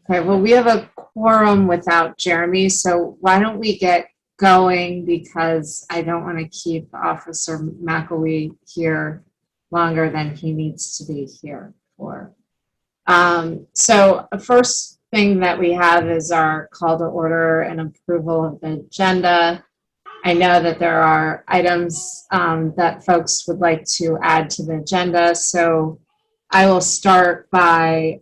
Okay, well, we have a quorum without Jeremy, so why don't we get going, because I don't want to keep Officer McElwee here longer than he needs to be here for. So the first thing that we have is our call to order and approval of the agenda. I know that there are items that folks would like to add to the agenda, so I will start by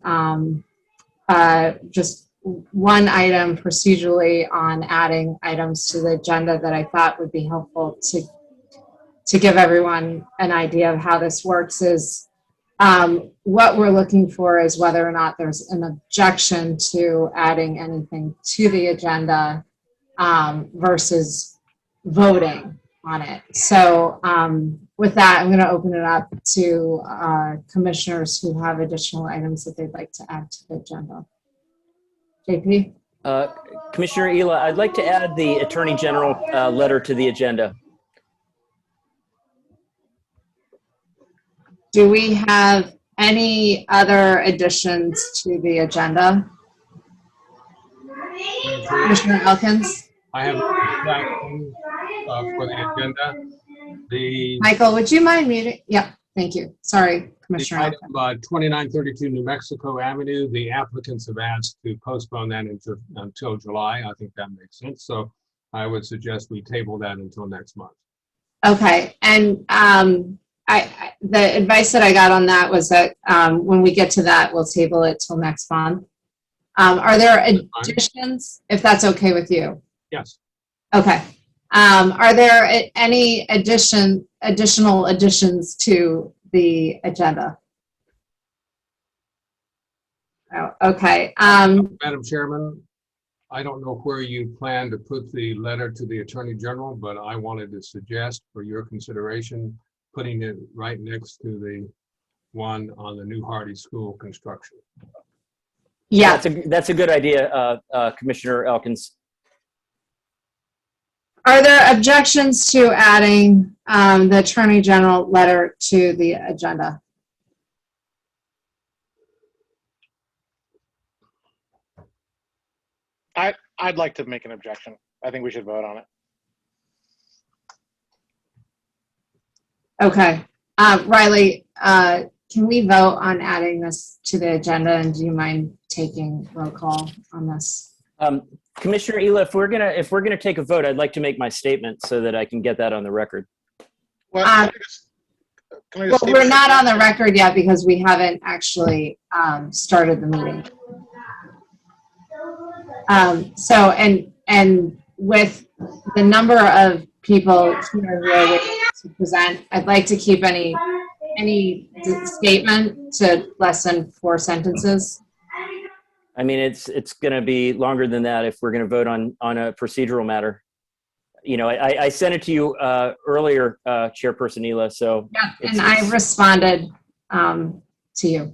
just one item procedurally on adding items to the agenda that I thought would be helpful to give everyone an idea of how this works is what we're looking for is whether or not there's an objection to adding anything to the agenda versus voting on it. So with that, I'm going to open it up to commissioners who have additional items that they'd like to add to the agenda. JP? Commissioner Ela, I'd like to add the Attorney General letter to the agenda. Do we have any other additions to the agenda? Commissioner Elkins? I have for the agenda. Michael, would you mind muting? Yep, thank you. Sorry, Commissioner Elkins. 2932 New Mexico Avenue, the applicants have asked to postpone that until July. I think that makes sense. So I would suggest we table that until next month. Okay, and the advice that I got on that was that when we get to that, we'll table it till next month. Are there additions, if that's okay with you? Yes. Okay. Are there any additional additions to the agenda? Oh, okay. Madam Chairman, I don't know where you plan to put the letter to the Attorney General, but I wanted to suggest for your consideration putting it right next to the one on the new Hardy School construction. Yeah, that's a good idea, Commissioner Elkins. Are there objections to adding the Attorney General letter to the agenda? I'd like to make an objection. I think we should vote on it. Okay. Riley, can we vote on adding this to the agenda, and do you mind taking roll call on this? Commissioner Ela, if we're gonna take a vote, I'd like to make my statement so that I can get that on the record. Well, well, we're not on the record yet because we haven't actually started the meeting. So, and with the number of people here who are waiting to present, I'd like to keep any statement to less than 4 sentences. I mean, it's going to be longer than that if we're going to vote on a procedural matter. You know, I sent it to you earlier, Chairperson Ela. So yeah, and I responded to you.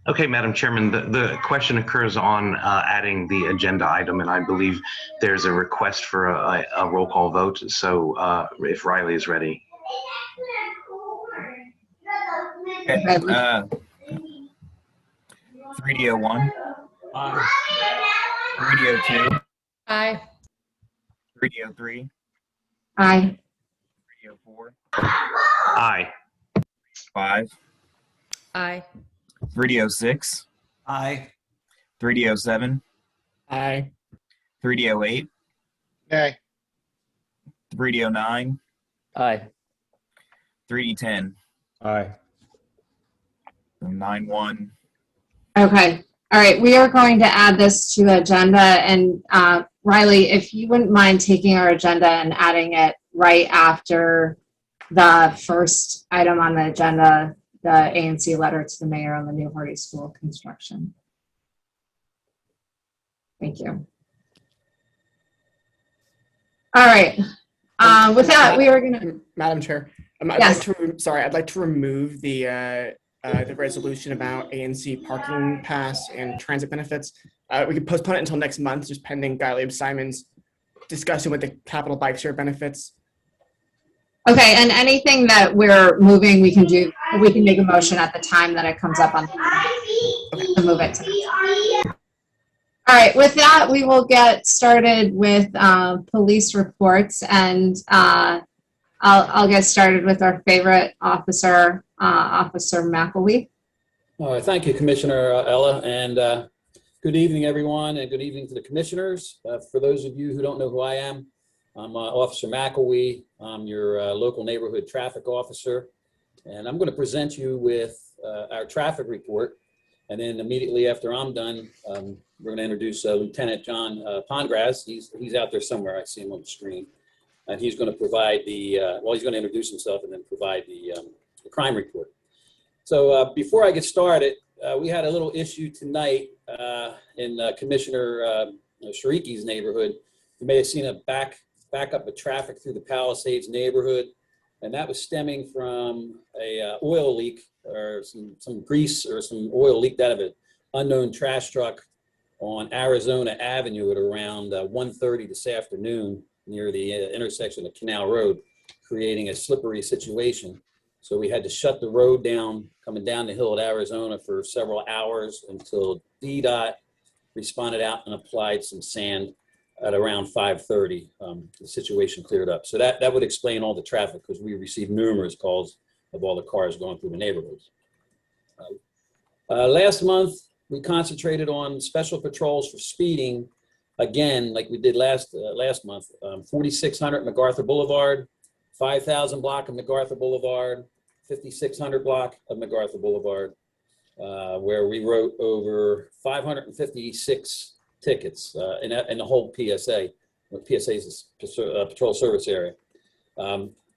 Okay, Madam Chairman, the question occurs on adding the agenda item, and I believe there's a request for a roll call vote. So if Riley is ready. Okay. 3D01. 3D02. Aye. 3D03. Aye. 3D04. Aye. 5. Aye. 3D06. Aye. 3D07. Aye. 3D08. Nay. 3D09. aye. 3D10. Aye. 9-1. Okay. All right. We are going to add this to the agenda. And Riley, if you wouldn't mind taking our agenda and adding it right after the first item on the agenda, the ANC letter to the mayor on the new Hardy School construction. Thank you. All right. With that, we are going to. Madam Chair, Yes. I'd like to remove the resolution about ANC parking pass and transit benefits. We could postpone it until next month, just pending Guy Simons discussing with the capital bike share benefits. Okay, and anything that we're moving, we can make a motion at the time that it comes up on to move it to. All right, with that, we will get started with police reports, and I'll get started with our favorite officer, Officer McElwee. All right, thank you, Commissioner Ella, and good evening, everyone, and good evening to the commissioners. For those of you who don't know who I am, I'm Officer McElwee. I'm your local neighborhood traffic officer, and I'm going to present you with our traffic report. And then immediately after I'm done, we're going to introduce Lieutenant John Pongras. He's out there somewhere. I see him on the screen, and he's going to provide the he's going to introduce himself and then provide the crime report. So before I get started, we had a little issue tonight in Commissioner Shariki's neighborhood. You may have seen a back up of traffic through the Palisades neighborhood, and that was stemming from a oil leak or some grease or some oil leaked out of an unknown trash truck on Arizona Avenue at around 1:30 this afternoon near the intersection of Canal Road, creating a slippery situation. So we had to shut the road down coming down the hill at Arizona for several hours until DDOT responded out and applied some sand at around 5:30. The situation cleared up. So that would explain all the traffic, because we received numerous calls of all the cars going through the neighborhoods. Last month, we concentrated on special patrols for speeding, again, like we did last month. 4600 MacArthur Boulevard, 5000 block of MacArthur Boulevard, 5600 block of MacArthur Boulevard, where we wrote over 556 tickets in the whole PSA. PSA is a patrol service area.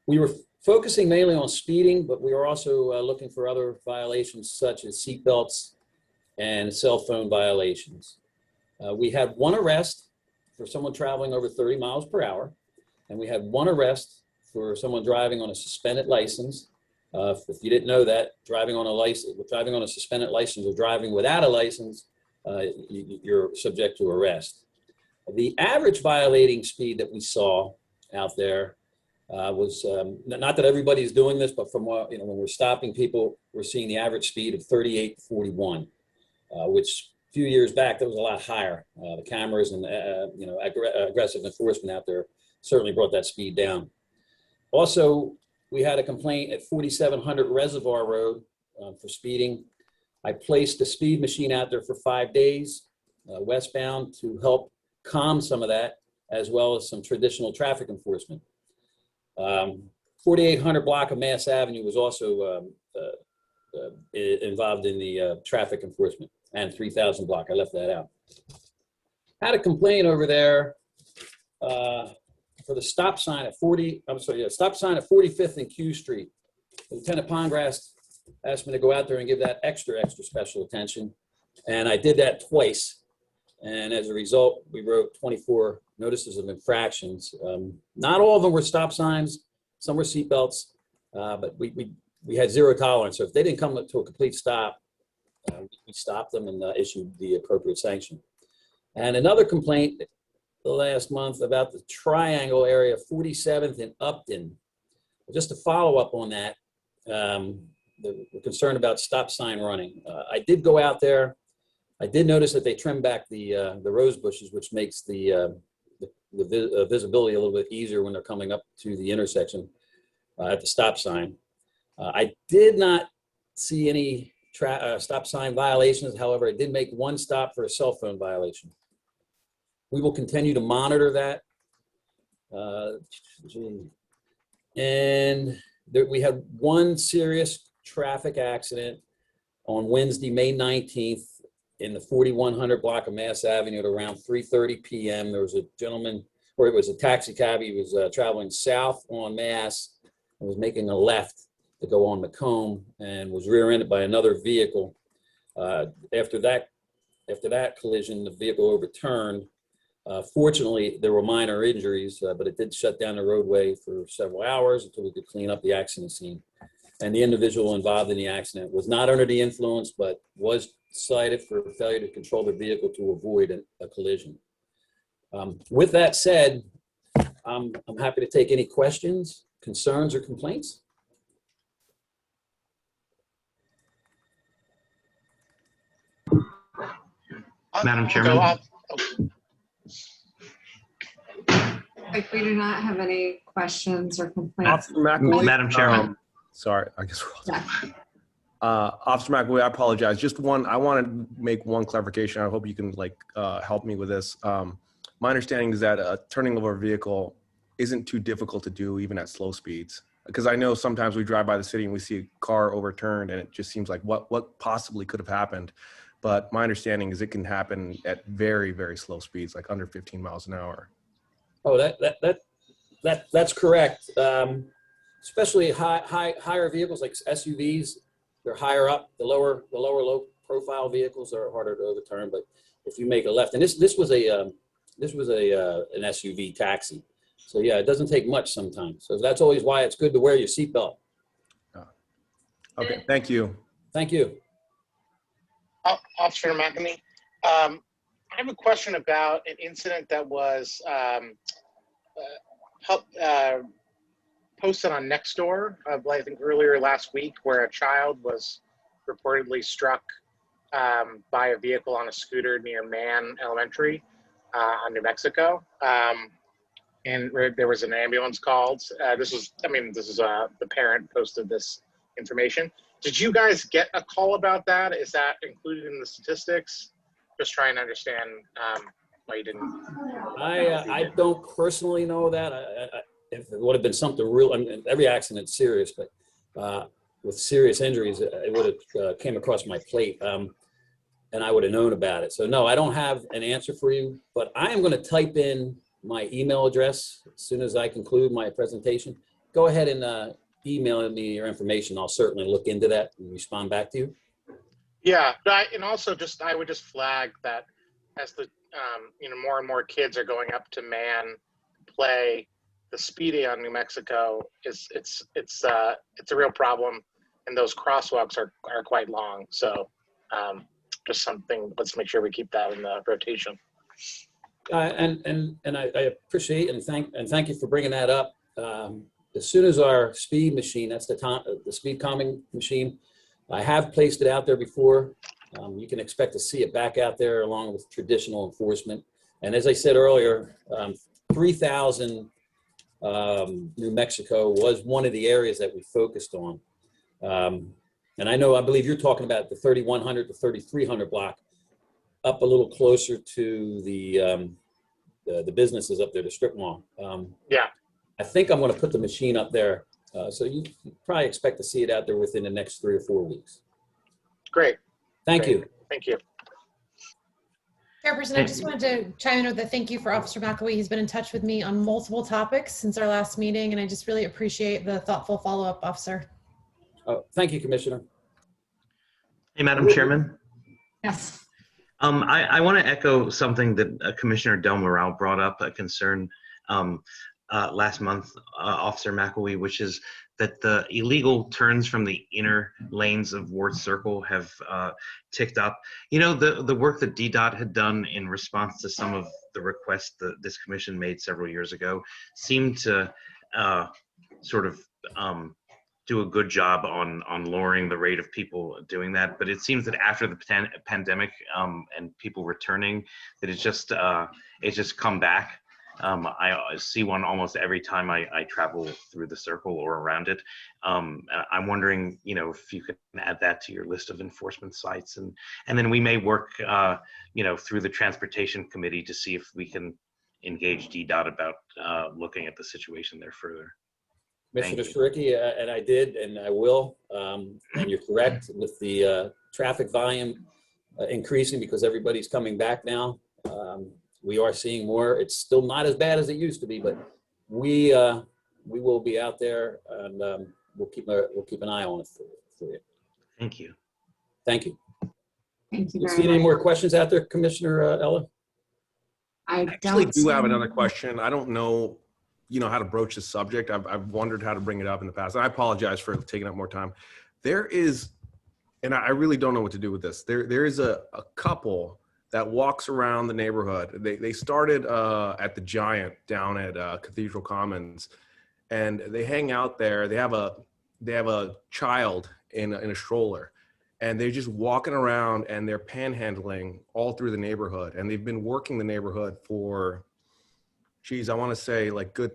We were focusing mainly on speeding, but we were also looking for other violations such as seatbelts and cell phone violations. We had one arrest for someone traveling over 30 miles per hour, and we had one arrest for someone driving on a suspended license. If you didn't know that, driving on a suspended license or driving without a license, you're subject to arrest. The average violating speed that we saw out there was, not that everybody's doing this, but from what, when we're stopping people, we're seeing the average speed of 38 to 41, which a few years back, that was a lot higher. The cameras and, aggressive enforcement out there certainly brought that speed down. Also, we had a complaint at 4700 Reservoir Road for speeding. I placed a speed machine out there for 5 days westbound to help calm some of that, as well as some traditional traffic enforcement. 4800 block of Mass Avenue was also involved in the traffic enforcement, and 3000 block, I left that out. Had a complaint over there for the stop sign at 45th and Q Street. Lieutenant Pongras asked me to go out there and give that extra special attention, and I did that twice. And as a result, we wrote 24 notices of infractions. Not all of them were stop signs, some were seatbelts, but we had zero tolerance. So if they didn't come to a complete stop, we stopped them and issued the appropriate sanction. And another complaint last month about the Triangle area, 47th and Upton. Just to follow up on that, we're concerned about stop sign running. I did go out there. I did notice that they trimmed back the rose bushes, which makes the visibility a little bit easier when they're coming up to the intersection at the stop sign. I did not see any stop sign violations. However, I did make one stop for a cell phone violation. We will continue to monitor that. And we had one serious traffic accident on Wednesday, May 19th, in the 4100 block of Mass Avenue at around 3:30 p.m. There was a gentleman, or it was a taxi cab. He was traveling south on Mass and was making a left to go on Macomb and was rear-ended by another vehicle. After that collision, the vehicle overturned. Fortunately, there were minor injuries, but it did shut down the roadway for several hours until we could clean up the accident scene. And the individual involved in the accident was not under the influence, but was cited for failure to control the vehicle to avoid a collision. With that said, I'm happy to take any questions concerns or complaints? Madam Chairman? If we do not have any questions or complaints. Officer McAwee? Madam Chairman? Sorry, I guess we're all Yeah. Officer McAwee, I apologize. I want to make one clarification. I hope you can help me with this. My understanding is that turning over a vehicle isn't too difficult to do even at slow speeds. Because I know sometimes we drive by the city and we see a car overturned and it just seems like what possibly could have happened. But my understanding is it can happen at very, very slow speeds, like under 15 miles an hour. Oh, that's correct. Especially higher vehicles like SUVs, they're higher up. The lower low profile vehicles are harder to overturn. But if you make a left, and this was an SUV taxi, so yeah, it doesn't take much sometimes. So that's always why it's good to wear your seatbelt. Okay, thank you. Thank you. Officer McAwee, I have a question about an incident that was posted on Nextdoor, I think earlier last week, where a child was reportedly struck by a vehicle on a scooter near Mann Elementary on New Mexico. And there was an ambulance called. The parent posted this information. Did you guys get a call about that? Is that included in the statistics? Just trying to understand why you didn't. I don't personally know that. If it would have been something real, I mean, every accident's serious, but with serious injuries, it would have came across my plate, and I would have known about it. So no, I don't have an answer for you, but I am going to type in my email address as soon as I conclude my presentation. Go ahead and email me your information. I'll certainly look into that and respond back to you. Yeah, but I would just flag that as the more and more kids are going up to Mann to play, the speeding on New Mexico it's a real problem, and those crosswalks are quite long. So just something. Let's make sure we keep that in the rotation. And I appreciate and thank you for bringing that up. As soon as our speed machine, that's the speed calming machine, I have placed it out there before. You can expect to see it back out there along with traditional enforcement. And as I said earlier, 3,000 New Mexico was one of the areas that we focused on. And I believe you're talking about the 3,100 to 3,300 block, up a little closer to the businesses up there, the strip mall. Yeah. I think I'm going to put the machine up there. So you probably expect to see it out there within the next 3 or 4 weeks. Great. Thank you. Thank you. Chairperson, I just wanted to chime in with a thank you for Officer McAwee. He's been in touch with me on multiple topics since our last meeting, and I just really appreciate the thoughtful follow-up, Officer. Thank you, Commissioner. Hey, Madam Chairman. Yes. I want to echo something that Commissioner Del Morell brought up, a concern last month, Officer McAwee, which is that the illegal turns from the inner lanes of Ward Circle have ticked up. You know, the work that DDOT had done in response to some of the requests that this commission made several years ago seemed to sort of do a good job on lowering the rate of people doing that. But it seems that after the pandemic and people returning, that it's just come back. I see one almost every time I travel through the circle or around it. I'm wondering, if you could add that to your list of enforcement sites, and then we may work, through the Transportation Committee to see if we can engage DDOT about looking at the situation there further. Commissioner Sturicki, and I did, and I will. And you're correct with the traffic volume increasing because everybody's coming back now. We are seeing more. It's still not as bad as it used to be, but we will be out there, and we'll keep an eye on it for you. Thank you. Thank you. Thank you. You see any more questions out there, Commissioner Ella? I actually do have another question. I don't know, how to broach this subject. I've wondered how to bring it up in the past. And I apologize for taking up more time. There is, and I really don't know what to do with this. There is a couple that walks around the neighborhood. They started at the Giant down at Cathedral Commons, and they hang out there. They have a child in a stroller, and they're just walking around and they're panhandling all through the neighborhood. And they've been working the neighborhood for, geez, I want to say like good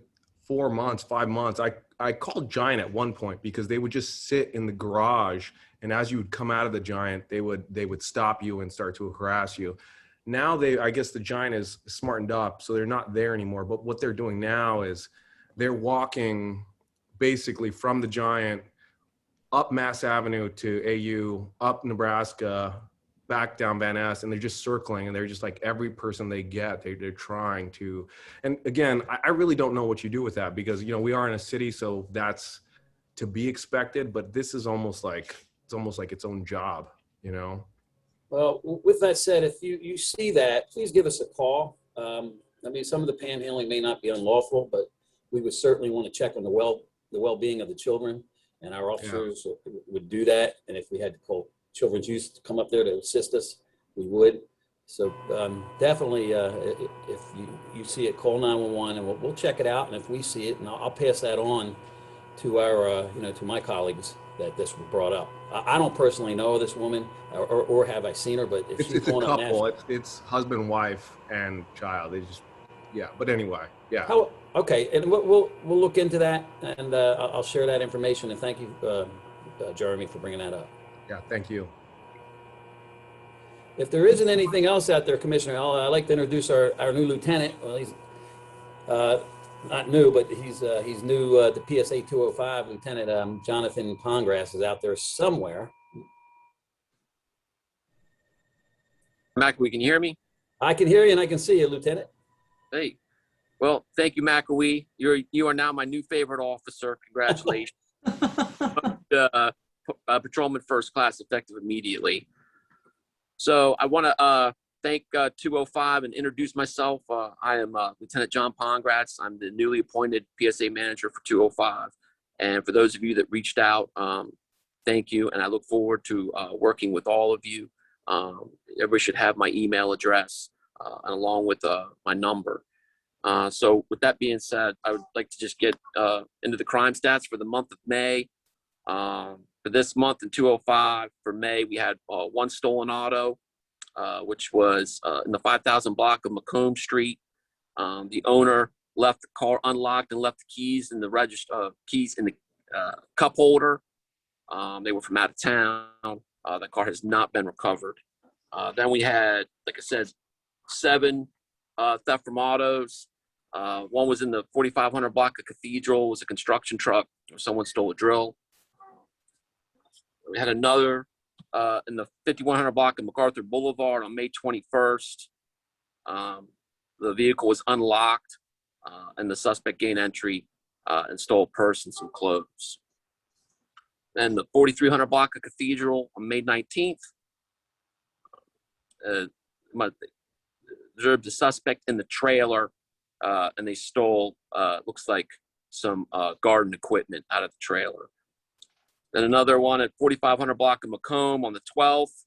4 months, 5 months. I called Giant at one point because they would just sit in the garage, and as you would come out of the Giant, they would stop you and start to harass you. Now I guess the Giant is smartened up, so they're not there anymore. But what they're doing now is they're walking basically from the Giant up Mass Avenue to AU, up Nebraska, back down Van Ness, and they're just circling, and they're just like every person they get, they're trying to. And again, I really don't know what you do with that, because, you know, we are in a city, so that's to be expected, but this is almost like its own job, you know? Well, with that said, if you see that, please give us a call. I mean, some of the panhandling may not be unlawful, but we would certainly want to check on the well-being of the children, and our officers would do that. And if we had to call Children's Youth to come up there to assist us, we would. So definitely, if you see it, call 911, and we'll check it out. And if we see it, and I'll pass that on to our, to my colleagues that this was brought up. I don't personally know this woman, or have I seen her, but if she's It's a going on couple. national, It's husband, wife, and child. They just, yeah. But anyway, yeah. okay, and we'll look into that, and I'll share that information. And thank you, Jeremy, for bringing that up. Yeah, thank you. If there isn't anything else out there, Commissioner, I'd like to introduce our new lieutenant. Well, he's not new, but he's new to PSA 205. Lieutenant Jonathan Pongrass is out there somewhere. McAwee, can you hear me? I can hear you and I can see you, Lieutenant. Hey, well, thank you, McAwee. You are now my new favorite officer. Congratulations. Patrolman first class, effective immediately. So I want to thank 205 and introduce myself. I am Lieutenant John Pongratz. I'm the newly appointed PSA manager for 205. And for those of you that reached out, thank you. And I look forward to working with all of you. Everybody should have my email address along with my number. So with that being said, I would like to just get into the crime stats for the month of May. For this month in 205, for May, we had one stolen auto, which was in the 5000 block of Macomb Street. The owner left the car unlocked and left the keys in the keys in the cup holder. They were from out of town. The car has not been recovered. Then we had, like I said, 7 theft from autos. One was in the 4500 block of Cathedral. It was a construction truck where someone stole a drill. We had another in the 5100 block of MacArthur Boulevard on May 21st. The vehicle was unlocked and the suspect gained entry and stole a purse and some clothes. Then the 4300 block of Cathedral on May 19th. Observed the suspect in the trailer and they stole, looks like some garden equipment out of the trailer. Then another one at 4500 block of Macomb on the 12th.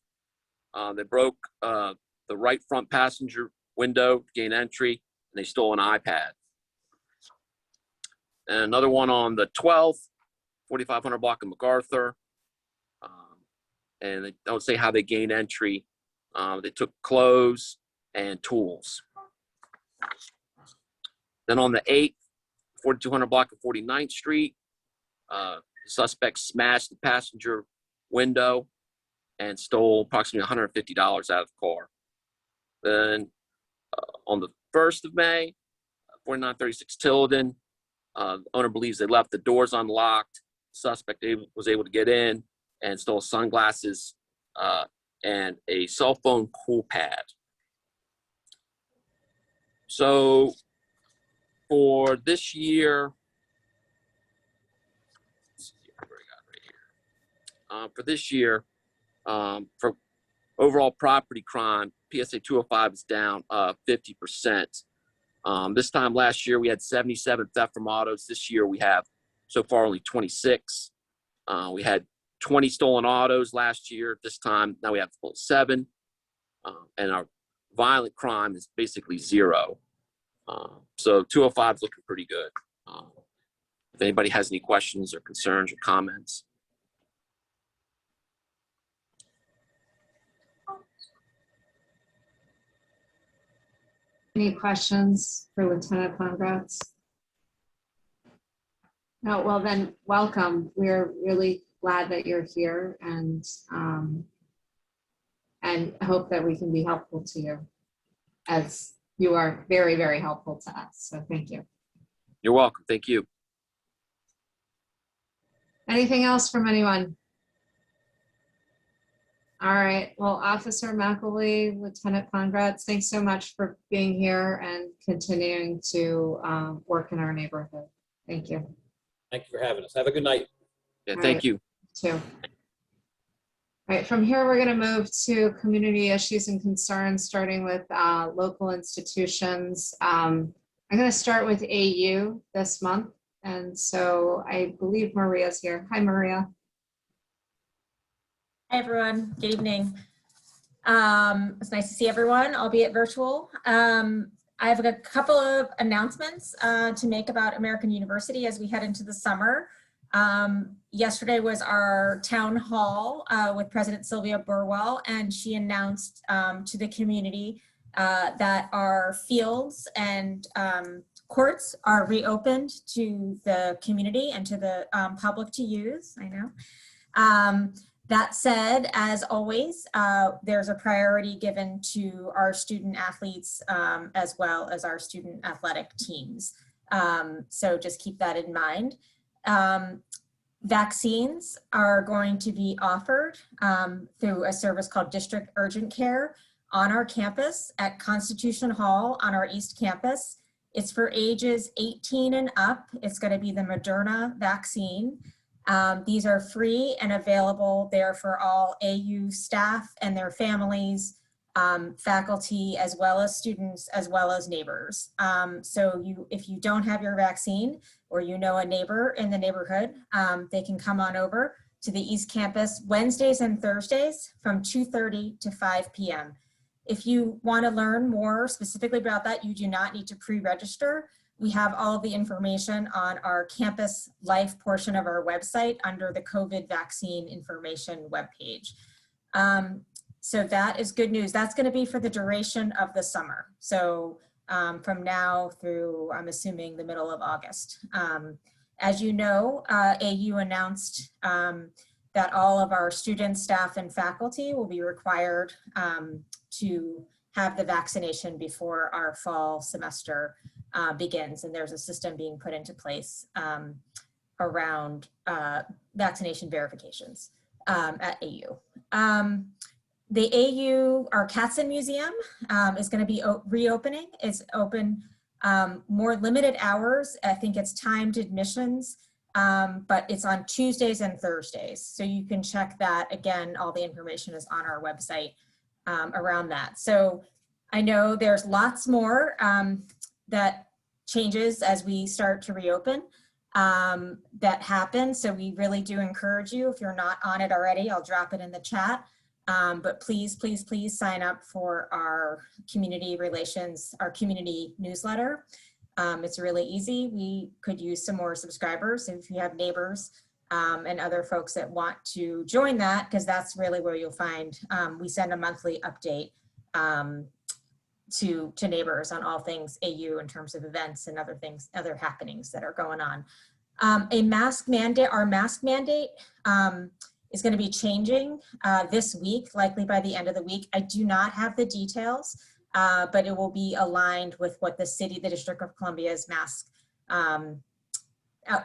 They broke the right front passenger window to gain entry, and they stole an iPad. And another one on the 12th, 4500 block of MacArthur. And they don't say how they gained entry. They took clothes and tools. Then on the 8th, 4200 block of 49th Street, the suspect smashed the passenger window and stole approximately $150 out of the car. Then on the 1st of May, 4936 Tilden, the owner believes they left the doors unlocked. The suspect was able to get in and stole sunglasses and a cell phone cool pad. So for this year, for overall property crime, PSA 205 is down 50%. This time last year, we had 77 theft from autos. This year, we have so far only 26. We had 20 stolen autos last year. This time, now we have 7. And our violent crime is basically 0. So 205 is looking pretty good. if anybody has any questions or concerns or comments. Any questions for Lieutenant Pongratz? No, well then, welcome. We're really glad that you're here and hope that we can be helpful to you, as you are very, very helpful to us. So thank you. You're welcome. Thank you. Anything else from anyone? All right, well, Officer McElwee, Lieutenant Pongratz, thanks so much for being here and continuing to work in our neighborhood. Thank you. Thank you for having us. Have a good night. Yeah, All thank right. you. Too. All right, from here, we're going to move to community issues and concerns, starting with local institutions. I'm going to start with AU this month. And so I believe Maria's here. Hi, Maria. Hi, everyone. Good evening. It's nice to see everyone, albeit virtual. I have a couple of announcements to make about American University as we head into the summer. Yesterday was our town hall with President Sylvia Burwell, and she announced to the community that our fields and courts are reopened to the community and to the public to use. I know. That said, as always, there's a priority given to our student athletes as well as our student athletic teams. So just keep that in mind. Vaccines are going to be offered through a service called District Urgent Care on our campus at Constitution Hall on our East Campus. It's for ages 18 and up. It's going to be the Moderna vaccine. These are free and available there for all AU staff and their families, faculty, as well as students, as well as neighbors. So if you don't have your vaccine or you know a neighbor in the neighborhood, they can come on over to the East Campus Wednesdays and Thursdays from 2:30 to 5 p.m. If you want to learn more specifically about that, you do not need to pre-register. We have all of the information on our campus life portion of our website under the COVID vaccine information webpage. So that is good news. That's going to be for the duration of the summer. So from now through, I'm assuming, the middle of August. As you know, AU announced that all of our students, staff, and faculty will be required to have the vaccination before our fall semester begins, and there's a system being put into place around vaccination verifications at AU. The AU, our Katzen Museum is going to be reopening. It's open more limited hours. I think it's timed admissions, but it's on Tuesdays and Thursdays. So you can check that. Again, all the information is on our website around that. So I know there's lots more that changes as we start to reopen that happen. So we really do encourage you, if you're not on it already, I'll drop it in the chat. But please, please, please sign up for our community relations, our community newsletter. It's really easy. We could use some more subscribers if you have neighbors and other folks that want to join that, because that's really where you'll find, we send a monthly update to neighbors on all things AU in terms of events and other things, other happenings that are going on. A mask mandate, our mask mandate is going to be changing this week, likely by the end of the week. I do not have the details, but it will be aligned with what the city, the District of Columbia's mask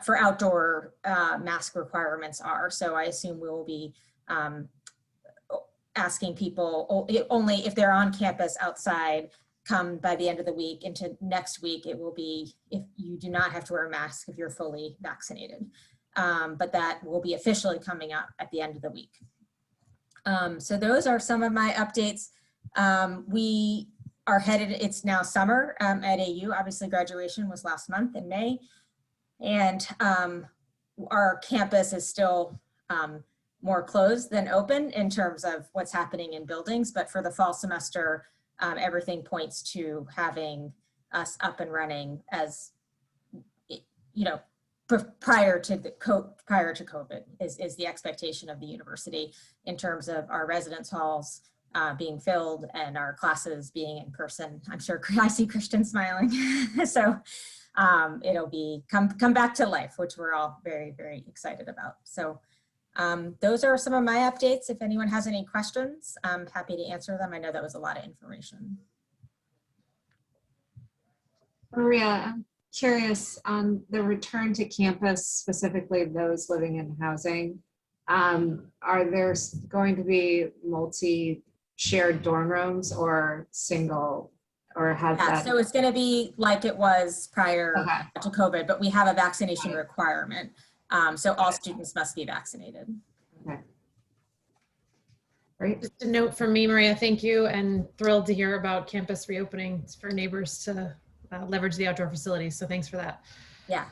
for outdoor mask requirements are. So I assume we will be asking people only if they're on campus outside, come by the end of the week into next week. It will be if you do not have to wear a mask if you're fully vaccinated. But that will be officially coming up at the end of the week. So those are some of my updates. We are headed, it's now summer at AU. Obviously graduation was last month in May. And our campus is still more closed than open in terms of what's happening in buildings. But for the fall semester, everything points to having us up and running as, you know, prior to COVID is the expectation of the university in terms of our residence halls being filled and our classes being in person. I'm sure I see Christian smiling. So it'll be come back to life, which we're all very, very excited about. So those are some of my updates. If anyone has any questions, I'm happy to answer them. I know that was a lot of information. Maria, I'm curious on the return to campus, specifically those living in housing. Are there going to be multi-shared dorm rooms or single, or has that? So it's going to be like it was prior to COVID, but we have a vaccination requirement. So all students must be vaccinated. Okay. Great. Just a note from me, Maria, thank you, and thrilled to hear about campus reopening for neighbors to leverage the outdoor facilities. So thanks for that. Yeah.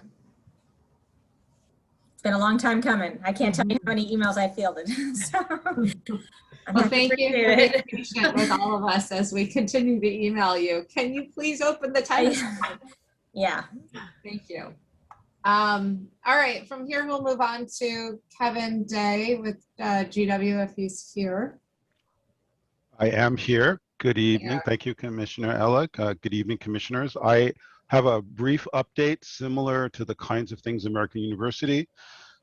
It's been a long time coming. I can't tell you how many emails I fielded. So, well, thank you for being patient with all of us as we continue to email you. Can you please open the title? Yeah. Thank you. All right, from here we'll move on to Kevin Day with GW if he's here. I am here. Good evening. Yeah. Thank you, Commissioner Ellick. Good evening, commissioners. I have a brief update similar to the kinds of things American University.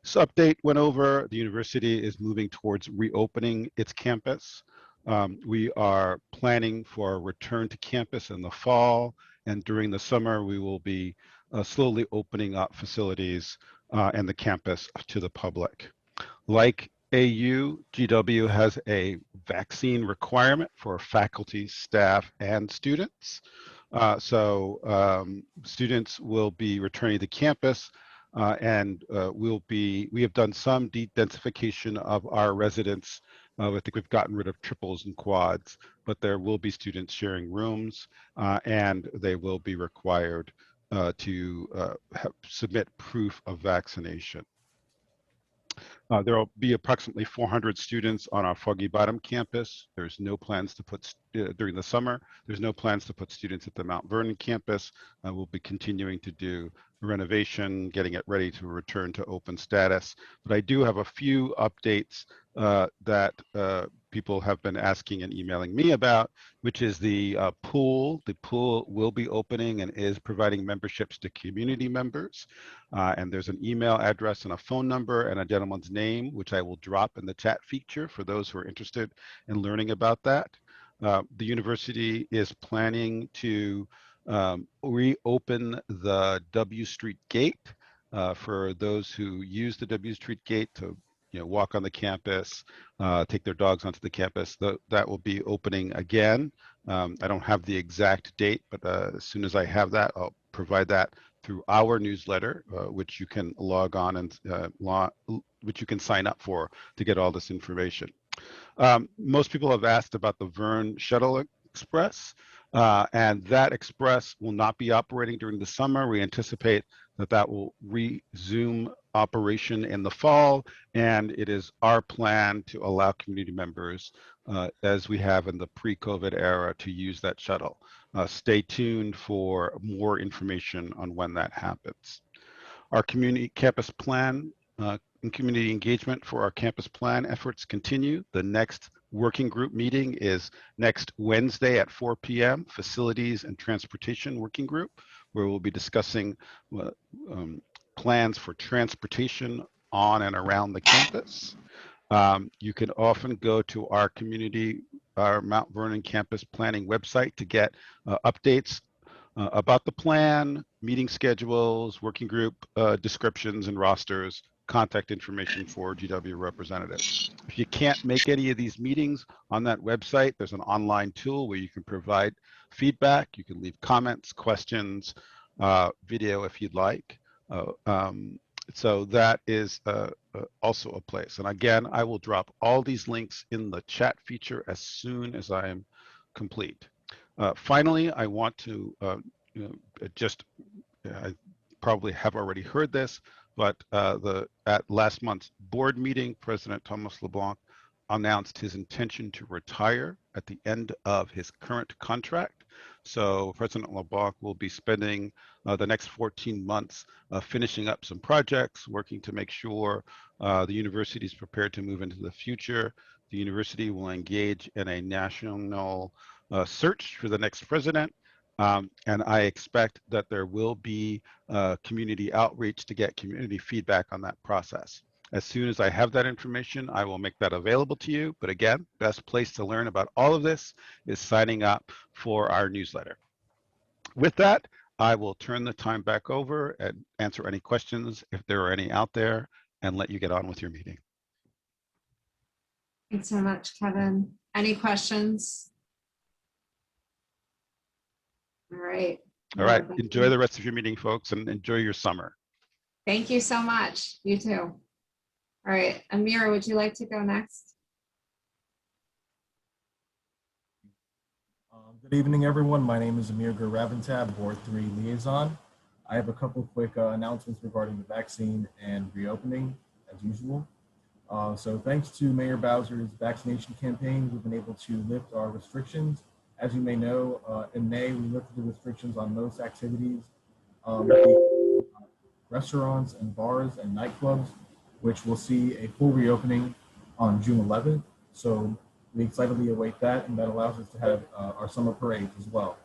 This update went over. The university is moving towards reopening its campus. We are planning for a return to campus in the fall, and during the summer we will be slowly opening up facilities and the campus to the public. Like AU, GW has a vaccine requirement for faculty, staff, and students. Students will be returning to campus and we have done some de-densification of our residents. I think we've gotten rid of triples and quads, but there will be students sharing rooms and they will be required to submit proof of vaccination. There will be approximately 400 students on our Foggy Bottom campus. There's no plans to put, during the summer, there's no plans to put students at the Mount Vernon campus. We'll be continuing to do renovation, getting it ready to return to open status. But I do have a few updates that people have been asking and emailing me about, which is the pool. The pool will be opening and is providing memberships to community members. And there's an email address and a phone number and a gentleman's name, which I will drop in the chat feature for those who are interested in learning about that. The university is planning to reopen the W Street Gate for those who use the W Street Gate to walk on the campus, take their dogs onto the campus. That will be opening again. I don't have the exact date, but as soon as I have that, I'll provide that through our newsletter, which you can log on and which you can sign up for to get all this information. Most people have asked about the Vern Shuttle Express, and that express will not be operating during the summer. We anticipate that will resume operation in the fall, and it is our plan to allow community members, as we have in the pre-COVID era, to use that shuttle. Stay tuned for more information on when that happens. Our community campus plan and community engagement for our campus plan efforts continue. The next working group meeting is next Wednesday at 4 p.m., Facilities and Transportation Working Group, where we'll be discussing plans for transportation on and around the campus. You can often go to our Mount Vernon campus planning website to get updates about the plan, meeting schedules, working group descriptions and rosters, contact information for GW representatives. If you can't make any of these meetings on that website, there's an online tool where you can provide feedback. You can leave comments, questions, video if you'd like. So that is also a place. And again, I will drop all these links in the chat feature as soon as I am complete. Finally, I want to I probably have already heard this, but at last month's board meeting, President Thomas LeBlanc announced his intention to retire at the end of his current contract. So President LeBlanc will be spending the next 14 months finishing up some projects, working to make sure the university is prepared to move into the future. The university will engage in a national search for the next president. And I expect that there will be community outreach to get community feedback on that process. As soon as I have that information, I will make that available to you. But again, best place to learn about all of this is signing up for our newsletter. With that, I will turn the time back over and answer any questions if there are any out there and let you get on with your meeting. Thanks so much, Kevin. Any questions? All right. All right. Enjoy the rest of your meeting, folks, and enjoy your summer. Thank you so much. You too. All right, Amir, would you like to go next? Good evening, everyone. My name is Amir Guravantab, Board 3 Liaison. I have a couple quick announcements regarding the vaccine and reopening, as usual. So thanks to Mayor Bowser's vaccination campaign, we've been able to lift our restrictions. As you may know, in May, we lifted the restrictions on most activities, restaurants and bars and nightclubs, which will see a full reopening on June 11th. So we excitedly await that, and that allows us to have our summer parades as well.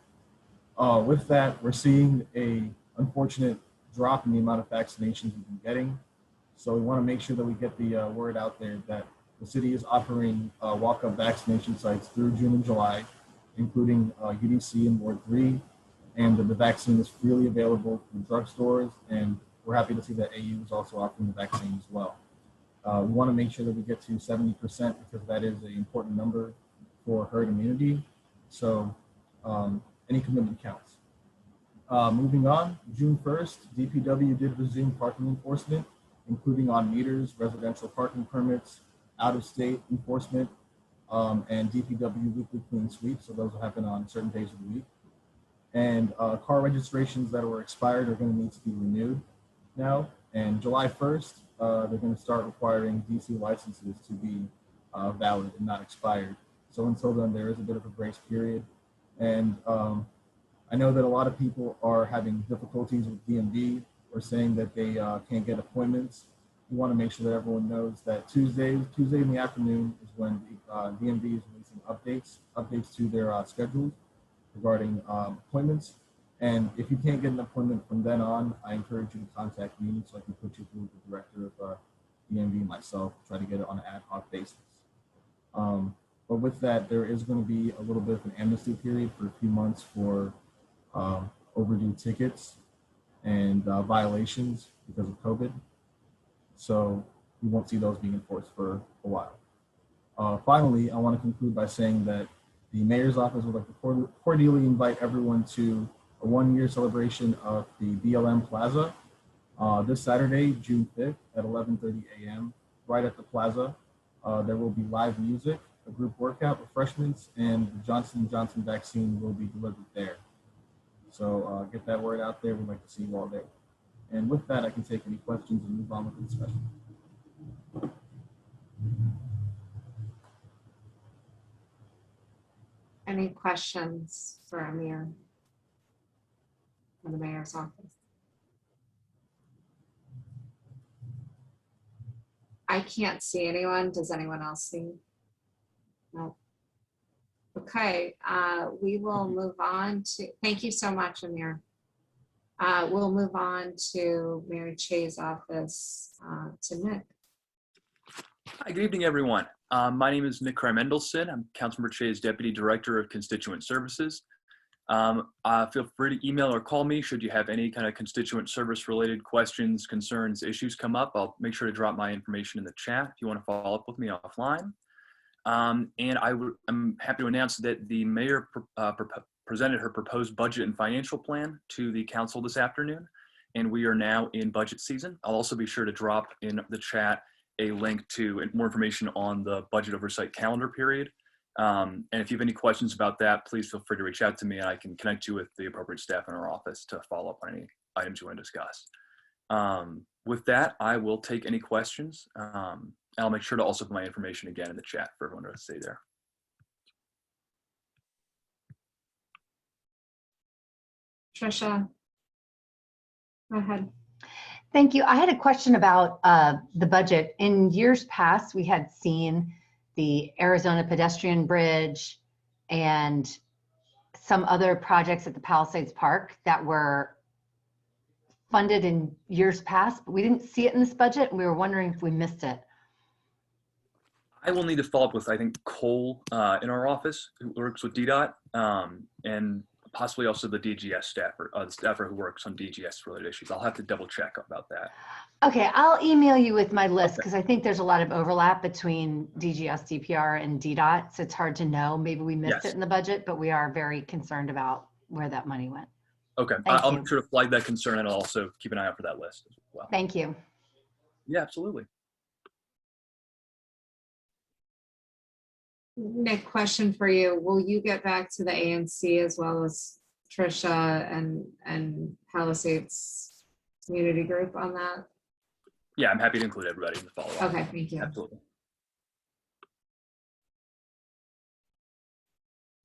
With that, we're seeing a unfortunate drop in the amount of vaccinations we've been getting. So we want to make sure that we get the word out there that the city is offering walk-up vaccination sites through June and July, including UDC and Ward 3, and that the vaccine is freely available from drugstores, and we're happy to see that AU is also offering the vaccine as well. We want to make sure that we get to 70% because that is an important number for herd immunity. So any commitment counts. Moving on, June 1st, DPW did resume parking enforcement, including on meters, residential parking permits, out-of-state enforcement, and DPW weekly clean sweep. So those will happen on certain days of the week. And car registrations that were expired are going to need to be renewed now. And July 1st, they're going to start requiring DC licenses to be valid and not expired. So until then, there is a bit of a grace period. And I know that a lot of people are having difficulties with DMV or saying that they can't get appointments. We want to make sure that everyone knows that Tuesday in the afternoon is when DMV is releasing updates to their schedules regarding appointments. And if you can't get an appointment from then on, I encourage you to contact me so I can put you through with the director of DMV myself, try to get it on an ad hoc basis. But with that, there is going to be a little bit of an amnesty period for a few months for overdue tickets and violations because of COVID. So we won't see those being enforced for a while. Finally, I want to conclude by saying that the mayor's office would like to cordially invite everyone to a one-year celebration of the BLM Plaza this Saturday, June 5th at 11:30 a.m. right at the plaza. There will be live music, a group workout, refreshments, and the Johnson & Johnson vaccine will be delivered there. So get that word out there. We'd like to see you all there. And with that, I can take any questions and move on with the discussion. Any questions for Amir from the mayor's office? I can't see anyone. Does anyone else see? No. Okay, we will move on to, thank you so much, Amir. We'll move on to Mary Che's office, to Nick. Hi, good evening, everyone. My name is Nick Mendelson. I'm Councilmember Che's Deputy Director of Constituent Services. Feel free to email or call me should you have any kind of constituent service related questions, concerns, issues come up. I'll make sure to drop my information in the chat if you want to follow up with me offline. And I'm happy to announce that the mayor presented her proposed budget and financial plan to the council this afternoon, and we are now in budget season. I'll also be sure to drop in the chat a link to more information on the budget oversight calendar period. And if you have any questions about that, please feel free to reach out to me and I can connect you with the appropriate staff in our office to follow up on any items you want to discuss. With that, I will take any questions. And I'll make sure to also put my information again in the chat for everyone to see there. Trisha. Go ahead. Thank you. I had a question about the budget. In years past, we had seen the Arizona pedestrian bridge and some other projects at the Palisades Park that were funded in years past, but we didn't see it in this budget, and we were wondering if we missed it. I will need to follow up with, I think, Cole in our office who works with DDOT, and possibly also the DGS staffer, the staffer who works on DGS related issues. I'll have to double check about that. Okay, I'll email you with my list because I think there's a lot of overlap between DGS, DPR, and DDOT, so it's hard to know. Maybe we missed it in the budget, but we are very concerned about where that money went. Okay, I'll make sure to flag that concern, and I'll also keep an eye out for that list as well. Thank you. Yeah, absolutely. Nick, question for you. Will you get back to the ANC as well as Trisha and Palisades Community Group on that? Yeah, I'm happy to include everybody in the follow-up. Okay, thank you. Absolutely.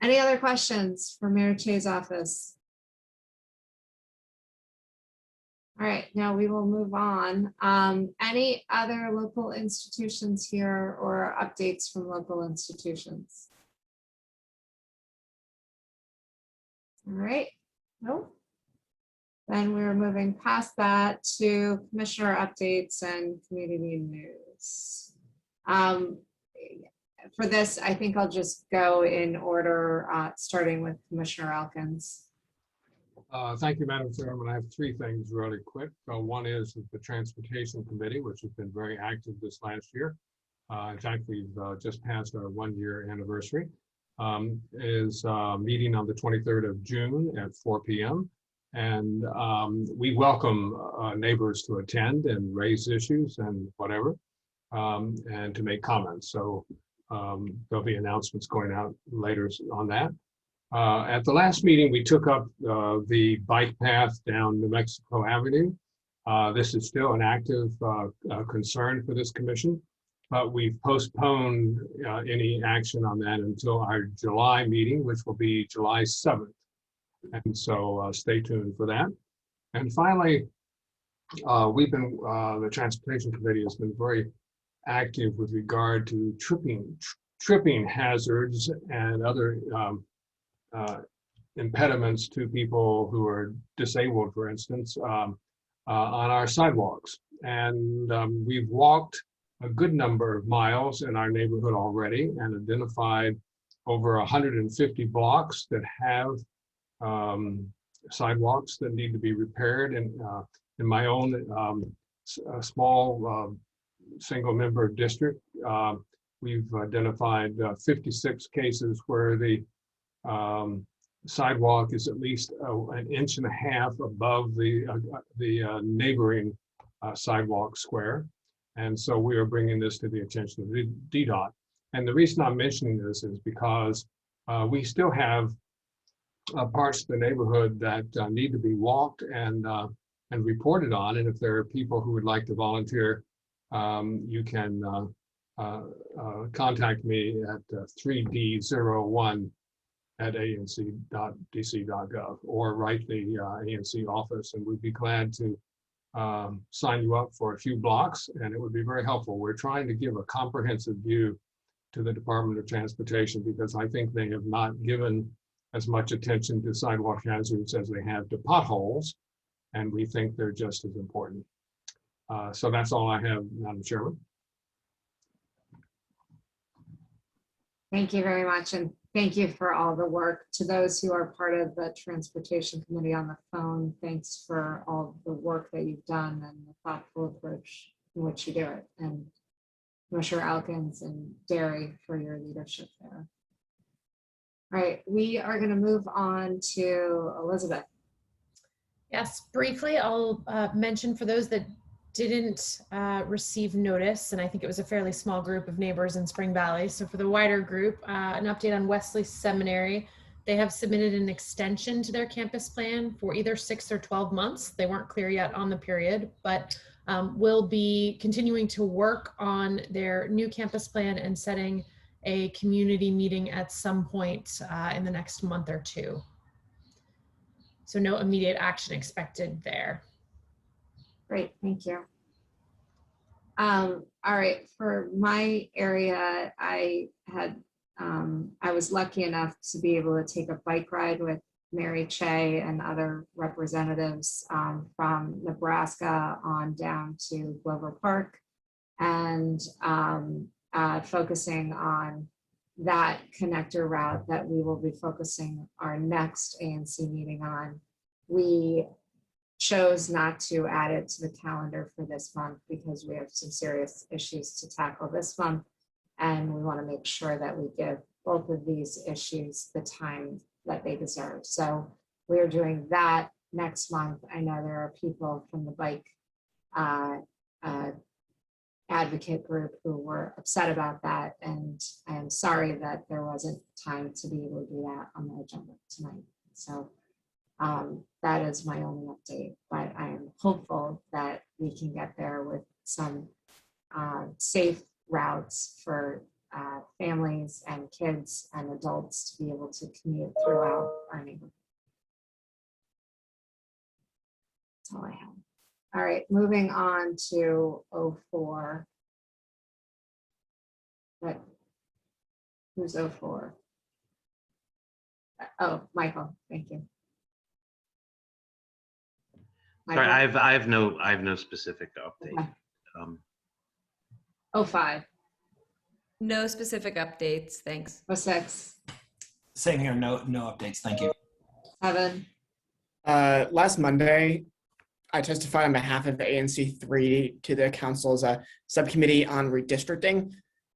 Any other questions for Mayor Che's office? All right, now we will move on. Any other local institutions here or updates from local institutions? All right, no. Then we're moving past that to commissioner updates and community news. For this, I think I'll just go in order, starting with Commissioner Elkins. Thank you, Madam Chairman. I have three things really quick. One is the Transportation Committee, which has been very active this last year. In fact, we've just passed our 1-year anniversary. Is meeting on the 23rd of June at 4 p.m. And we welcome neighbors to attend and raise issues and whatever, and to make comments. So there'll be announcements going out later on that. At the last meeting, we took up the bike path down New Mexico Avenue. This is still an active concern for this commission, but we've postponed any action on that until our July meeting, which will be July 7th. And so stay tuned for that. And finally, the Transportation Committee has been very active with regard to tripping hazards and other impediments to people who are disabled, for instance, on our sidewalks. And we've walked a good number of miles in our neighborhood already and identified over 150 blocks that have sidewalks that need to be repaired. And in my own small single-member district, we've identified 56 cases where the sidewalk is at least an inch and a half above the neighboring sidewalk square. And so we are bringing this to the attention of the DDOT. And the reason I'm mentioning this is because we still have parts of the neighborhood that need to be walked and reported on. And if there are people who would like to volunteer, you can contact me at 3D01@anc.dc.gov or write the ANC office, and we'd be glad to sign you up for a few blocks, and it would be very helpful. We're trying to give a comprehensive view to the Department of Transportation because I think they have not given as much attention to sidewalk hazards as they have to potholes, and we think they're just as important. So that's all I have, Madam Chairman. Thank you very much. And thank you for all the work. To those who are part of the Transportation Committee on the phone, thanks for all the work that you've done and the thoughtful approach in which you do it. And Commissioner Elkins and Derry for your leadership there. All right, we are going to move on to Elizabeth. Yes, briefly, I'll mention for those that didn't receive notice, and I think it was a fairly small group of neighbors in Spring Valley. So for the wider group, an update on Wesley Seminary. They have submitted an extension to their campus plan for either 6 or 12 months. They weren't clear yet on the period, but will be continuing to work on their new campus plan and setting a community meeting at some point in the next month or two. So no immediate action expected there. Great, thank you. All right, for my area, I was lucky enough to be able to take a bike ride with Mary Che and other representatives from Nebraska on down to Glover Park, and focusing on that connector route that we will be focusing our next ANC meeting on. We chose not to add it to the calendar for this month because we have some serious issues to tackle this month, and we want to make sure that we give both of these issues the time that they deserve. So we're doing that next month. I know there are people from the bike advocate group who were upset about that, and I am sorry that there wasn't time to be able to do that on the agenda tonight. So that is my only update, but I am hopeful that we can get there with some safe routes for families and kids and adults to be able to commute throughout our neighborhood. That's all I have. All right, moving on to 04. But who's 04? Oh, Michael, thank you. Sorry, I have no specific update. Okay. 05. No specific updates, thanks. 06. Same here, no updates, thank you. 7. Last Monday, I testified on behalf of ANC 3 to the council's subcommittee on redistricting.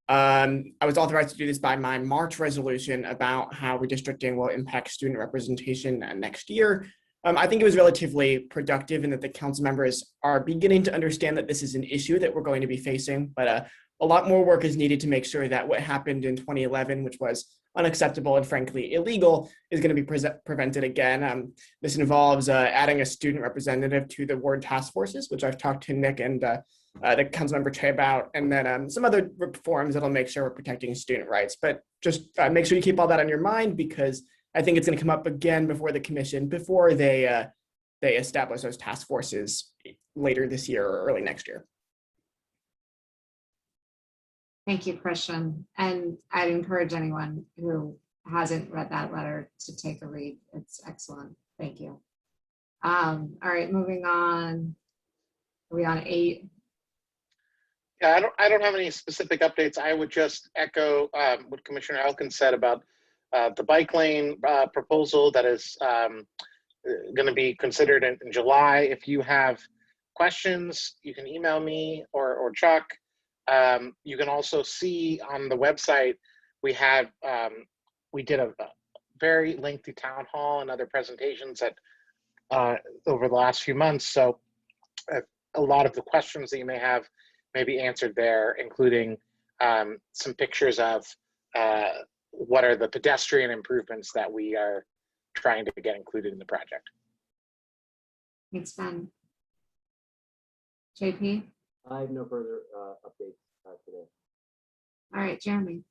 I was authorized to do this by my March resolution about how redistricting will impact student representation next year. I think it was relatively productive in that the council members are beginning to understand that this is an issue that we're going to be facing, but a lot more work is needed to make sure that what happened in 2011, which was unacceptable and frankly illegal, is going to be prevented again. This involves adding a student representative to the ward task forces, which I've talked to Nick and the councilmember Che about, and then some other reforms that'll make sure we're protecting student rights. But just make sure you keep all that on your mind, because I think it's going to come up again before the commission, before they establish those task forces later this year or early next year. Thank you, Christian. And I'd encourage anyone who hasn't read that letter to take a read. It's excellent. Thank you. All right, moving on. Are we on 8? Yeah, I don't have any specific updates. I would just echo what Commissioner Elkins said about the bike lane proposal that is going to be considered in July. If you have questions, you can email me or Chuck. You can also see on the website, we did a very lengthy town hall and other presentations that over the last few months. So a lot of the questions that you may have may be answered there, including some pictures of what are the pedestrian improvements that we are trying to get included in the project. Thanks, Ben. JP? I have no further updates today. All right, Jeremy.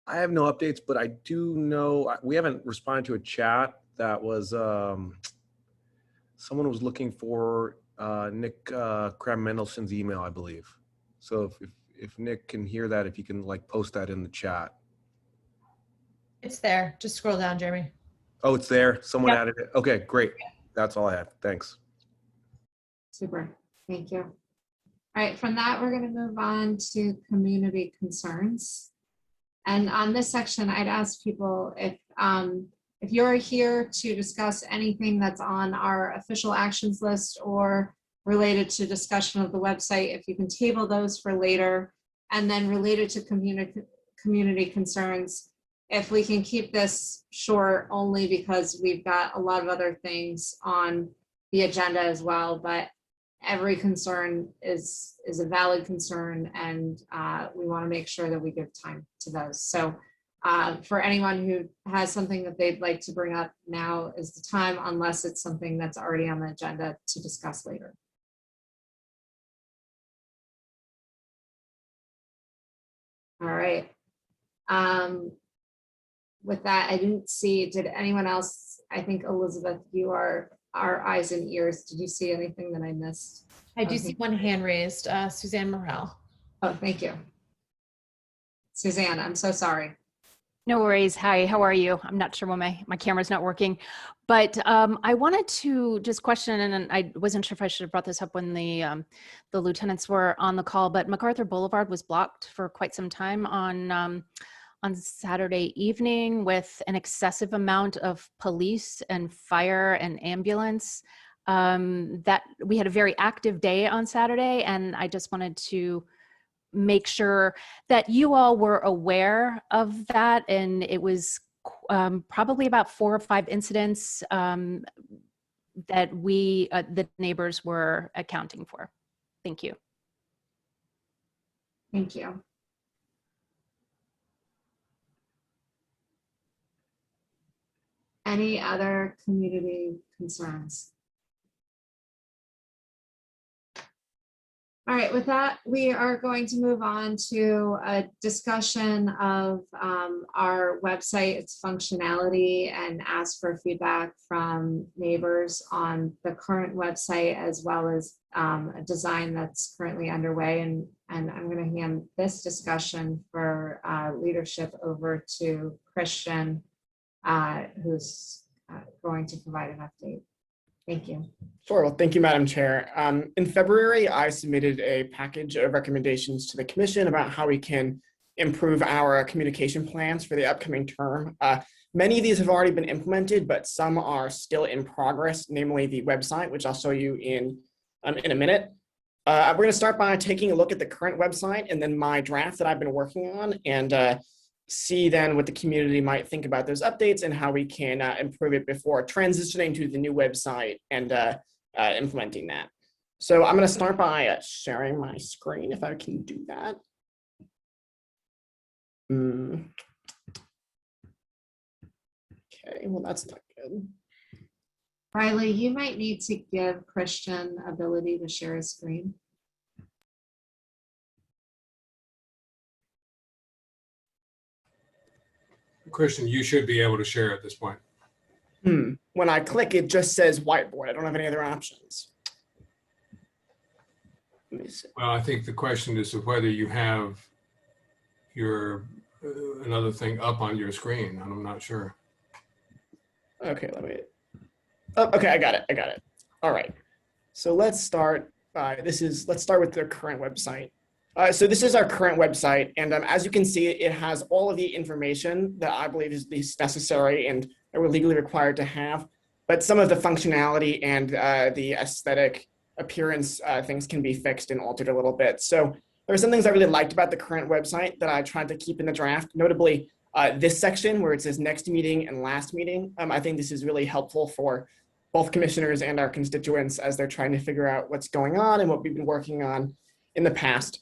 I have no updates, but I do know we haven't responded to a chat that was someone was looking for Nick Cram-Mendelson's email, I believe. So if Nick can hear that, if you can like post that in the chat. It's there. Just scroll down, Jeremy. Oh, it's there. Someone Yep. added it. Okay, great. That's all I have. Thanks. Super. Thank you. All right, from that, we're going to move on to community concerns. And on this section, I'd ask people if you're here to discuss anything that's on our official actions list or related to discussion of the website, if you can table those for later, and then related to community concerns, if we can keep this short only because we've got a lot of other things on the agenda as well, but every concern is a valid concern, and we want to make sure that we give time to those. So for anyone who has something that they'd like to bring up, now is the time, unless it's something that's already on the agenda to discuss later. All right. With that, I didn't see, did anyone else I think Elizabeth, you are our eyes and ears. Did you see anything that I missed? I do see one hand raised, Suzanne Morell. Oh, thank you. Suzanne, I'm so sorry. No worries. Hi, how are you? I'm not sure why my camera's not working, but I wanted to just question, and I wasn't sure if I should have brought this up when the lieutenants were on the call, but MacArthur Boulevard was blocked for quite some time on Saturday evening with an excessive amount of police and fire and ambulance. That we had a very active day on Saturday, and I just wanted to make sure that you all were aware of that. And it was probably about 4 or 5 incidents that we, the neighbors, were accounting for. Thank you. Thank you. Any other community concerns? All right, with that, we are going to move on to a discussion of our website, its functionality, and ask for feedback from neighbors on the current website, as well as a design that's currently underway. And I'm going to hand this discussion for leadership over to Christian, who's going to provide an update. Thank you. Sure. Well, thank you, Madam Chair. In February, I submitted a package of recommendations to the Commission about how we can improve our communication plans for the upcoming term. Many of these have already been implemented, but some are still in progress, namely the website, which I'll show you in a minute. We're going to start by taking a look at the current website and then my draft that I've been working on, and see then what the community might think about those updates and how we can improve it before transitioning to the new website and implementing that. So I'm going to start by sharing my screen, if I can do that. Okay, well, that's not good. Riley, you might need to give Christian ability to share his screen. Christian, you should be able to share at this point. When I click, it just says whiteboard. I don't have any other options. Let me see. Well, I think the question is whether you have your another thing up on your screen. I'm not sure. Okay, let me. Oh, okay, I got it. I got it. All right. So let's start by let's start with the current website. So this is our current website, and as you can see, it has all of the information that I believe is necessary and that we're legally required to have. But some of the functionality and the aesthetic appearance things can be fixed and altered a little bit. So there are some things I really liked about the current website that I tried to keep in the draft, notably this section where it says next meeting and last meeting. I think this is really helpful for both commissioners and our constituents as they're trying to figure out what's going on and what we've been working on in the past.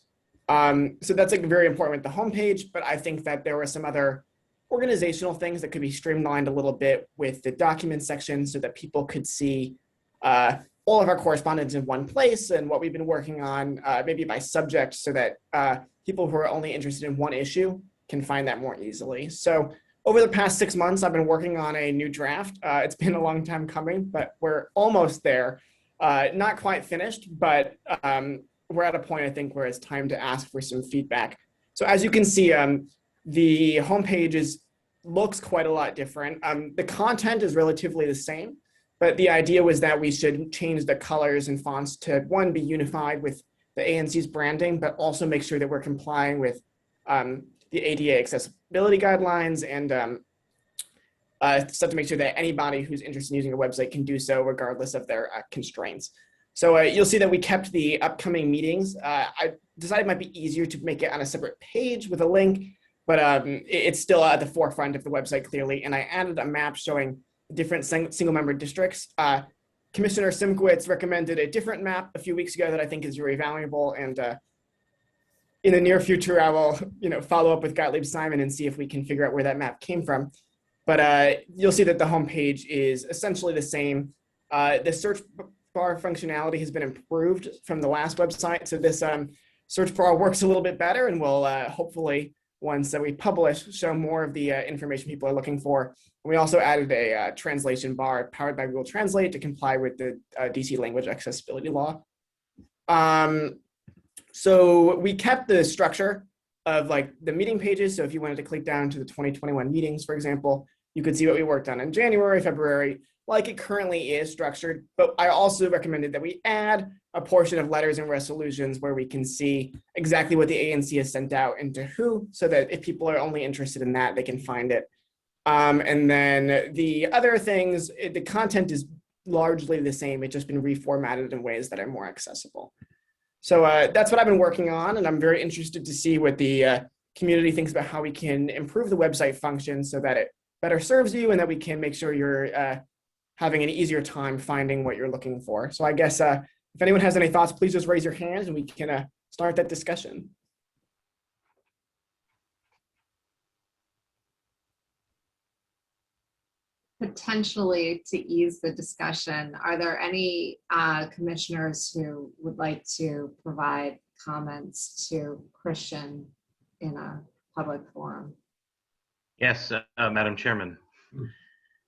So that's like very important with the homepage, but I think that there were some other organizational things that could be streamlined a little bit with the document section so that people could see all of our correspondence in one place and what we've been working on, maybe by subject, so that people who are only interested in one issue can find that more easily. So over the past 6 months, I've been working on a new draft. It's been a long time coming, but we're almost there. Not quite finished, but we're at a point, I think, where it's time to ask for some feedback. So as you can see, the homepage looks quite a lot different. The content is relatively the same, but the idea was that we should change the colors and fonts to, one, be unified with the ANC's branding, but also make sure that we're complying with the ADA accessibility guidelines and stuff to make sure that anybody who's interested in using a website can do so regardless of their constraints. So you'll see that we kept the upcoming meetings. I decided it might be easier to make it on a separate page with a link, but it's still at the forefront of the website clearly. And I added a map showing different single member districts. Commissioner Simkowitz recommended a different map a few weeks ago that I think is very valuable. And in the near future, I will follow up with Gottlieb Simon and see if we can figure out where that map came from. But you'll see that the homepage is essentially the same. The search bar functionality has been improved from the last website. So this search bar works a little bit better and will hopefully ones that we publish show more of the information people are looking for. And we also added a translation bar powered by Google Translate to comply with the DC language accessibility law. So we kept the structure of like the meeting pages. So if you wanted to click down to the 2021 meetings, for example, you could see what we worked on in January, February, like it currently is structured. But I also recommended that we add a portion of letters and resolutions where we can see exactly what the ANC has sent out and to who, so that if people are only interested in that, they can find it. And then the other things, the content is largely the same. It's just been reformatted in ways that are more accessible. So that's what I've been working on, and I'm very interested to see what the community thinks about how we can improve the website function so that it better serves you and that we can make sure you're having an easier time finding what you're looking for. So I guess if anyone has any thoughts, please just raise your hands and we can start that discussion. Potentially to ease the discussion, are there any commissioners who would like to provide comments to Christian in a public forum? Yes, Madam Chairman.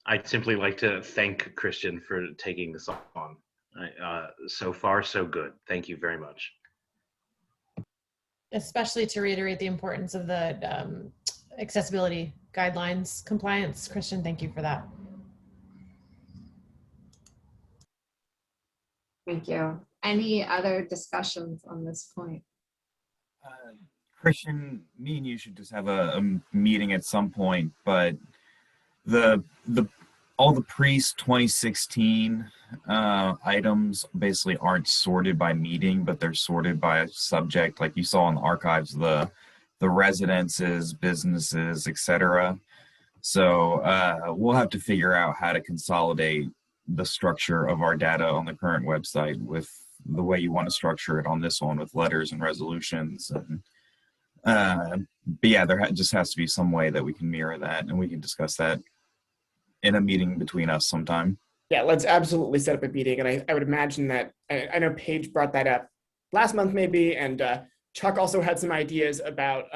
I'd simply like to thank Christian for taking this on. So far, so good. Thank you very much. Especially to reiterate the importance of the accessibility guidelines compliance. Christian, thank you for that. Thank you. Any other discussions on this point? Christian, me and you should just have a meeting at some point, but all the pre-2016 items basically aren't sorted by meeting, but they're sorted by a subject, like you saw in the archives, the residences, businesses, etc. So we'll have to figure out how to consolidate the structure of our data on the current website with the way you want to structure it on this one with letters and resolutions. And but yeah, there just has to be some way that we can mirror that, and we can discuss that in a meeting between us sometime. Yeah, let's absolutely set up a meeting. And I would imagine that, I know Paige brought that up last month maybe, and Chuck also had some ideas about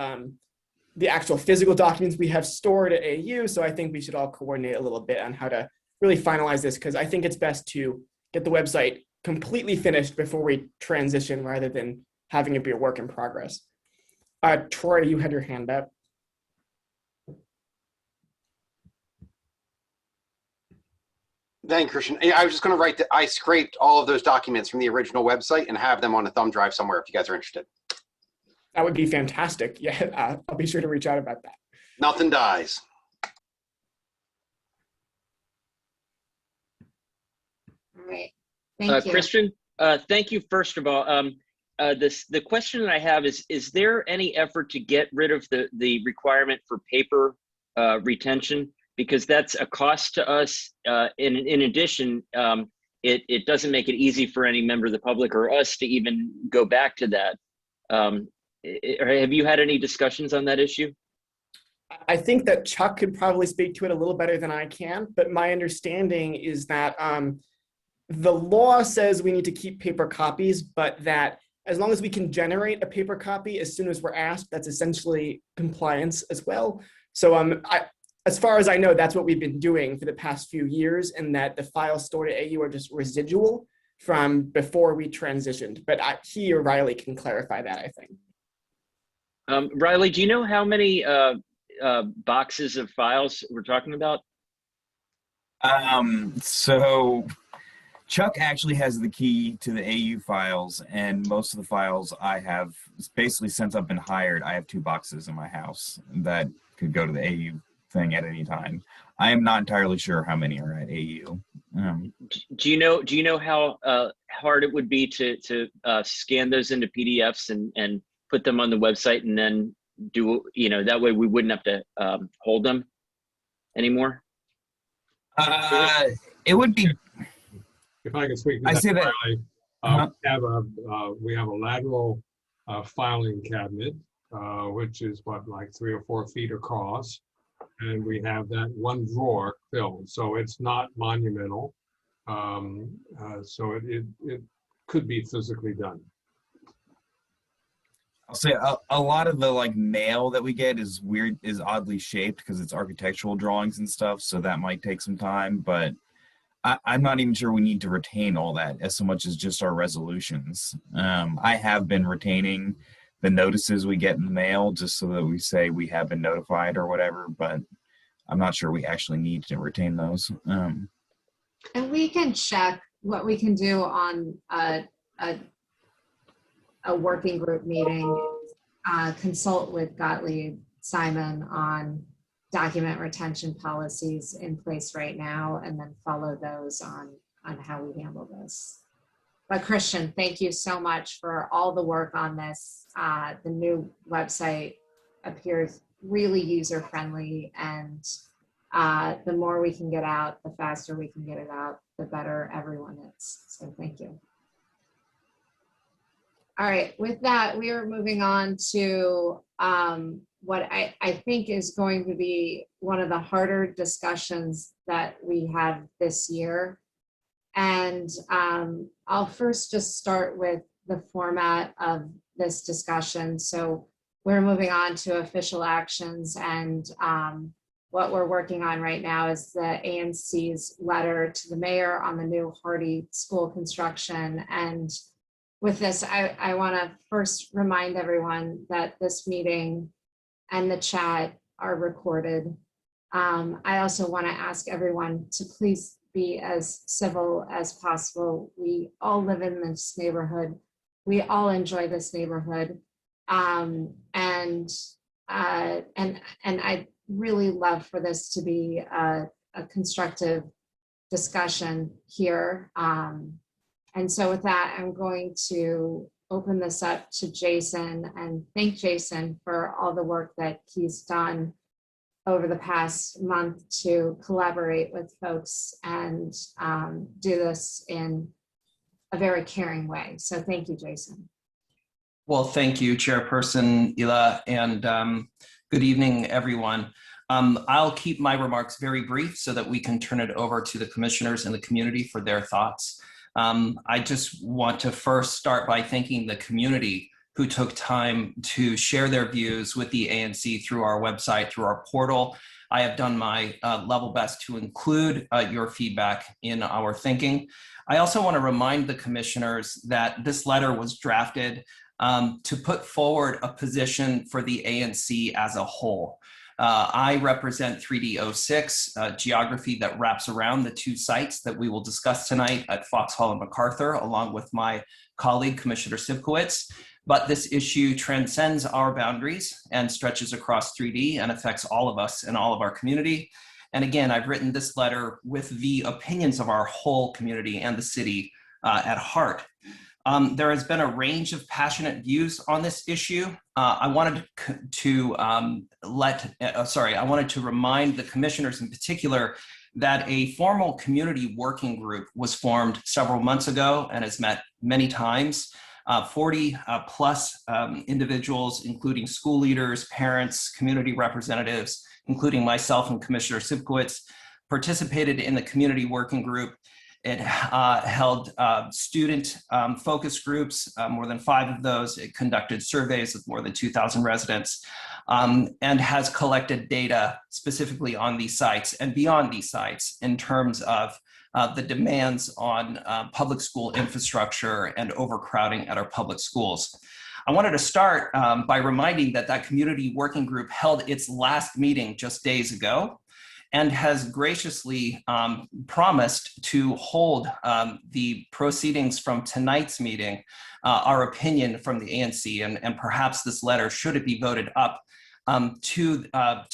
the actual physical documents we have stored at AU. So I think we should all coordinate a little bit on how to really finalize this, because I think it's best to get the website completely finished before we transition rather than having it be a work in progress. Troy, you had your hand up. Thank you, Christian. I was just going to write that I scraped all of those documents from the original website and have them on a thumb drive somewhere if you guys are interested. That would be fantastic. Yeah, I'll be sure to reach out about that. Nothing dies. All right. Thank you. Christian, thank you first of all. The question that I have is there any effort to get rid of the requirement for paper retention? Because that's a cost to us. In addition, it doesn't make it easy for any member of the public or us to even go back to that. Have you had any discussions on that issue? I think that Chuck could probably speak to it a little better than I can, but my understanding is that the law says we need to keep paper copies, but that as long as we can generate a paper copy as soon as we're asked, that's essentially compliance as well. So as far as I know, that's what we've been doing for the past few years, and that the files stored at AU are just residual from before we transitioned. But he or Riley can clarify that, I think. Riley, do you know how many boxes of files we're talking about? So Chuck actually has the key to the AU files, and most of the files I have, basically since I've been hired, I have 2 boxes in my house that could go to the AU thing at any time. I am not entirely sure how many are at AU. Do you know how hard it would be to scan those into PDFs and put them on the website, and then do, that way we wouldn't have to hold them anymore? It would be. If I can speak to I that, say that. we have a lateral filing cabinet, which is like 3 or 4 feet across, and we have that one drawer filled. So it's not monumental. So it could be physically done. I'll say a lot of the like mail that we get is weird, is oddly shaped because it's architectural drawings and stuff. So that might take some time, but I'm not even sure we need to retain all that as so much as just our resolutions. I have been retaining the notices we get in the mail just so that we say we have been notified or whatever, but I'm not sure we actually need to retain those. And we can check what we can do on a working group meeting, consult with Gottlieb Simon on document retention policies in place right now, and then follow those on how we handle this. But Christian, thank you so much for all the work on this. The new website appears really user-friendly, and the more we can get out, the faster we can get it out, the better everyone is. So thank you. All right, with that, we are moving on to what I think is going to be one of the harder discussions that we have this year. And I'll first just start with the format of this discussion. So we're moving on to official actions, and what we're working on right now is the ANC's letter to the mayor on the new Hardy School construction. And with this, I want to first remind everyone that this meeting and the chat are recorded. I also want to ask everyone to please be as civil as possible. We all live in this neighborhood. We all enjoy this neighborhood. And I'd really love for this to be a constructive discussion here. And so with that, I'm going to open this up to Jason and thank Jason for all the work that he's done over the past month to collaborate with folks and do this in a very caring way. So thank you, Jason. Well, thank you, Chairperson Ila, and good evening, everyone. I'll keep my remarks very brief so that we can turn it over to the commissioners and the community for their thoughts. I just want to first start by thanking the community who took time to share their views with the ANC through our website, through our portal. I have done my level best to include your feedback in our thinking. I also want to remind the commissioners that this letter was drafted to put forward a position for the ANC as a whole. I represent 3D06, geography that wraps around the two sites that we will discuss tonight at Foxhall and MacArthur, along with my colleague, Commissioner Sivkowitz. But this issue transcends our boundaries and stretches across 3D and affects all of us and all of our community. And again, I've written this letter with the opinions of our whole community and the city at heart. There has been a range of passionate views on this issue. I wanted to remind the commissioners in particular that a formal community working group was formed several months ago and has met many times. 40 plus individuals, including school leaders, parents, community representatives, including myself and Commissioner Sivkowitz, participated in the community working group. It held student focus groups, more than 5 of those. It conducted surveys of more than 2,000 residents and has collected data specifically on these sites and beyond these sites in terms of the demands on public school infrastructure and overcrowding at our public schools. I wanted to start by reminding that community working group held its last meeting just days ago and has graciously promised to hold the proceedings from tonight's meeting, our opinion from the ANC, and perhaps this letter, should it be voted up, to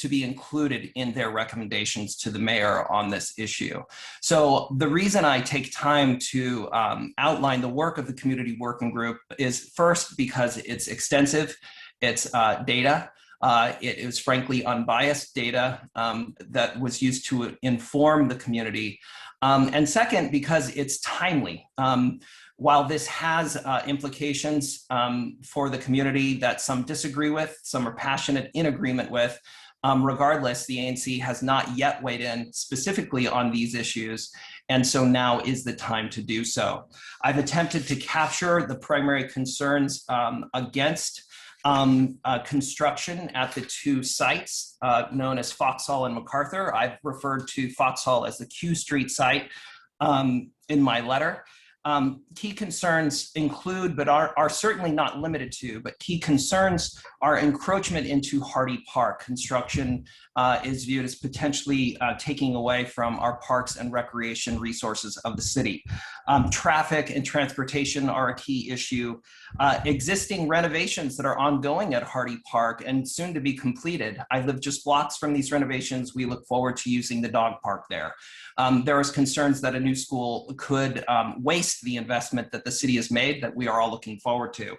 be included in their recommendations to the mayor on this issue. So the reason I take time to outline the work of the community working group is first because it's extensive, it's data. It is frankly unbiased data that was used to inform the community. And second, because it's timely. While this has implications for the community that some disagree with, some are passionate in agreement with, regardless, the ANC has not yet weighed in specifically on these issues. And so now is the time to do so. I've attempted to capture the primary concerns against construction at the two sites known as Foxhall and MacArthur. I've referred to Foxhall as the Q Street site in my letter. Key concerns include, but are certainly not limited to, but key concerns are encroachment into Hardy Park. Construction is viewed as potentially taking away from our parks and recreation resources of the city. Traffic and transportation are a key issue. Existing renovations that are ongoing at Hardy Park and soon to be completed. I live just blocks from these renovations. We look forward to using the dog park there. There is concerns that a new school could waste the investment that the city has made that we are all looking forward to.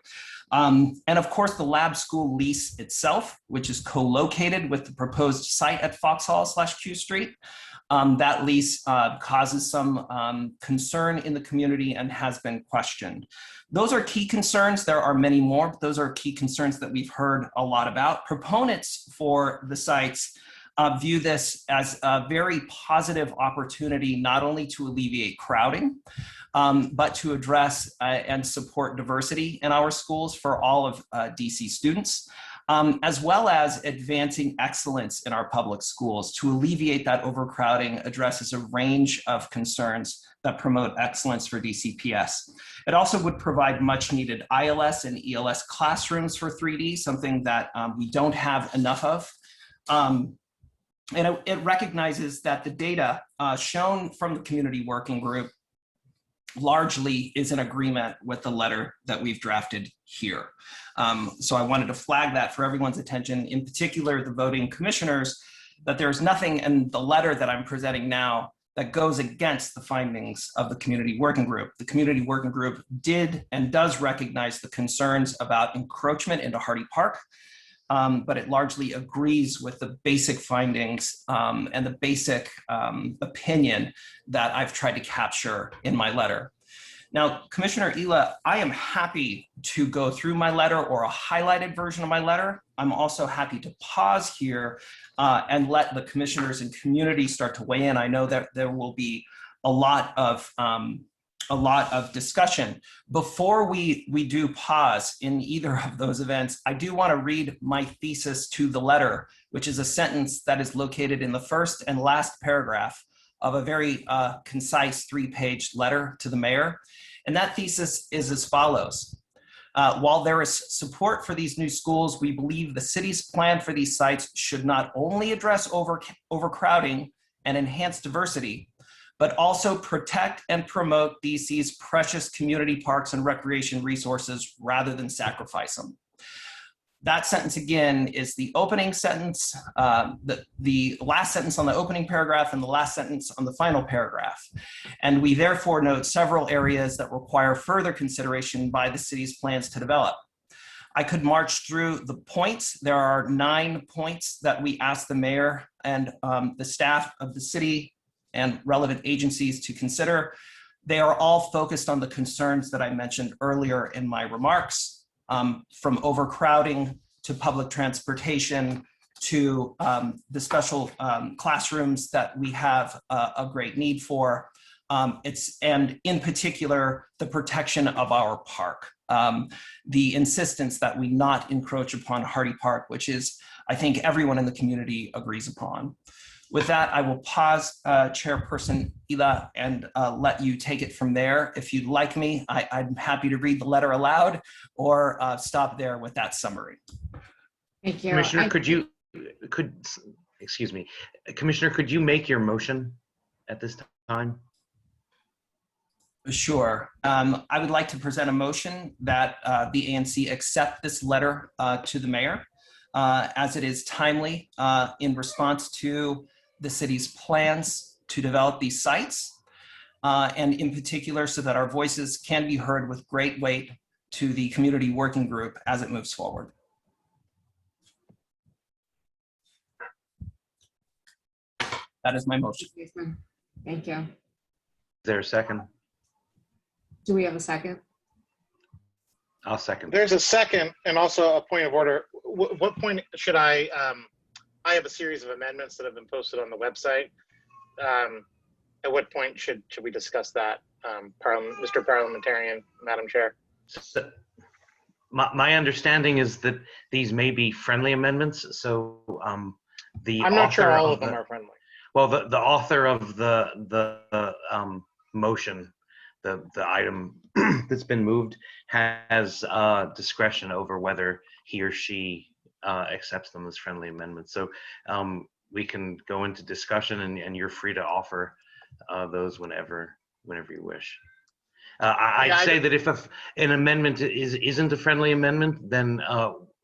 And of course, the lab school lease itself, which is co-located with the proposed site at Foxhall/Q Street. That lease causes some concern in the community and has been questioned. Those are key concerns. There are many more, but those are key concerns that we've heard a lot about. Proponents for the sites view this as a very positive opportunity, not only to alleviate crowding, but to address and support diversity in our schools for all of DC students, as well as advancing excellence in our public schools. To alleviate that overcrowding addresses a range of concerns that promote excellence for DCPS. It also would provide much needed ILS and ELS classrooms for 3D, something that we don't have enough of. And it recognizes that the data shown from the community working group largely is in agreement with the letter that we've drafted here. So I wanted to flag that for everyone's attention, in particular the voting commissioners, that there's nothing in the letter that I'm presenting now that goes against the findings of the community working group. The community working group did and does recognize the concerns about encroachment into Hardy Park, but it largely agrees with the basic findings and the basic opinion that I've tried to capture in my letter. Now, Commissioner Ela, I am happy to go through my letter or a highlighted version of my letter. I'm also happy to pause here and let the commissioners and community start to weigh in. I know that there will be a lot of discussion. Before we do pause in either of those events, I do want to read my thesis to the letter, which is a sentence that is located in the first and last paragraph of a very concise 3-page letter to the mayor. And that thesis is as follows. While there is support for these new schools, we believe the city's plan for these sites should not only address overcrowding and enhance diversity, but also protect and promote DC's precious community parks and recreation resources rather than sacrifice them. That sentence again is the opening sentence, the last sentence on the opening paragraph and the last sentence on the final paragraph. And we therefore note several areas that require further consideration by the city's plans to develop. I could march through the points. There are 9 points that we asked the mayor and the staff of the city and relevant agencies to consider. They are all focused on the concerns that I mentioned earlier in my remarks, from overcrowding to public transportation to the special classrooms that we have a great need for. And in particular, the protection of our park. The insistence that we not encroach upon Hardy Park, which is, I think, everyone in the community agrees upon. With that, I will pause, Chairperson Ela, and let you take it from there. If you'd like me, I'm happy to read the letter aloud or stop there with that summary. Thank you. Commissioner, excuse me, Commissioner, could you make your motion at this time? Sure. I would like to present a motion that the ANC accept this letter to the mayor as it is timely in response to the city's plans to develop these sites, and in particular so that our voices can be heard with great weight to the community working group as it moves forward. That is my motion. Thank you. Is there a second? Do we have a second? I'll second. There's a second, and also a point of order. What point should I have a series of amendments that have been posted on the website. At what point should we discuss that, Mr. Parliamentarian, Madam Chair? My understanding is that these may be friendly amendments, so the I'm not sure author all of of them the, are friendly. well, the author of the motion, the item that's been moved, has discretion over whether he or she accepts them as friendly amendments. So we can go into discussion, and you're free to offer those whenever you wish. I'd say that if an amendment isn't a friendly amendment, then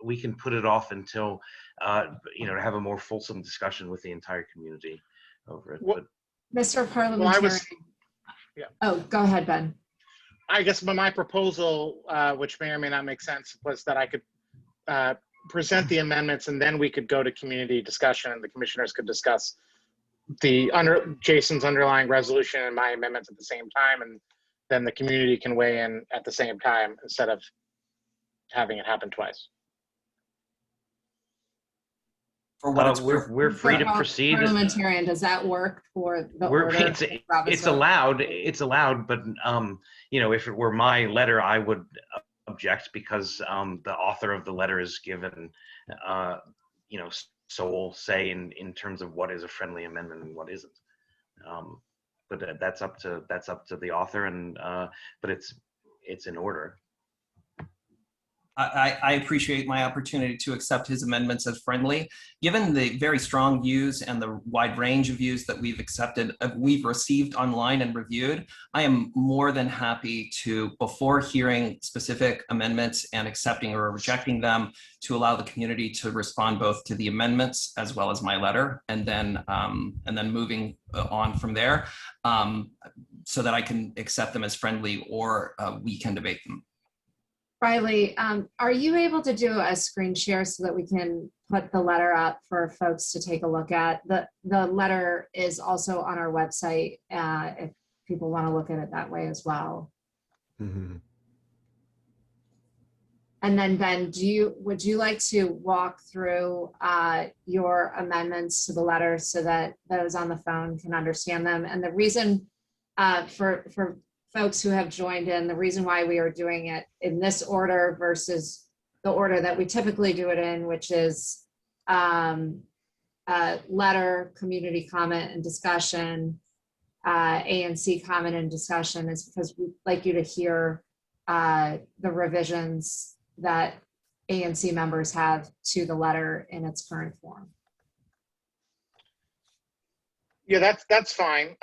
we can put it off until to have a more fulsome discussion with the entire community over it. But Mr. Parliamentarian. Yeah. Oh, go ahead, Ben. I guess my proposal, which may or may not make sense, was that I could present the amendments and then we could go to community discussion and the commissioners could discuss Jason's underlying resolution and my amendments at the same time, and then the community can weigh in at the same time instead of having it happen twice. For what it's we're free to proceed. Parliamentarian, does that work for the order? It's allowed. It's allowed, but if it were my letter, I would object because the author of the letter is given sole say in terms of what is a friendly amendment and what isn't. But that's up to the author, and but it's in order. I appreciate my opportunity to accept his amendments as friendly. Given the very strong views and the wide range of views that we've received online and reviewed, I am more than happy to, before hearing specific amendments and accepting or rejecting them, to allow the community to respond both to the amendments as well as my letter, and then moving on from there, so that I can accept them as friendly or we can debate them. Riley, are you able to do a screen share so that we can put the letter up for folks to take a look at? The letter is also on our website if people want to look at it that way as well. Mm-hmm. And then Ben, would you like to walk through your amendments to the letter so that those on the phone can understand them? And the reason for folks who have joined in, the reason why we are doing it in this order versus the order that we typically do it in, which is letter, community comment and discussion, ANC comment and discussion, is because we'd like you to hear the revisions that ANC members have to the letter in its current form. Yeah, that's fine.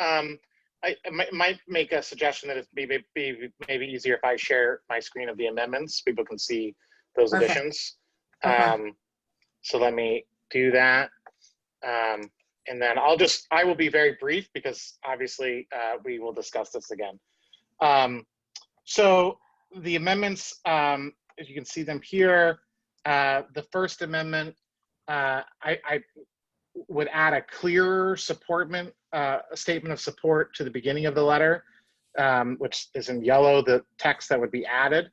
I might make a suggestion that it's maybe easier if I share my screen of the amendments. People can see those additions. So let me do that. And then I will be very brief because obviously we will discuss this again. So the amendments, as you can see them here, the first amendment, I would add a clearer a statement of support to the beginning of the letter, which is in yellow, the text that would be added,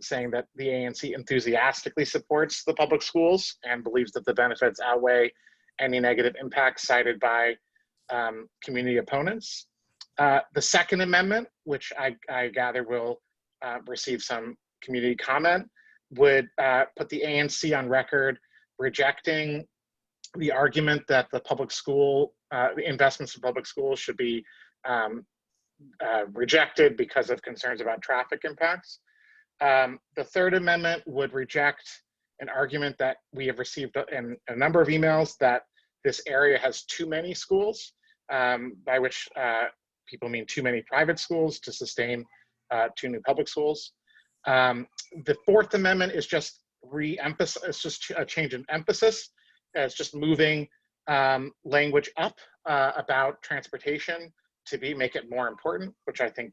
saying that the ANC enthusiastically supports the public schools and believes that the benefits outweigh any negative impacts cited by community opponents. The second amendment, which I gather will receive some community comment, would put the ANC on record rejecting the argument that the public school, the investments in public schools should be rejected because of concerns about traffic impacts. The third amendment would reject an argument that we have received in a number of emails that this area has too many schools, by which people mean too many private schools to sustain two new public schools. The fourth amendment is just it's just a change in emphasis. It's just moving language up about transportation to make it more important, which I think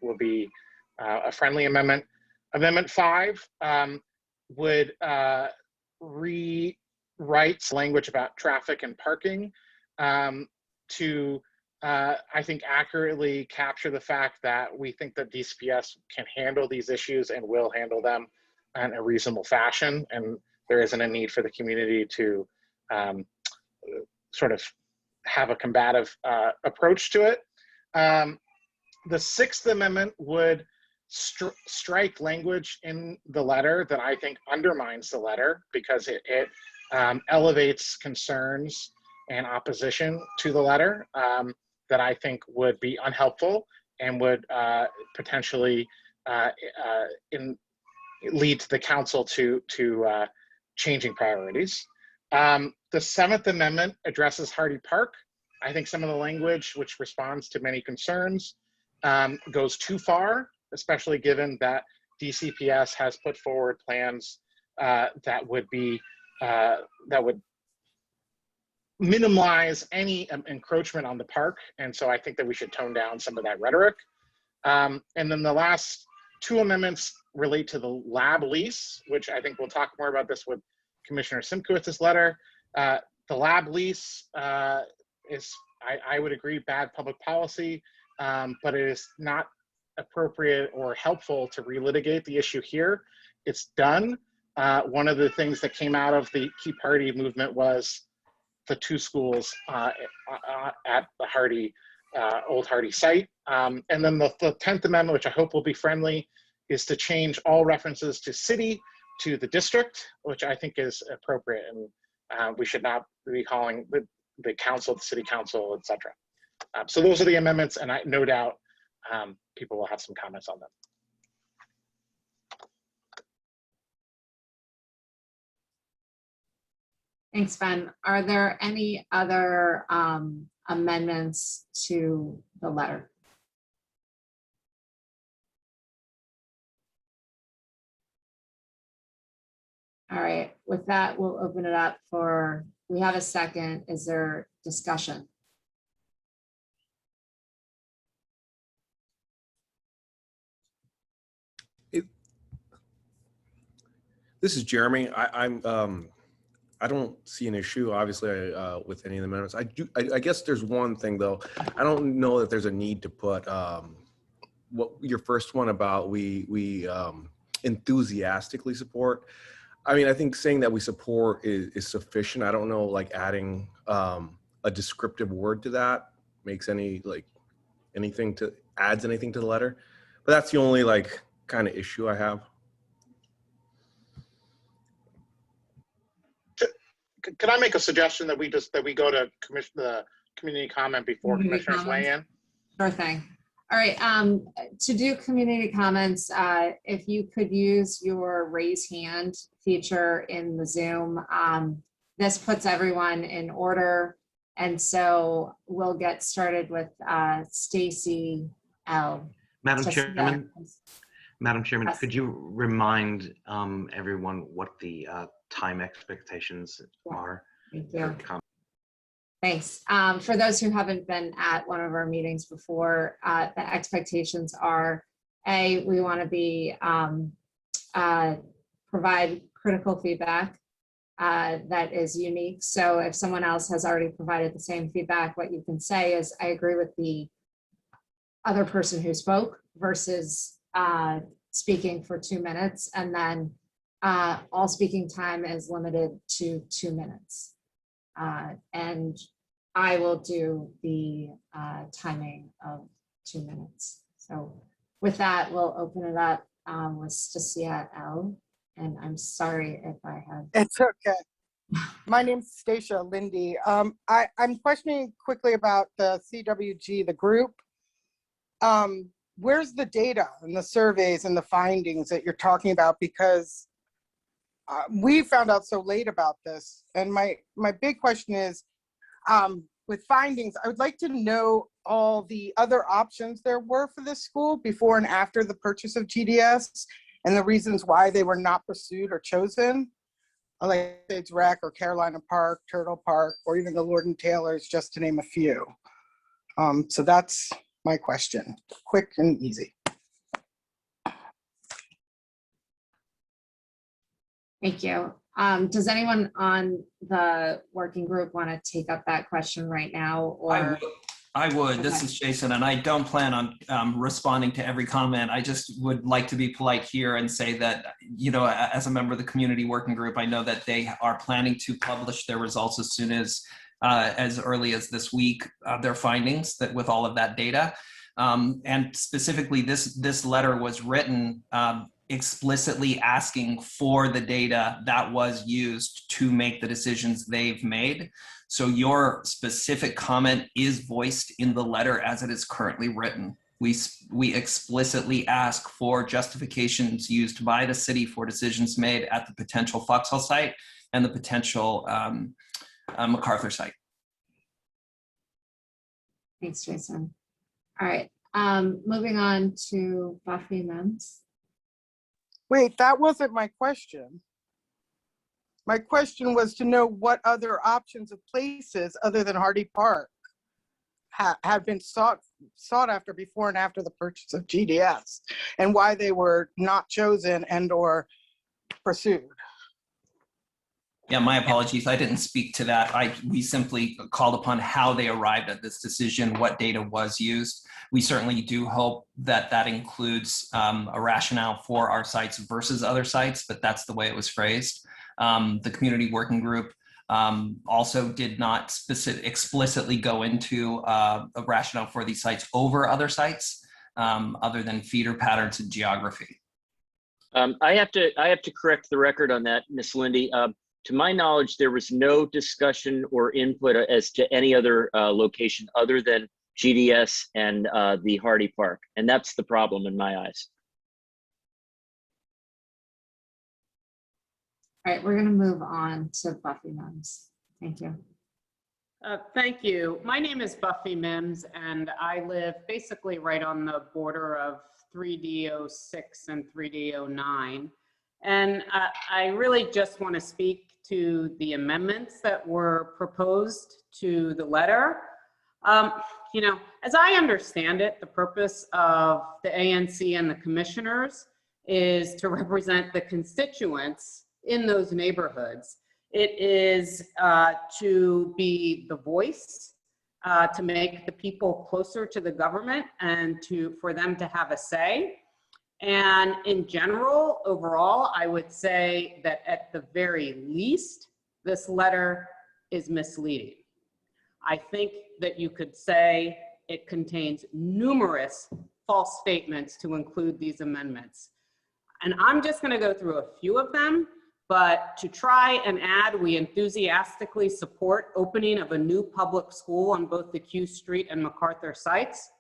will be a friendly amendment. Amendment 5 would rewrite language about traffic and parking to, I think, accurately capture the fact that we think that DCPS can handle these issues and will handle them in a reasonable fashion, and there isn't a need for the community to sort of have a combative approach to it. The sixth amendment would strike language in the letter that I think undermines the letter because it elevates concerns and opposition to the letter that I think would be unhelpful and would potentially lead to the council to changing priorities. The Seventh Amendment addresses Hardy Park. I think some of the language which responds to many concerns goes too far, especially given that DCPS has put forward plans that would minimize any encroachment on the park. And so I think that we should tone down some of that rhetoric. And then the last two amendments relate to the lab lease, which I think we'll talk more about this with Commissioner Simkowitz's letter. The lab lease is, I would agree, bad public policy, but it is not appropriate or helpful to relitigate the issue here. It's done. One of the things that came out of the Key Party movement was the two schools at the Hardy, old Hardy site. And then the 10th Amendment, which I hope will be friendly, is to change all references to city to the district, which I think is appropriate. And we should not be calling the council, the city council, etc. So those are the amendments, and I no doubt people will have some comments on them. Thanks, Ben. Are there any other amendments to the letter? All right, with that, we'll open it up for, we have a second. Is there discussion? This is Jeremy. I don't see an issue, obviously, with any of the amendments. I guess there's one thing though. I don't know that there's a need to put what your first one about we enthusiastically support. I mean, I think saying that we support is sufficient. I don't know, like adding a descriptive word to that makes any adds anything to the letter. But that's the only kind of issue I have. Could I make a suggestion that we go to the community comment before commissioners weigh in? Sure thing. All right, to do community comments, if you could use your raise hand feature in the Zoom, this puts everyone in order. And so we'll get started with Stacy L. Madam Chairman, Yes. could you remind everyone what the time expectations are? Thank you. Thanks. For those who haven't been at one of our meetings before, the expectations are, A, we want to be provide critical feedback that is unique. So if someone else has already provided the same feedback, what you can say is, I agree with the other person who spoke versus speaking for 2 minutes. And then all speaking time is limited to 2 minutes. And I will do the timing of 2 minutes. So with that, we'll open it up with Stacia L. And I'm sorry if I have. It's okay. My name's Stacia Lindy. I'm questioning quickly about the CWG, the group. Where's the data and the surveys and the findings that you're talking about? Because we found out so late about this. And my big question is, with findings, I would like to know all the other options there were for this school before and after the purchase of GDS and the reasons why they were not pursued or chosen. Like States Rec or Carolina Park, Turtle Park, or even the Lord and Taylors, just to name a few. So that's my question, quick and easy. Thank you. Does anyone on the working group want to take up that question right now? Or I would. This is Jason, and I don't plan on responding to every comment. I just would like to be polite here and say that, you know, as a member of the community working group, I know that they are planning to publish their results as soon as early as this week, their findings that with all of that data. And specifically, this letter was written explicitly asking for the data that was used to make the decisions they've made. So your specific comment is voiced in the letter as it is currently written. We explicitly ask for justifications used by the city for decisions made at the potential Foxhall site and the potential MacArthur site. Thanks, Jason. All right, moving on to Buffy Mims. Wait, that wasn't my question. My question was to know what other options of places other than Hardy Park have been sought after before and after the purchase of GDS, and why they were not chosen and or pursued. Yeah, my apologies. I didn't speak to that. We simply called upon how they arrived at this decision, what data was used. We certainly do hope that that includes a rationale for our sites versus other sites, but that's the way it was phrased. The community working group also did not explicitly go into a rationale for these sites over other sites, other than feeder patterns and geography. I have to correct the record on that, Ms. Lindy. To my knowledge, there was no discussion or input as to any other location other than GDS and the Hardy Park, and that's the problem in my eyes. All right, we're going to move on to Buffy Mims. Thank you. Thank you. My name is Buffy Mims, and I live basically right on the border of 3D06 and 3D09. And I really just want to speak to the amendments that were proposed to the letter. You know, as I understand it, the purpose of the ANC and the commissioners is to represent the constituents in those neighborhoods. It is to be the voice, to make the people closer to the government and for them to have a say. And in general, overall, I would say that at the very least, this letter is misleading. I think that you could say it contains numerous false statements to include these amendments. And I'm just going to go through a few of them, but to try and add, we enthusiastically support opening of a new public school on both the Q Street and MacArthur sites.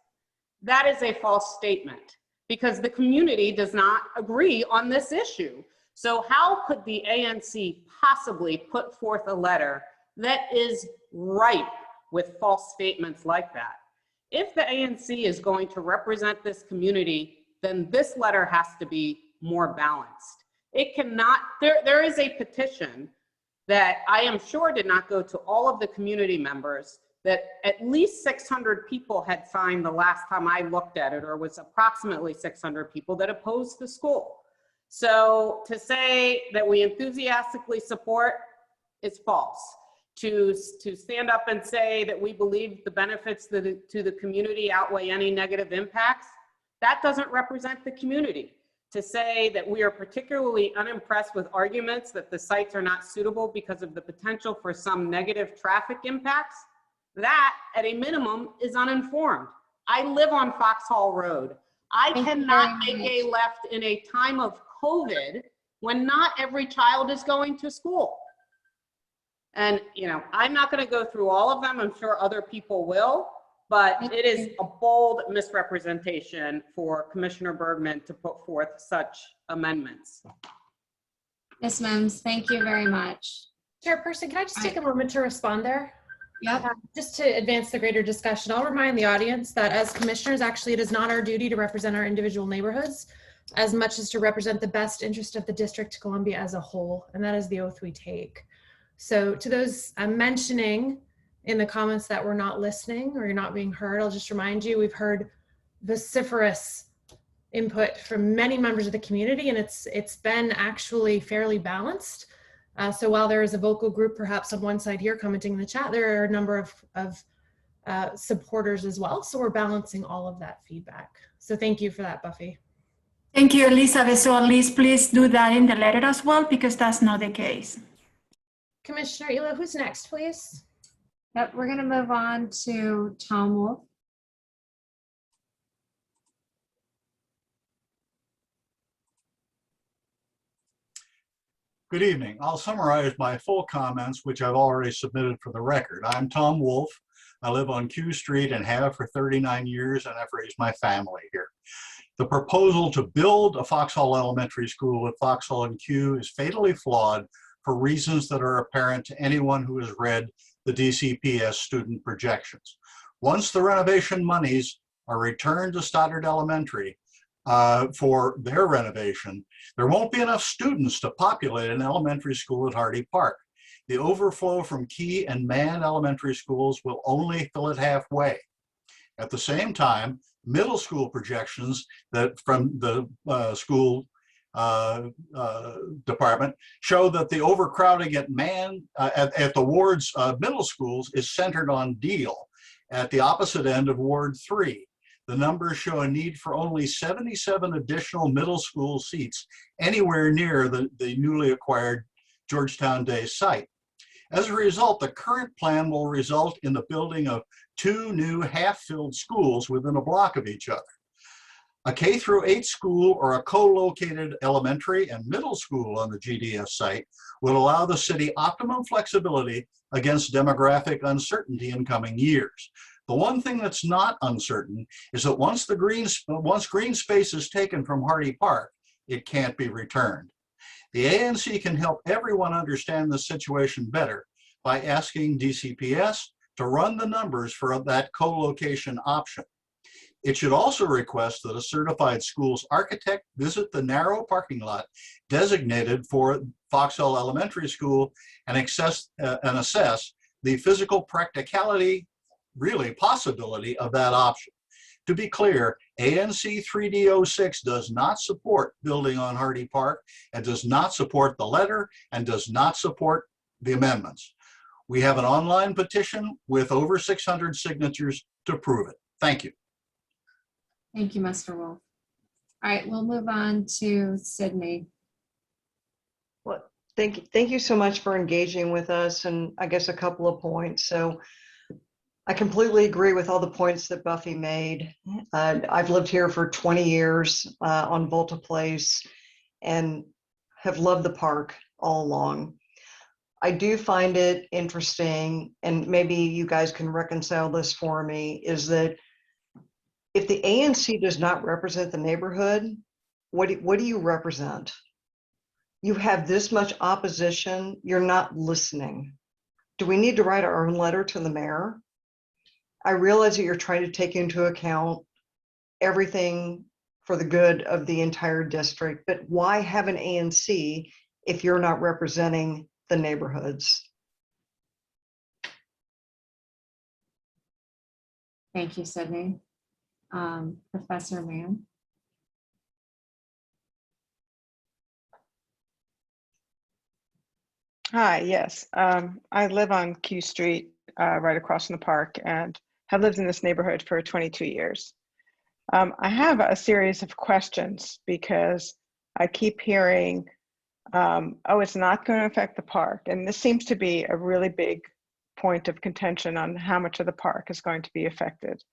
That is a false statement, because the community does not agree on this issue. So how could the ANC possibly put forth a letter that is ripe with false statements like that? If the ANC is going to represent this community, then this letter has to be more balanced. It cannot, there is a petition that I am sure did not go to all of the community members, that at least 600 people had signed the last time I looked at it, or was approximately 600 people that opposed the school. So to say that we enthusiastically support is false. To stand up and say that we believe the benefits to the community outweigh any negative impacts, that doesn't represent the community. To say that we are particularly unimpressed with arguments that the sites are not suitable because of the potential for some negative traffic impacts, that at a minimum is uninformed. I live on Foxhall Road. I cannot make a left in a time of COVID when not every child is going to school. And, you know, I'm not going to go through all of them. I'm sure other people will, but it is a bold misrepresentation for Commissioner Bergman to put forth such amendments. Ms. Mims, thank you very much. Chairperson, can I just take a moment to respond there? Yep. Just to advance the greater discussion, I'll remind the audience that as commissioners, actually, it is not our duty to represent our individual neighborhoods as much as to represent the best interest of the District of Columbia as a whole, and that is the oath we take. So to those mentioning in the comments that we're not listening or you're not being heard, I'll just remind you, we've heard vociferous input from many members of the community, and it's been actually fairly balanced. So while there is a vocal group perhaps on one side here commenting in the chat, there are a number of supporters as well. So we're balancing all of that feedback. So thank you for that, Buffy. Thank you, Elizabeth. So at least please do that in the letter as well, because that's not the case. Commissioner Elo, who's next, please? Yep, we're going to move on to Tom Wolf. Good evening. I'll summarize my full comments, which I've already submitted for the record. I'm Tom Wolf. I live on Q Street and have for 39 years, and I've raised my family here. The proposal to build a Foxhall Elementary School at Foxhall and Q is fatally flawed for reasons that are apparent to anyone who has read the DCPS student projections. Once the renovation monies are returned to Stoddard Elementary for their renovation, there won't be enough students to populate an elementary school at Hardy Park. The overflow from Key and Mann elementary schools will only fill it halfway. At the same time, middle school projections that from the school department show that the overcrowding at Mann, at the ward's middle schools is centered on Deal at the opposite end of Ward 3. The numbers show a need for only 77 additional middle school seats anywhere near the newly acquired Georgetown Day site. As a result, the current plan will result in the building of 2 new half-filled schools within a block of each other. A K-8 school or a co-located elementary and middle school on the GDS site will allow the city optimum flexibility against demographic uncertainty in coming years. The one thing that's not uncertain is that once green space is taken from Hardy Park, it can't be returned. The ANC can help everyone understand the situation better by asking DCPS to run the numbers for that co-location option. It should also request that a certified schools architect visit the narrow parking lot designated for Foxhall Elementary School and assess the physical practicality, really possibility of that option. To be clear, ANC 3D06 does not support building on Hardy Park and does not support the letter and does not support the amendments. We have an online petition with over 600 signatures to prove it. Thank you. Thank you, Mr. Wolf. All right, we'll move on to Sydney. Well, thank you so much for engaging with us, and I guess a couple of points. So I completely agree with all the points that Buffy made. I've lived here for 20 years on Volta Place and have loved the park all along. I do find it interesting, and maybe you guys can reconcile this for me, is that if the ANC does not represent the neighborhood, what do you represent? You have this much opposition, you're not listening. Do we need to write our own letter to the mayor? I realize that you're trying to take into account everything for the good of the entire district, but why have an ANC if you're not representing the neighborhoods? Thank you, Sydney. Professor Mann. Hi, yes. I live on Q Street, right across from the park, and have lived in this neighborhood for 22 years. I have a series of questions because I keep hearing, oh, it's not going to affect the park. And this seems to be a really big point of contention on how much of the park is going to be affected.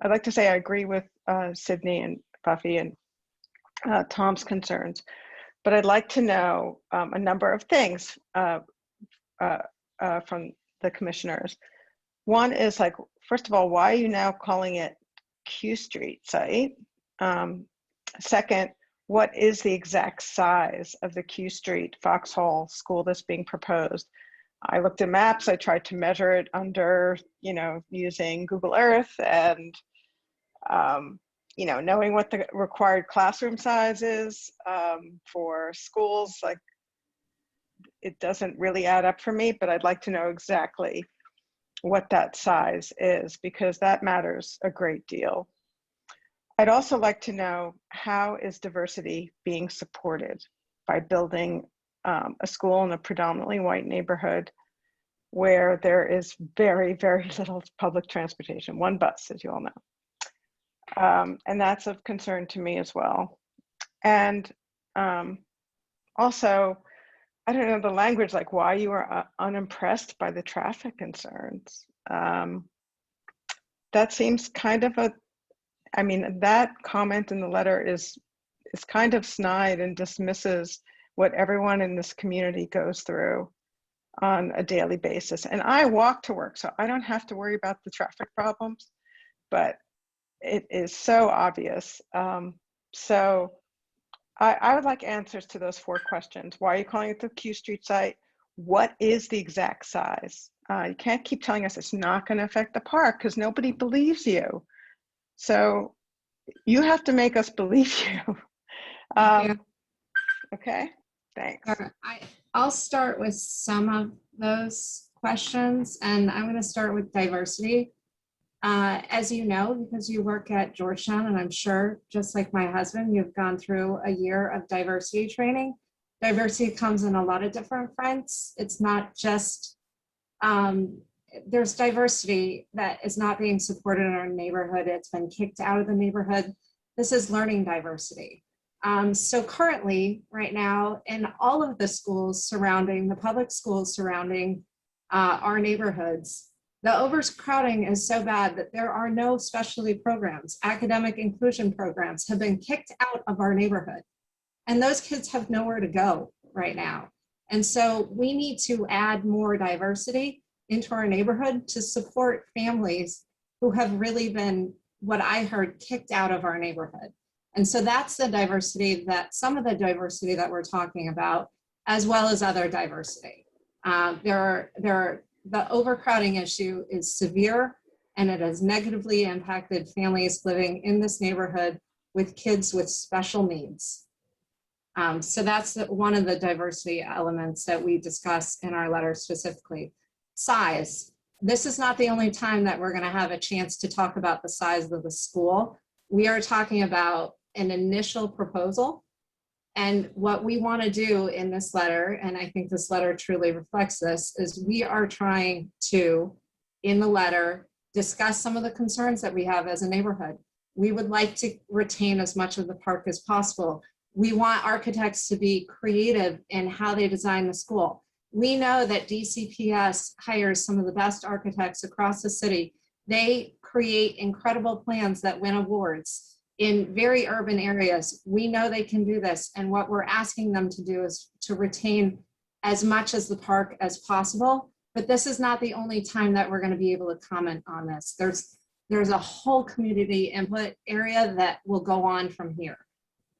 I'd like to say I agree with Sydney and Buffy and Tom's concerns, but I'd like to know a number of things from the commissioners. One is, like, first of all, why are you now calling it Q Street site? Second, what is the exact size of the Q Street Foxhall school that's being proposed? I looked at maps, I tried to measure it under, using Google Earth and, knowing what the required classroom size is for schools, like, it doesn't really add up for me, but I'd like to know exactly what that size is, because that matters a great deal. I'd also like to know, how is diversity being supported by building a school in a predominantly white neighborhood where there is very, very little public transportation, one bus, as you all know. And that's of concern to me as well. And also, I don't know the language, like why you are unimpressed by the traffic concerns. That seems kind of that comment in the letter is kind of snide and dismisses what everyone in this community goes through on a daily basis. And I walk to work, so I don't have to worry about the traffic problems, but it is so obvious. So I would like answers to those 4 questions. Why are you calling it the Q Street site? What is the exact size? You can't keep telling us it's not going to affect the park because nobody believes you. So you have to make us believe you. Okay, thanks. I'll start with some of those questions, and I'm going to start with diversity. As you know, because you work at Georgetown, and I'm sure, just like my husband, you've gone through a year of diversity training. Diversity comes in a lot of different fronts. It's not just, there's diversity that is not being supported in our neighborhood. It's been kicked out of the neighborhood. This is learning diversity. So currently, right now, in all of the schools surrounding, the public schools surrounding our neighborhoods, the overcrowding is so bad that there are no specialty programs. Academic inclusion programs have been kicked out of our neighborhood. And those kids have nowhere to go right now. And so we need to add more diversity into our neighborhood to support families who have really been, what I heard, kicked out of our neighborhood. And so that's the diversity that, some of the diversity that we're talking about, as well as other diversity. The overcrowding issue is severe, and it has negatively impacted families living in this neighborhood with kids with special needs. So that's one of the diversity elements that we discuss in our letter specifically. Size. This is not the only time that we're going to have a chance to talk about the size of the school. We are talking about an initial proposal. And what we want to do in this letter, and I think this letter truly reflects this, is we are trying to, in the letter, discuss some of the concerns that we have as a neighborhood. We would like to retain as much of the park as possible. We want architects to be creative in how they design the school. We know that DCPS hires some of the best architects across the city. They create incredible plans that win awards in very urban areas. We know they can do this. And what we're asking them to do is to retain as much as the park as possible. But this is not the only time that we're going to be able to comment on this. There's a whole community input area that will go on from here.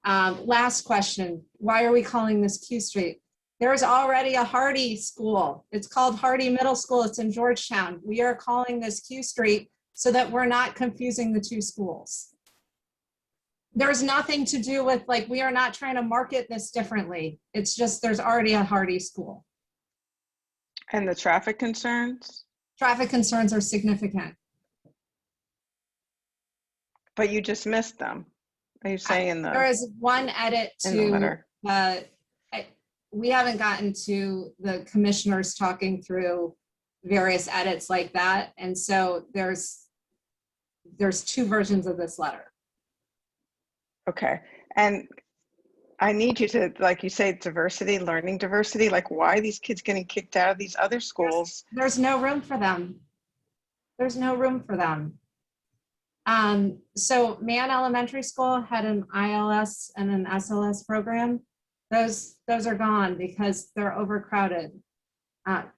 Last question, why are we calling this Q Street? There's already a Hardy school. It's called Hardy Middle School. It's in Georgetown. We are calling this Q Street so that we're not confusing the two schools. There's nothing to do with, like, we are not trying to market this differently. It's just, there's already a Hardy school. And the traffic concerns? Traffic concerns are significant. But you just missed them. Are you saying in the? There is one edit to, we haven't gotten to the commissioners talking through various edits like that. And so there's 2 versions of this letter. Okay, and I need you to, like you say, diversity, learning diversity, like why are these kids getting kicked out of these other schools? There's no room for them. There's no room for them. So Mann Elementary School had an ILS and an SLS program. Those are gone because they're overcrowded.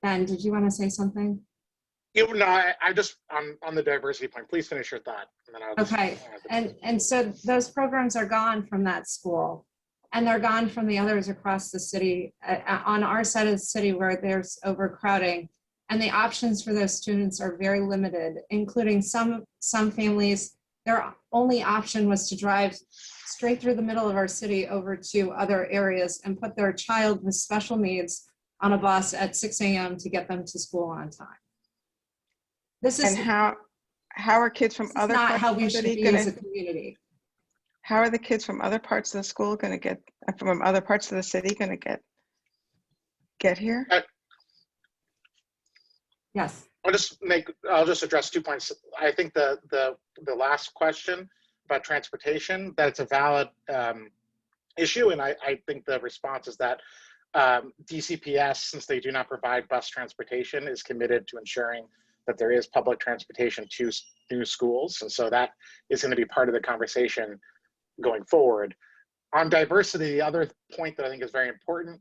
Ben, did you want to say something? No, I just, on the diversity point, please finish your thought. And then I'll Okay, and so those programs are gone from that school, and they're gone from the others across the city, on our side of the city where there's overcrowding, and the options for those students are very limited, including some families, their only option was to drive straight through the middle of our city over to other areas and put their child with special needs on a bus at 6 a.m. to get them to school on time. This is, and how are kids from other not parts how of we the should city be gonna, as a community. how are the kids from other parts of the school going to get, from other parts of the city going to get here? Yes. I'll just address 2 points. I think the last question about transportation, that it's a valid issue, and I think the response is that DCPS, since they do not provide bus transportation, is committed to ensuring that there is public transportation to new schools. And so that is going to be part of the conversation going forward. On diversity, the other point that I think is very important,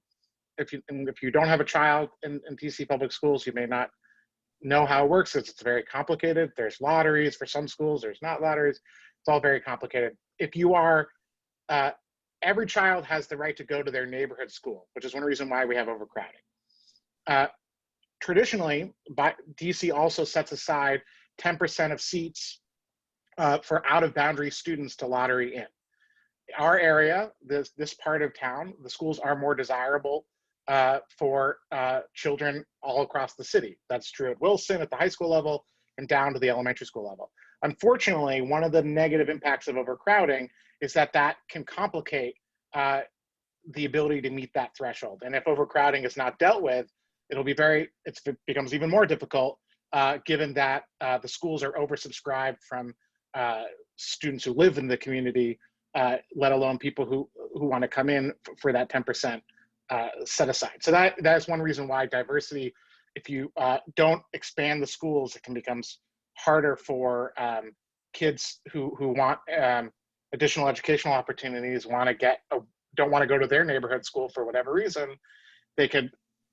if you don't have a child in DC public schools, you may not know how it works. It's very complicated. There's lotteries for some schools, there's not lotteries. It's all very complicated. If you are, every child has the right to go to their neighborhood school, which is one reason why we have overcrowding. Traditionally, DC also sets aside 10% of seats for out-of-boundary students to lottery in. Our area, this part of town, the schools are more desirable for children all across the city. That's true at Wilson at the high school level and down to the elementary school level. Unfortunately, one of the negative impacts of overcrowding is that can complicate the ability to meet that threshold. And if overcrowding is not dealt with, it becomes even more difficult given that the schools are oversubscribed from students who live in the community, let alone people who want to come in for that 10% set aside. So that's one reason why diversity, if you don't expand the schools, it can become harder for kids who want additional educational opportunities, don't want to go to their neighborhood school for whatever reason. They could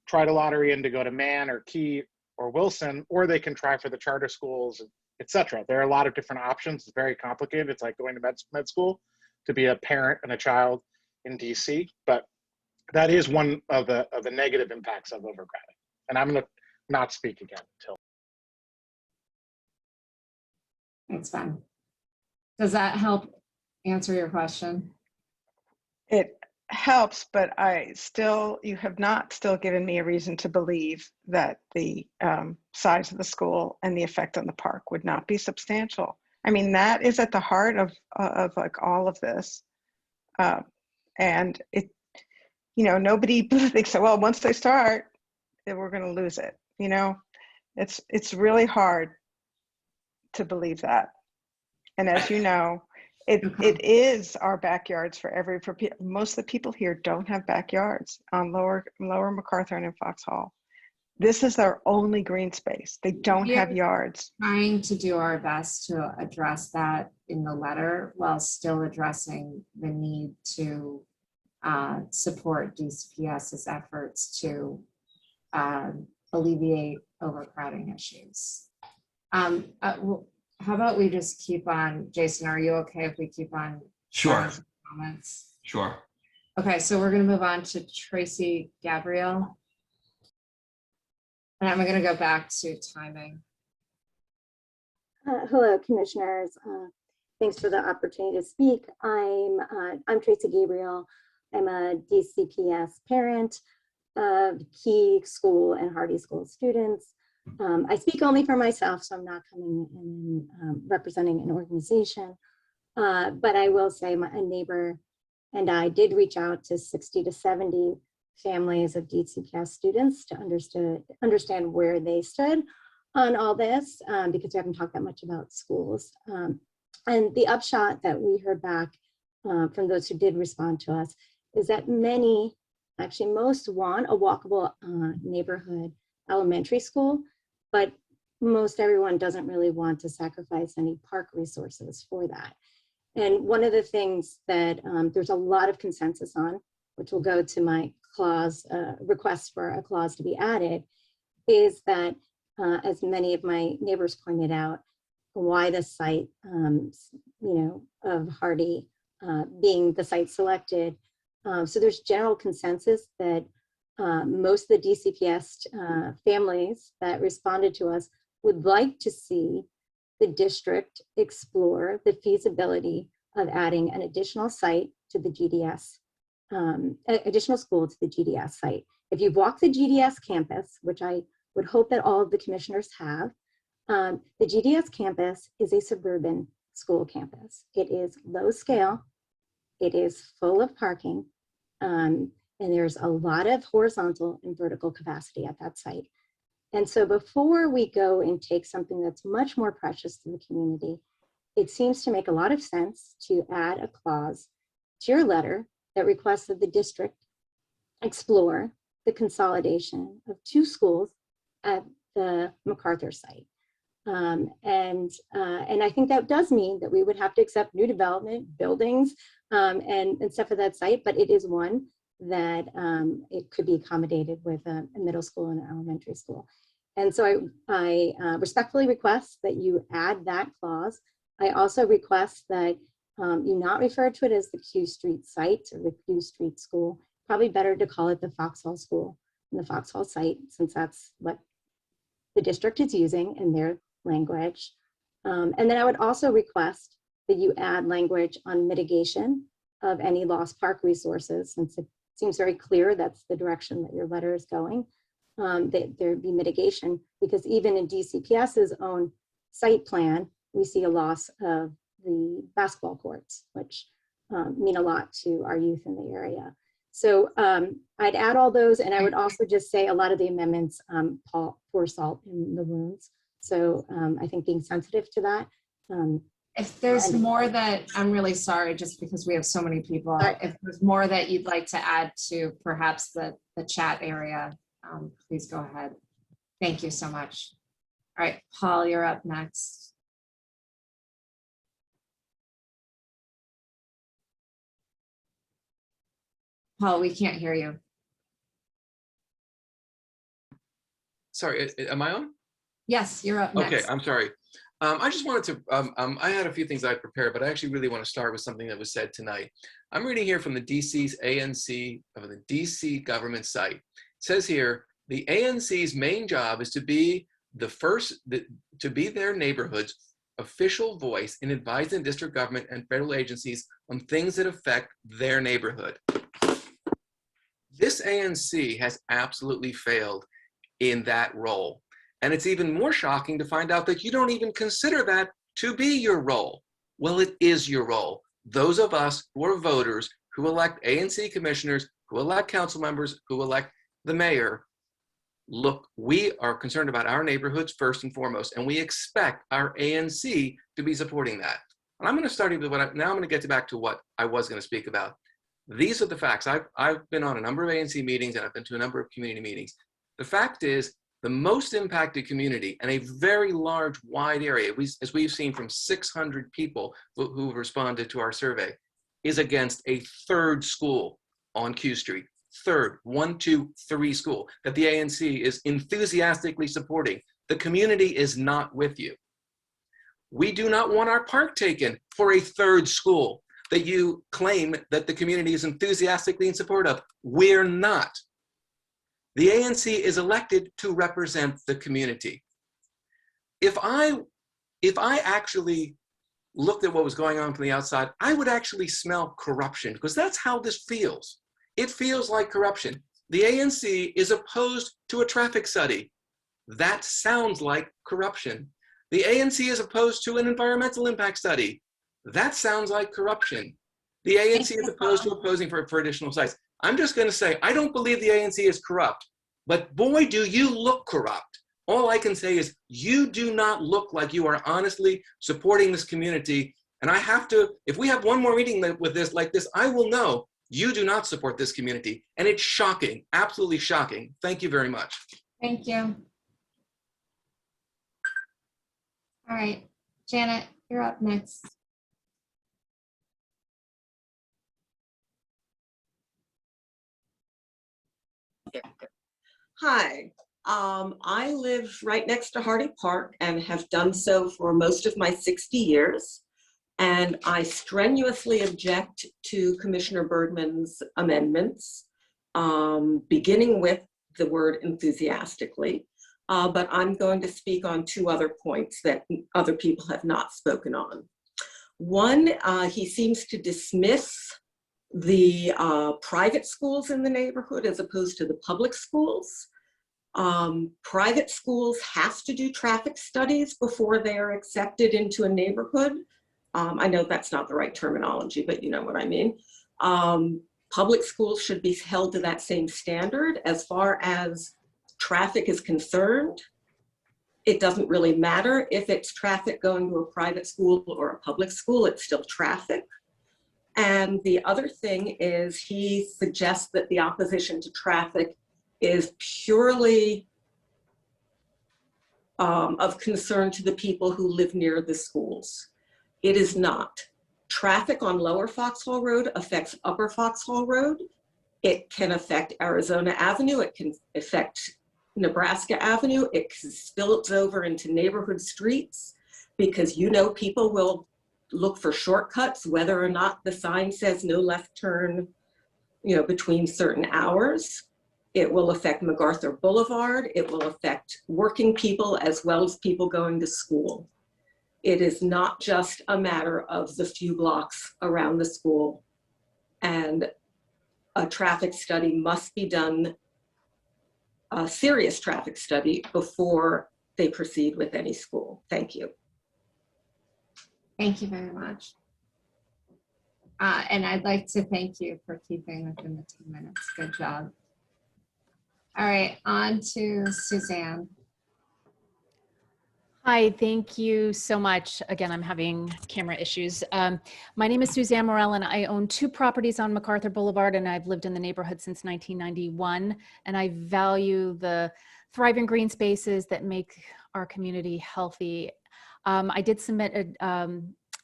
try to lottery in to go to Mann or Key or Wilson, or they can try for the charter schools, etc. There are a lot of different options. It's very complicated. It's like going to med school to be a parent and a child in DC, but that is one of the negative impacts of overcrowding. And I'm going to not speak again until. Thanks, Ben. Does that help answer your question? It helps, but you have not still given me a reason to believe that the size of the school and the effect on the park would not be substantial. I mean, that is at the heart of like all of this. And it, nobody thinks that, well, once they start, then we're going to lose it. It's really hard to believe that. And as you know, it is our backyards for most of the people here don't have backyards on Lower MacArthur and in Foxhall. This is their only green space. They don't have yards. Trying to do our best to address that in the letter while still addressing the need to support DCPS's efforts to alleviate overcrowding issues. How about we just keep on, Jason, are you okay if we keep on? Sure. Comments? Sure. Okay, so we're gonna move on to Tracy Gabrielle. And I'm gonna go back to timing. Hello, commissioners. Thanks for the opportunity to speak. I'm Tracy Gabriel. I'm a DCPS parent of Key School and Hardy School students. I speak only for myself, so I'm not coming in representing an organization. But I will say a neighbor and I did reach out to 60 to 70 families of DCPS students to understand where they stood on all this, because we haven't talked that much about schools. And the upshot that we heard back from those who did respond to us is that many, actually most, want a walkable neighborhood elementary school, but most everyone doesn't really want to sacrifice any park resources for that. And one of the things that there's a lot of consensus on, which will go to my clause, request for a clause to be added, is that as many of my neighbors pointed out, why the site, of Hardy being the site selected. So there's general consensus that most of the DCPS families that responded to us would like to see the district explore the feasibility of adding an additional site to the GDS, additional school to the GDS site. If you've walked the GDS campus, which I would hope that all of the commissioners have, the GDS campus is a suburban school campus. It is low scale, it is full of parking, and there's a lot of horizontal and vertical capacity at that site. And so before we go and take something that's much more precious to the community, it seems to make a lot of sense to add a clause to your letter that requests that the district explore the consolidation of 2 schools at the MacArthur site. And I think that does mean that we would have to accept new development, buildings, and stuff at that site, but it is one that it could be accommodated with a middle school and an elementary school. And so I respectfully request that you add that clause. I also request that you not refer to it as the Q Street site or the Q Street school. Probably better to call it the Foxhall School and the Foxhall site, since that's what the district is using in their language. And then I would also request that you add language on mitigation of any lost park resources, since it seems very clear that's the direction that your letter is going, that there be mitigation, because even in DCPS's own site plan, we see a loss of the basketball courts, which mean a lot to our youth in the area. So I'd add all those, and I would also just say a lot of the amendments pour salt in the wounds. So I think being sensitive to that. If there's more that, I'm really sorry, just because we have so many people, if there's more that you'd like to add to perhaps the chat area, please go ahead. Thank you so much. All right, Paul, you're up next. Paul, we can't hear you. Sorry, am I on? Yes, you're up next. Okay, I'm sorry. I just wanted to, I had a few things I prepared, but I actually really want to start with something that was said tonight. I'm reading here from the DC's ANC, of the DC government site. It says here, the ANC's main job is to be to be their neighborhood's official voice in advising district government and federal agencies on things that affect their neighborhood. This ANC has absolutely failed in that role. And it's even more shocking to find out that you don't even consider that to be your role. Well, it is your role. Those of us who are voters, who elect ANC commissioners, who elect council members, who elect the mayor, look, we are concerned about our neighborhoods first and foremost, and we expect our ANC to be supporting that. And I'm going to start with now I'm going to get back to what I was going to speak about. These are the facts. I've been on a number of ANC meetings, and I've been to a number of community meetings. The fact is, the most impacted community, and a very large, wide area, as we've seen from 600 people who responded to our survey, is against a third school on Q Street. Third, 1, 2, 3 school that the ANC is enthusiastically supporting. The community is not with you. We do not want our park taken for a third school that you claim that the community is enthusiastically in support of. We're not. The ANC is elected to represent the community. If I actually looked at what was going on from the outside, I would actually smell corruption, because that's how this feels. It feels like corruption. The ANC is opposed to a traffic study. That sounds like corruption. The ANC is opposed to an environmental impact study. That sounds like corruption. The ANC is opposed to opposing for additional sites. I'm just going to say, I don't believe the ANC is corrupt, but boy, do you look corrupt. All I can say is you do not look like you are honestly supporting this community. And I have to, if we have one more meeting with this like this, I will know you do not support this community. And it's shocking, absolutely shocking. Thank you very much. Thank you. All right, Janet, you're up next. Hi, I live right next to Hardy Park and have done so for most of my 60 years. And I strenuously object to Commissioner Bergman's amendments, beginning with the word enthusiastically. But I'm going to speak on 2 other points that other people have not spoken on. One, he seems to dismiss the private schools in the neighborhood as opposed to the public schools. Private schools have to do traffic studies before they are accepted into a neighborhood. I know that's not the right terminology, but you know what I mean. Public schools should be held to that same standard. As far as traffic is concerned, it doesn't really matter if it's traffic going to a private school or a public school, it's still traffic. And the other thing is he suggests that the opposition to traffic is purely of concern to the people who live near the schools. It is not. Traffic on Lower Foxhall Road affects Upper Foxhall Road. It can affect Arizona Avenue. It can affect Nebraska Avenue. It spills over into neighborhood streets because people will look for shortcuts whether or not the sign says no left turn, between certain hours. It will affect MacArthur Boulevard. It will affect working people as well as people going to school. It is not just a matter of the few blocks around the school, and a traffic study must be done, a serious traffic study, before they proceed with any school. Thank you. Thank you very much. And I'd like to thank you for keeping within the 2 minutes. Good job. All right, on to Suzanne. Hi, thank you so much. Again, I'm having camera issues. My name is Suzanne Morell, and I own 2 properties on MacArthur Boulevard, and I've lived in the neighborhood since 1991. And I value the thriving green spaces that make our community healthy. I did submit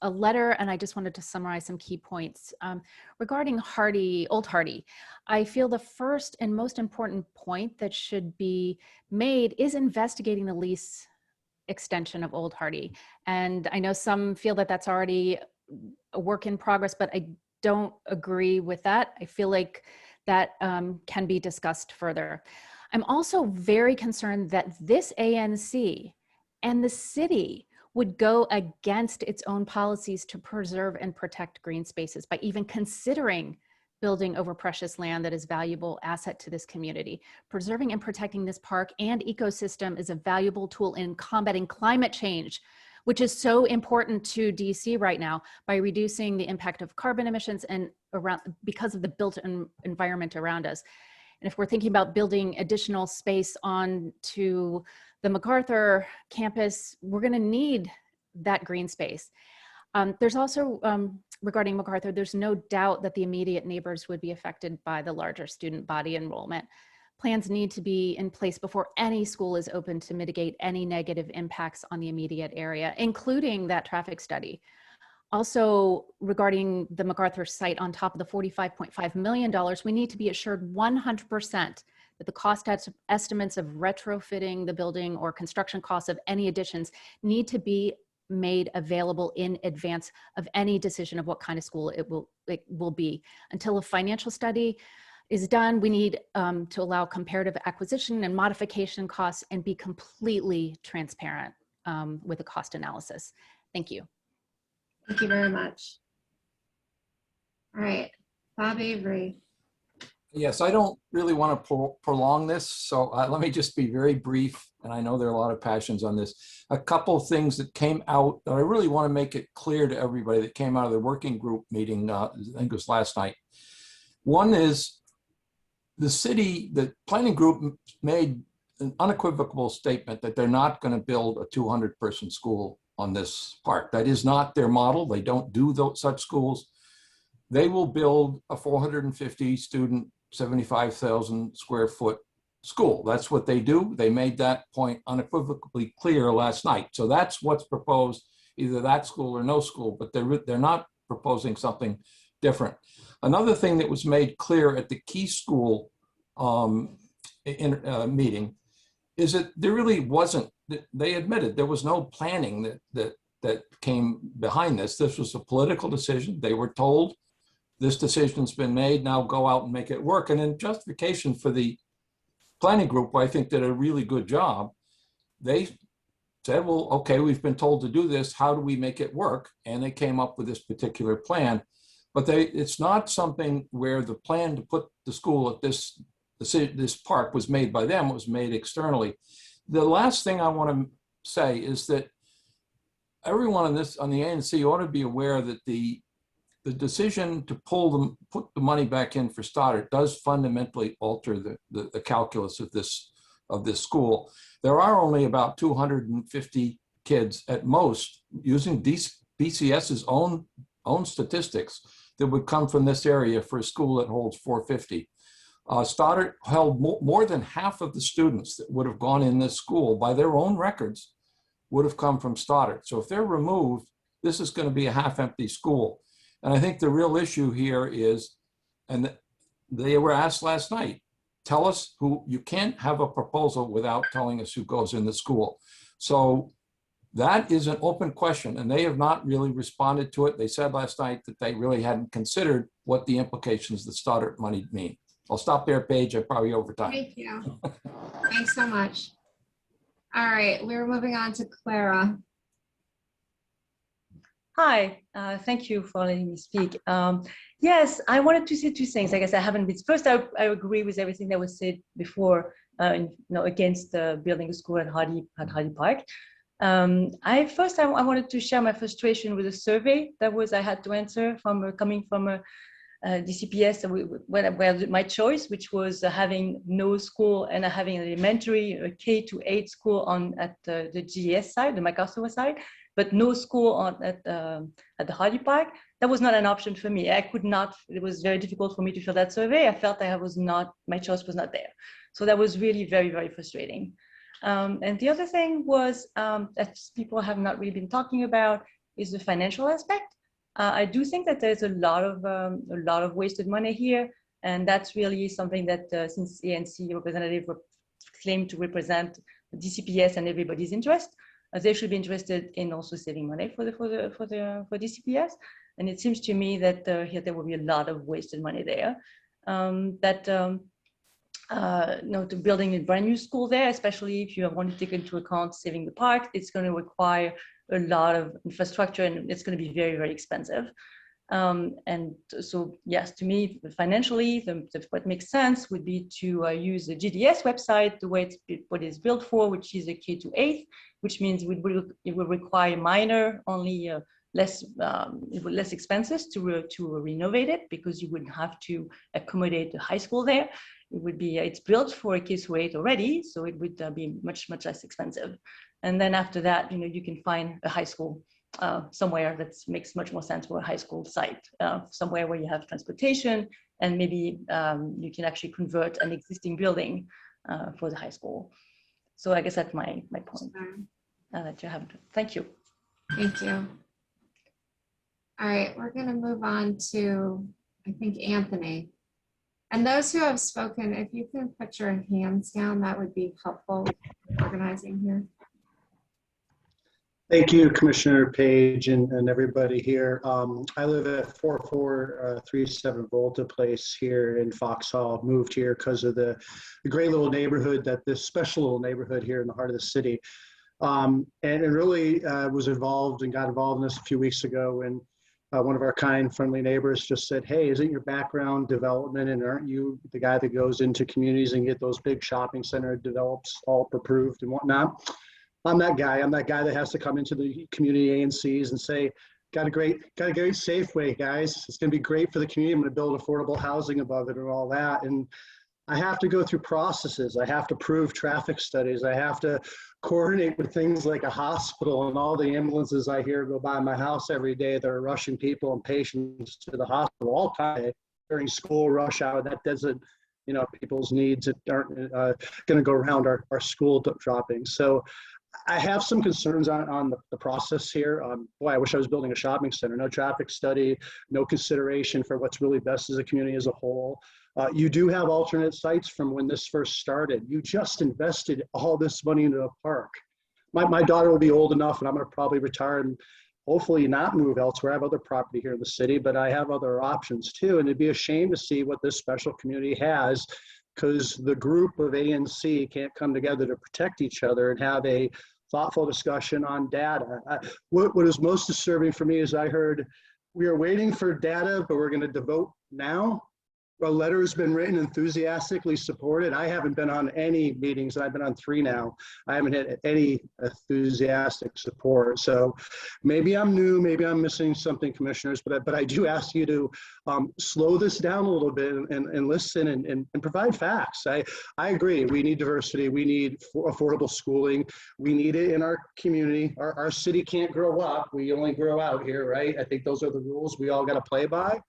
a letter, and I just wanted to summarize some key points. Regarding Old Hardy, I feel the first and most important point that should be made is investigating the lease extension of Old Hardy. And I know some feel that that's already a work in progress, but I don't agree with that. I feel like that can be discussed further. I'm also very concerned that this ANC and the city would go against its own policies to preserve and protect green spaces by even considering building over precious land that is a valuable asset to this community. Preserving and protecting this park and ecosystem is a valuable tool in combating climate change, which is so important to DC right now by reducing the impact of carbon emissions and because of the built environment around us. And if we're thinking about building additional space on to the MacArthur campus, we're gonna need that green space. There's also, regarding MacArthur, there's no doubt that the immediate neighbors would be affected by the larger student body enrollment. Plans need to be in place before any school is open to mitigate any negative impacts on the immediate area, including that traffic study. Also, regarding the MacArthur site, on top of the $45.5 million, we need to be assured 100% that the cost estimates of retrofitting the building or construction costs of any additions need to be made available in advance of any decision of what kind of school it will be. Until a financial study is done, we need to allow comparative acquisition and modification costs and be completely transparent with a cost analysis. Thank you. Thank you very much. All right, Bob Avery. Yes, I don't really want to prolong this, so let me just be very brief, and I know there are a lot of passions on this. A couple of things that came out that I really want to make it clear to everybody that came out of the working group meeting, I think it was last night. One is the planning group made an unequivocal statement that they're not going to build a 200-person school on this park. That is not their model. They don't do such schools. They will build a 450 student, 75,000 square foot school. That's what they do. They made that point unequivocally clear last night. So that's what's proposed, either that school or no school, but they're not proposing something different. Another thing that was made clear at the Key School meeting is that there really wasn't, they admitted there was no planning that came behind this. This was a political decision. They were told, this decision's been made, now go out and make it work. And in justification for the planning group, I think did a really good job. They said, well, okay, we've been told to do this. How do we make it work? And they came up with this particular plan. But it's not something where the plan to put the school at this park was made by them, it was made externally. The last thing I want to say is that everyone on the ANC ought to be aware that the decision to put the money back in for Stoddard does fundamentally alter the calculus of this school. There are only about 250 kids at most, using BCS's own statistics, that would come from this area for a school that holds 450. Stoddard held more than half of the students that would have gone in this school by their own records would have come from Stoddard. So if they're removed, this is going to be a half-empty school. And I think the real issue here is, and they were asked last night, tell us who, you can't have a proposal without telling us who goes in the school. So that is an open question, and they have not really responded to it. They said last night that they really hadn't considered what the implications of the Stoddard money mean. I'll stop there, Paige. I'm probably over time. Thank you. Thanks so much. All right, we're moving on to Clara. Hi, thank you for letting me speak. Yes, I wanted to say two things. I guess I haven't been. First, I agree with everything that was said before, against building a school at Hardy Park. I wanted to share my frustration with a survey that I had to answer from coming from a DCPS, where my choice, which was having no school and having an elementary, a K-8 school at the GES side, the MacArthur side, but no school at the Hardy Park. That was not an option for me. I could not. It was very difficult for me to fill that survey. I felt my choice was not there. So that was really very, very frustrating. And the other thing was that people have not really been talking about is the financial aspect. I do think that there's a lot of wasted money here, and that's really something that since ANC representative claimed to represent the DCPS and everybody's interest, they should be interested in also saving money for DCPS. And it seems to me that here there will be a lot of wasted money there. To building a brand new school there, especially if you want to take into account saving the park, it's going to require a lot of infrastructure, and it's going to be very, very expensive. And so, yes, to me, financially, what makes sense would be to use the GDS website, the way what it's built for, which is a K-8, which means it will require minor, only less expenses to renovate it, because you wouldn't have to accommodate the high school there. It would be, it's built for a K-8 already, so it would be much, much less expensive. And then after that, you can find a high school somewhere that makes much more sense for a high school site, somewhere where you have transportation, and maybe you can actually convert an existing building for the high school. So I guess that's my point that you have. Thank you. Thank you. All right, we're going to move on to, I think, Anthony. And those who have spoken, if you can put your hands down, that would be helpful organizing here. Thank you, Commissioner Page and everybody here. I live at 4437 Volta Place here in Foxhall. Moved here because of the great little neighborhood, this special little neighborhood here in the heart of the city. And it really was involved and got involved in this a few weeks ago when one of our kind, friendly neighbors just said, hey, isn't your background development, and aren't you the guy that goes into communities and get those big shopping center develops all approved and whatnot? I'm that guy. I'm that guy that has to come into the community ANCs and say, got a great Safeway, guys. It's going to be great for the community. I'm going to build affordable housing above it and all that. And I have to go through processes. I have to prove traffic studies. I have to coordinate with things like a hospital and all the ambulances I hear go by my house every day that are rushing people and patients to the hospital all time during school rush hour. That doesn't, people's needs that aren't going to go around our school shopping. So I have some concerns on the process here. Boy, I wish I was building a shopping center. No traffic study, no consideration for what's really best as a community as a whole. You do have alternate sites from when this first started. You just invested all this money into a park. My daughter will be old enough, and I'm going to probably retire and hopefully not move elsewhere. I have other property here in the city, but I have other options too. And it'd be a shame to see what this special community has, because the group of ANC can't come together to protect each other and have a thoughtful discussion on data. What is most disturbing for me is I heard we are waiting for data, but we're going to devote now. A letter has been written, enthusiastically supported. I haven't been on any meetings, and I've been on 3 now. I haven't had any enthusiastic support. So maybe I'm new, maybe I'm missing something, commissioners, but I do ask you to slow this down a little bit and listen and provide facts. I agree, we need diversity, we need affordable schooling, we need it in our community. Our city can't grow up, we only grow out here, right? I think those are the rules we all gotta play by.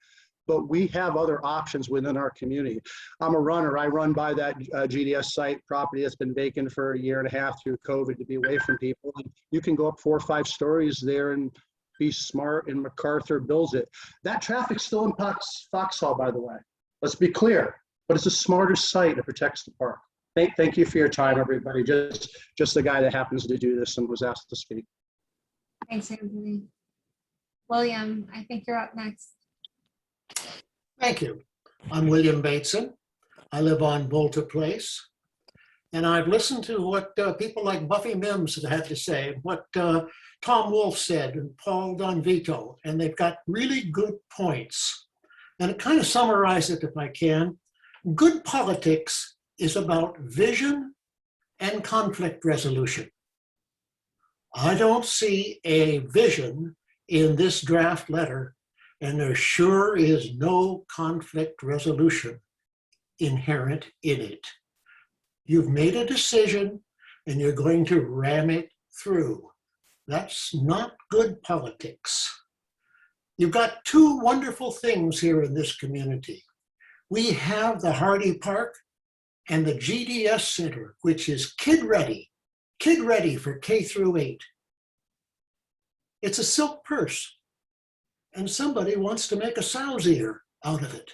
But we have other options within our community. I'm a runner. I run by that GDS site property that's been vacant for 1.5 years through COVID to be away from people. And you can go up 4 or 5 stories there and be smart, and MacArthur builds it. That traffic still impacts Foxhall, by the way. Let's be clear, but it's a smarter site. It protects the park. Thank you for your time, everybody. Just the guy that happens to do this and was asked to speak. Thanks, Anthony. William, I think you're up next. Thank you. I'm William Bateson. I live on Volta Place. And I've listened to what people like Buffy Mims have had to say, what Tom Wolfe said and Paul Donvito, and they've got really good points. And to kind of summarize it if I can, good politics is about vision and conflict resolution. I don't see a vision in this draft letter, and there sure is no conflict resolution inherent in it. You've made a decision and you're going to ram it through. That's not good politics. You've got two wonderful things here in this community. We have the Hardy Park and the GDS Center, which is kid ready for K through 8. It's a silk purse, and somebody wants to make a sow's ear out of it.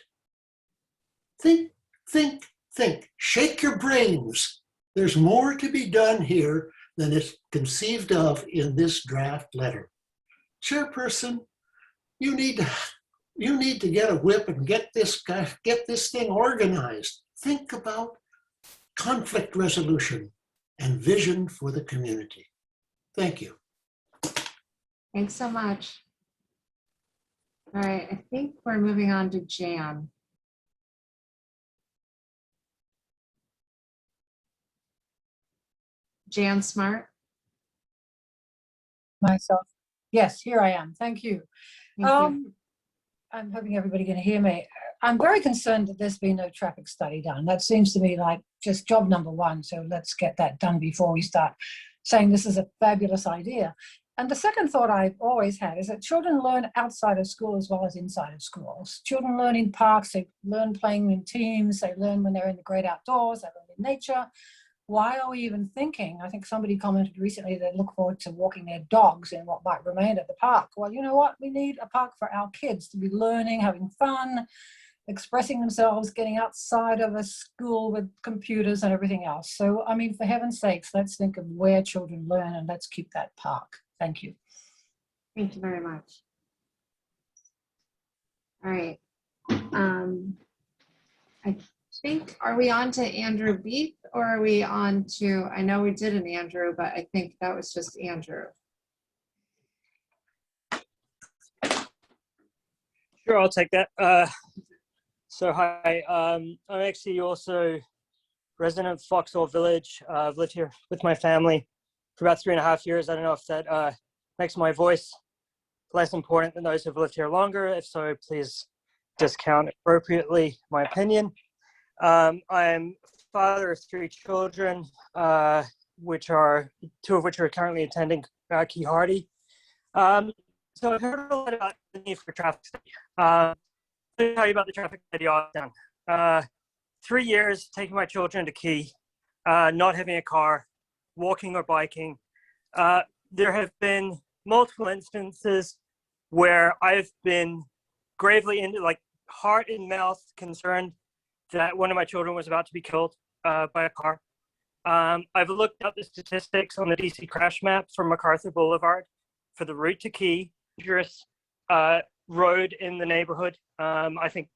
Think, think, think, shake your brains. There's more to be done here than is conceived of in this draft letter. Chairperson, you need to get a whip and get this thing organized. Think about conflict resolution and vision for the community. Thank you. Thanks so much. All right, I think we're moving on to Jan. Jan Smart. Myself. Yes, here I am. Thank you. Thank you. I'm hoping everybody can hear me. I'm very concerned that there's been no traffic study done. That seems to me like just job number one. So let's get that done before we start saying this is a fabulous idea. And the second thought I've always had is that children learn outside of school as well as inside of schools. Children learn in parks, they learn playing in teams, they learn when they're in the great outdoors, they learn in nature. Why are we even thinking? I think somebody commented recently they look forward to walking their dogs in what might remain at the park. Well, you know what? We need a park for our kids to be learning, having fun, expressing themselves, getting outside of a school with computers and everything else. So, I mean, for heaven's sakes, let's think of where children learn and let's keep that park. Thank you. Thank you very much. All right. I think, are we on to Andrew Beath or are we on to, I know we did an Andrew, but I think that was just Andrew. Sure, I'll take that. So hi, I'm actually also resident of Foxhall Village. I've lived here with my family for about 3.5 years. I don't know if that makes my voice less important than those who've lived here longer. If so, please discount appropriately my opinion. I'm father of 3 children, which are 2 of which are currently attending Key Hardy. So I've heard a lot about the need for traffic study. Let me tell you about the traffic study I've done. 3 years taking my children to Key, not having a car, walking or biking. There have been multiple instances where I've been gravely into heart and mouth concerned that one of my children was about to be killed by a car. I've looked up the statistics on the DC crash map for MacArthur Boulevard for the route to Key, dangerous road in the neighborhood. I think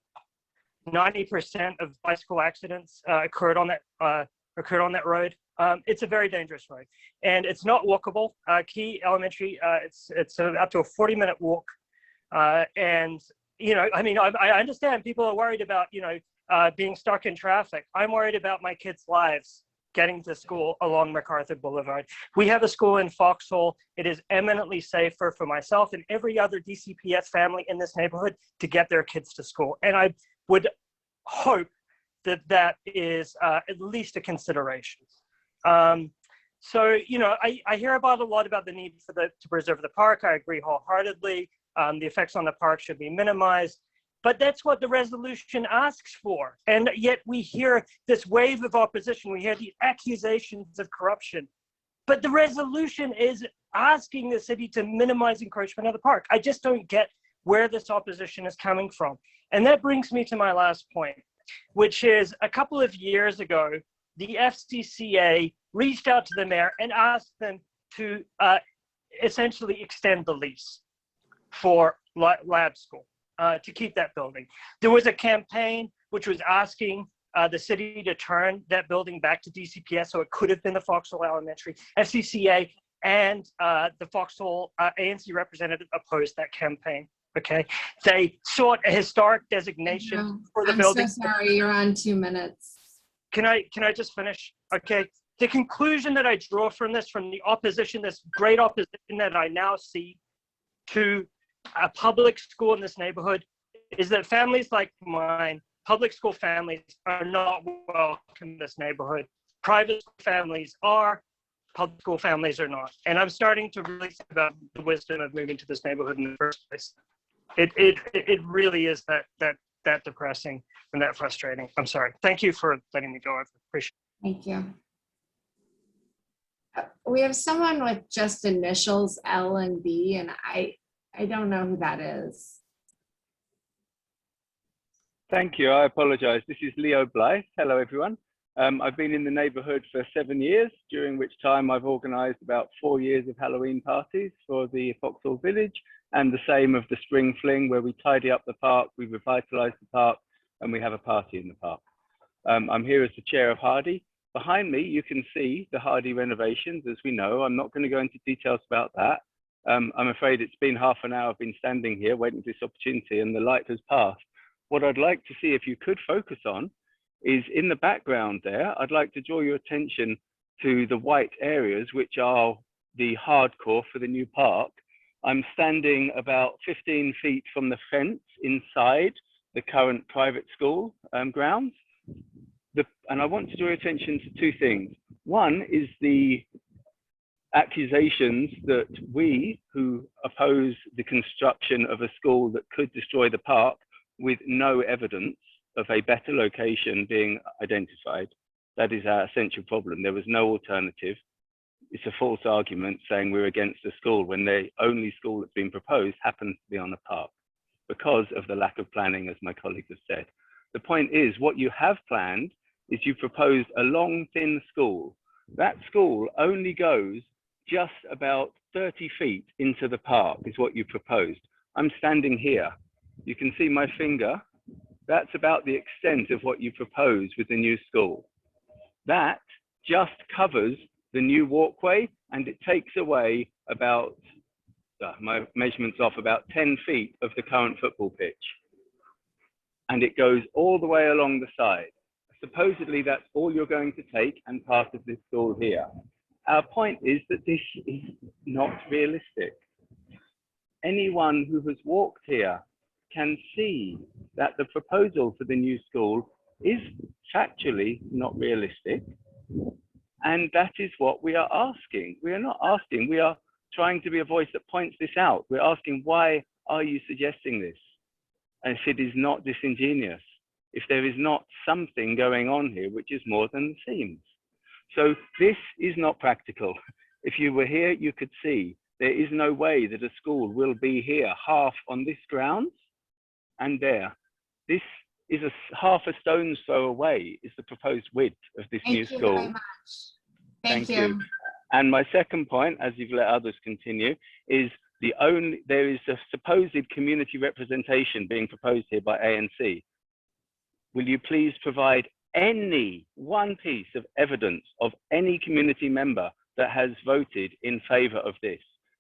90% of bicycle accidents occurred on that road. It's a very dangerous road, and it's not walkable. Key Elementary, it's up to a 40-minute walk, and I mean, I understand people are worried about being stuck in traffic. I'm worried about my kids' lives getting to school along MacArthur Boulevard. We have a school in Foxhall. It is eminently safer for myself and every other DCPS family in this neighborhood to get their kids to school, and I would hope that that is at least a consideration. So, I hear about a lot about the need to preserve the park. I agree wholeheartedly. The effects on the park should be minimized, but that's what the resolution asks for. And yet we hear this wave of opposition. We hear the accusations of corruption, but the resolution is asking the city to minimize encroachment of the park. I just don't get where this opposition is coming from. And that brings me to my last point, which is a couple of years ago, the FCCA reached out to the mayor and asked them to essentially extend the lease for lab school, to keep that building. There was a campaign which was asking the city to turn that building back to DCPS, so it could have been the Foxhole Elementary. FCCA and the Foxhole ANC representative opposed that campaign. Okay, they sought a historic designation for the building. I'm so sorry, you're on 2 minutes. Can I just finish? Okay, the conclusion that I draw from this, from the opposition, this great opposition that I now see to a public school in this neighborhood, is that families like mine, public school families, are not welcome in this neighborhood. Private families are, public school families are not. And I'm starting to really think about the wisdom of moving to this neighborhood in the first place. It really is that depressing and that frustrating. I'm sorry. Thank you for letting me go. I appreciate it. Thank you. We have someone with just initials L and B, and I don't know who that is. Thank you. I apologize. This is Leo Blythe. Hello, everyone. I've been in the neighborhood for 7 years, during which time I've organized about 4 years of Halloween parties for the Foxhole Village, and the same of the Spring Fling, where we tidy up the park, we revitalize the park, and we have a party in the park. I'm here as the chair of Hardy. Behind me, you can see the Hardy renovations, as we know. I'm not going to go into details about that. I'm afraid it's been half an hour I've been standing here waiting for this opportunity, and the light has passed. What I'd like to see, if you could focus on, is in the background there, I'd like to draw your attention to the white areas, which are the hardcore for the new park. I'm standing about 15 feet from the fence inside the current private school grounds. And I want to draw your attention to two things. One is the accusations that we, who oppose the construction of a school that could destroy the park with no evidence of a better location being identified. That is our essential problem. There was no alternative. It's a false argument saying we're against a school when the only school that's been proposed happens to be on a park because of the lack of planning, as my colleagues have said. The point is, what you have planned is you proposed a long, thin school. That school only goes just about 30 feet into the park is what you proposed. I'm standing here. You can see my finger. That's about the extent of what you propose with the new school. That just covers the new walkway, and it takes away about, my measurement's off, about 10 feet of the current football pitch. And it goes all the way along the side. Supposedly that's all you're going to take and part of this school here. Our point is that this is not realistic. Anyone who has walked here can see that the proposal for the new school is factually not realistic. And that is what we are asking. We are not asking, we are trying to be a voice that points this out. We're asking, why are you suggesting this? And if it is not disingenuous, if there is not something going on here which is more than seems. So this is not practical. If you were here, you could see there is no way that a school will be here half on this grounds and there. This is half a stone's throw away is the proposed width of this new school. Thank you very much. Thank you. And my second point, as you've let others continue, is there is a supposed community representation being proposed here by ANC. Will you please provide any one piece of evidence of any community member that has voted in favor of this?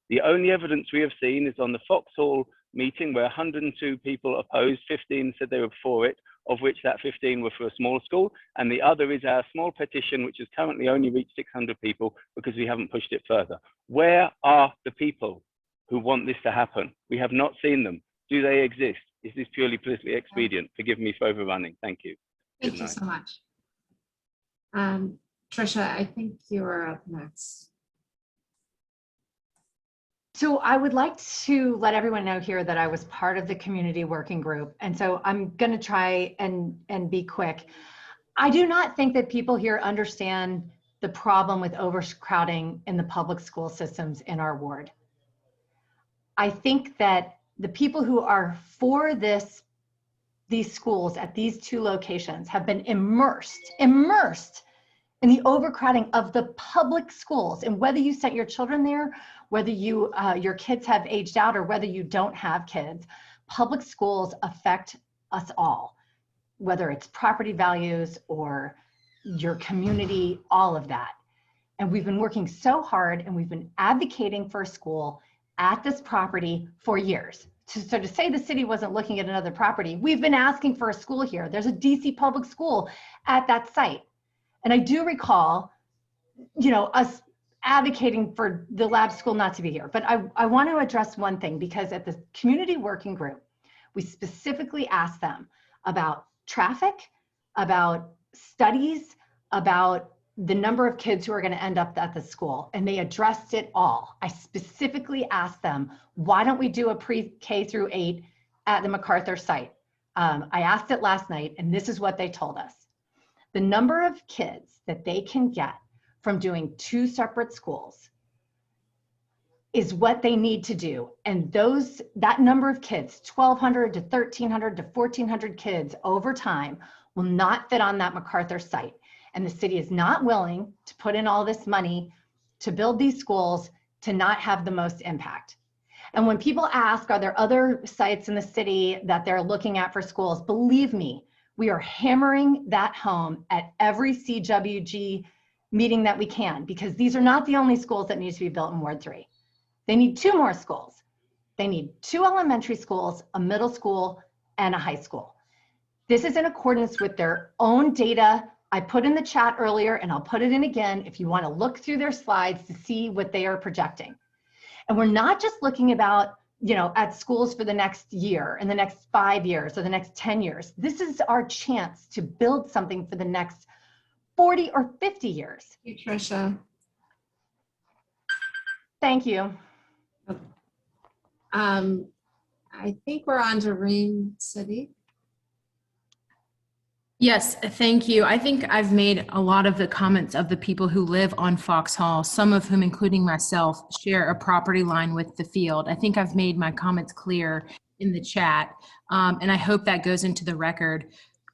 The only evidence we have seen is on the Foxhole meeting where 102 people opposed, 15 said they were for it, of which that 15 were for a small school. And the other is our small petition, which has currently only reached 600 people because we haven't pushed it further. Where are the people who want this to happen? We have not seen them. Do they exist? Is this purely politically expedient? Forgive me for overrunning. Thank you. Thank you so much. Trisha, I think you are up next. So I would like to let everyone know here that I was part of the community working group. And so I'm going to try and be quick. I do not think that people here understand the problem with overcrowding in the public school systems in our ward. I think that the people who are for these schools at these 2 locations have been immersed in the overcrowding of the public schools. And whether you sent your children there, whether your kids have aged out, or whether you don't have kids, public schools affect us all, whether it's property values or your community, all of that. And we've been working so hard, and we've been advocating for a school at this property for years. So to say the city wasn't looking at another property, we've been asking for a school here. There's a DC public school at that site. And I do recall, us advocating for the lab school not to be here. But I want to address one thing, because at the community working group, we specifically asked them about traffic, about studies, about the number of kids who are going to end up at the school, and they addressed it all. I specifically asked them, why don't we do a pre-K through 8 at the MacArthur site? I asked it last night, and this is what they told us. The number of kids that they can get from doing 2 separate schools is what they need to do. And that number of kids, 1,200 to 1,300 to 1,400 kids over time, will not fit on that MacArthur site. And the city is not willing to put in all this money to build these schools to not have the most impact. And when people ask, are there other sites in the city that they're looking at for schools? Believe me, we are hammering that home at every CWG meeting that we can, because these are not the only schools that need to be built in Ward 3. They need 2 more schools. They need 2 elementary schools, a middle school, and a high school. This is in accordance with their own data. I put in the chat earlier, and I'll put it in again if you want to look through their slides to see what they are projecting. And we're not just looking about, at schools for the next year and the next 5 years or the next 10 years. This is our chance to build something for the next 40 or 50 years. Thank you, Tricia. Thank you. I think we're on to Ream City. Yes, thank you. I think I've made a lot of the comments of the people who live on Foxhall, some of whom, including myself, share a property line with the field. I think I've made my comments clear in the chat, and I hope that goes into the record.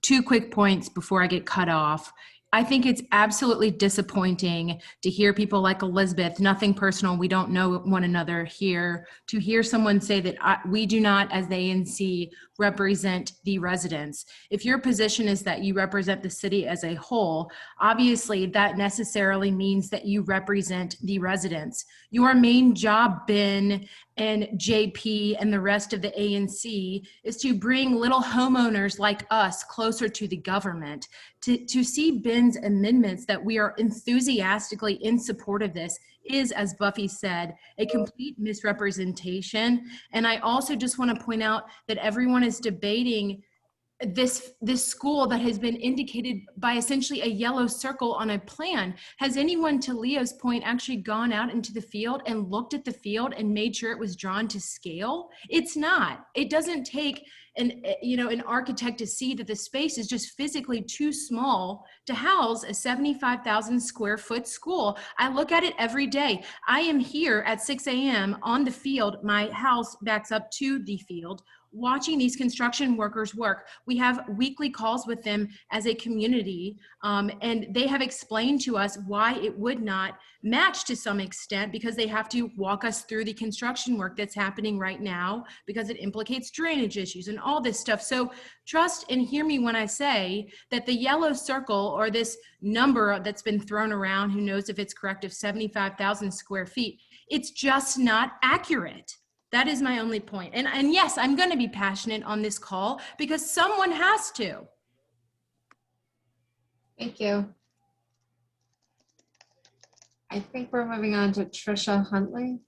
2 quick points before I get cut off. I think it's absolutely disappointing to hear people like Elizabeth, nothing personal, we don't know one another here, to hear someone say that we do not, as the ANC, represent the residents. If your position is that you represent the city as a whole, obviously that necessarily means that you represent the residents. Your main job, Ben and JP and the rest of the ANC, is to bring little homeowners like us closer to the government. To see Ben's amendments that we are enthusiastically in support of this is, as Buffy said, a complete misrepresentation. And I also just want to point out that everyone is debating this school that has been indicated by essentially a yellow circle on a plan. Has anyone, to Leo's point, actually gone out into the field and looked at the field and made sure it was drawn to scale? It's not. It doesn't take an architect to see that the space is just physically too small to house a 75,000 square foot school. I look at it every day. I am here at 6 a.m. on the field. My house backs up to the field, watching these construction workers work. We have weekly calls with them as a community, and they have explained to us why it would not match to some extent, because they have to walk us through the construction work that's happening right now because it implicates drainage issues and all this stuff. So trust and hear me when I say that the yellow circle, or this number that's been thrown around, who knows if it's correct, of 75,000 square feet, it's just not accurate. That is my only point. And yes, I'm going to be passionate on this call because someone has to. Thank you. I think we're moving on to Tricia Huntley.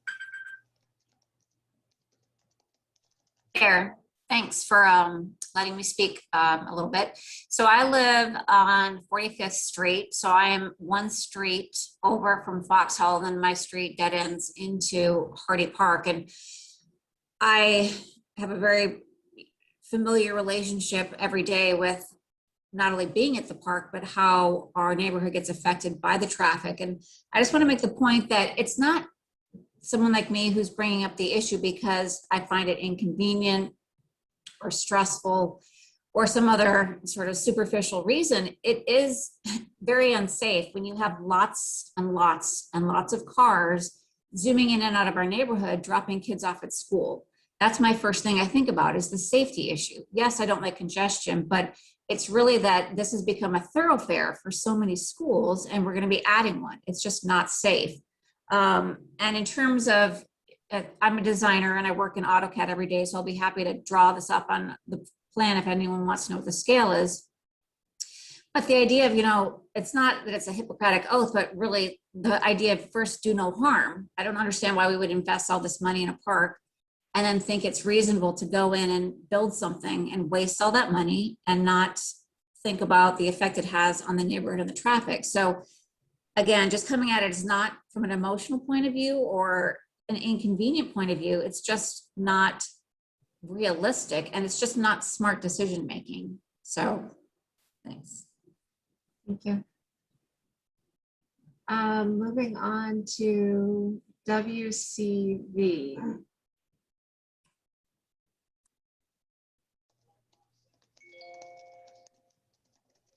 There. Thanks for letting me speak a little bit. So I live on 45th Street. So I am 1 street over from Foxhall, and then my street dead ends into Hardy Park. And I have a very familiar relationship every day with not only being at the park, but how our neighborhood gets affected by the traffic. And I just want to make the point that it's not someone like me who's bringing up the issue because I find it inconvenient or stressful or some other sort of superficial reason. It is very unsafe when you have lots and lots and lots of cars zooming in and out of our neighborhood, dropping kids off at school. That's my first thing I think about is the safety issue. Yes, I don't like congestion, but it's really that this has become a thoroughfare for so many schools and we're going to be adding one. It's just not safe. And in terms of, I'm a designer and I work in AutoCAD every day, so I'll be happy to draw this up on the plan if anyone wants to know what the scale is. But the idea of, you know, it's not that it's a Hippocratic oath, but really the idea of first do no harm. I don't understand why we would invest all this money in a park and then think it's reasonable to go in and build something and waste all that money and not think about the effect it has on the neighborhood and the traffic. So again, just coming at it is not from an emotional point of view or an inconvenient point of view. It's just not realistic and it's just not smart decision making. So thanks. Thank you. Moving on to WCV.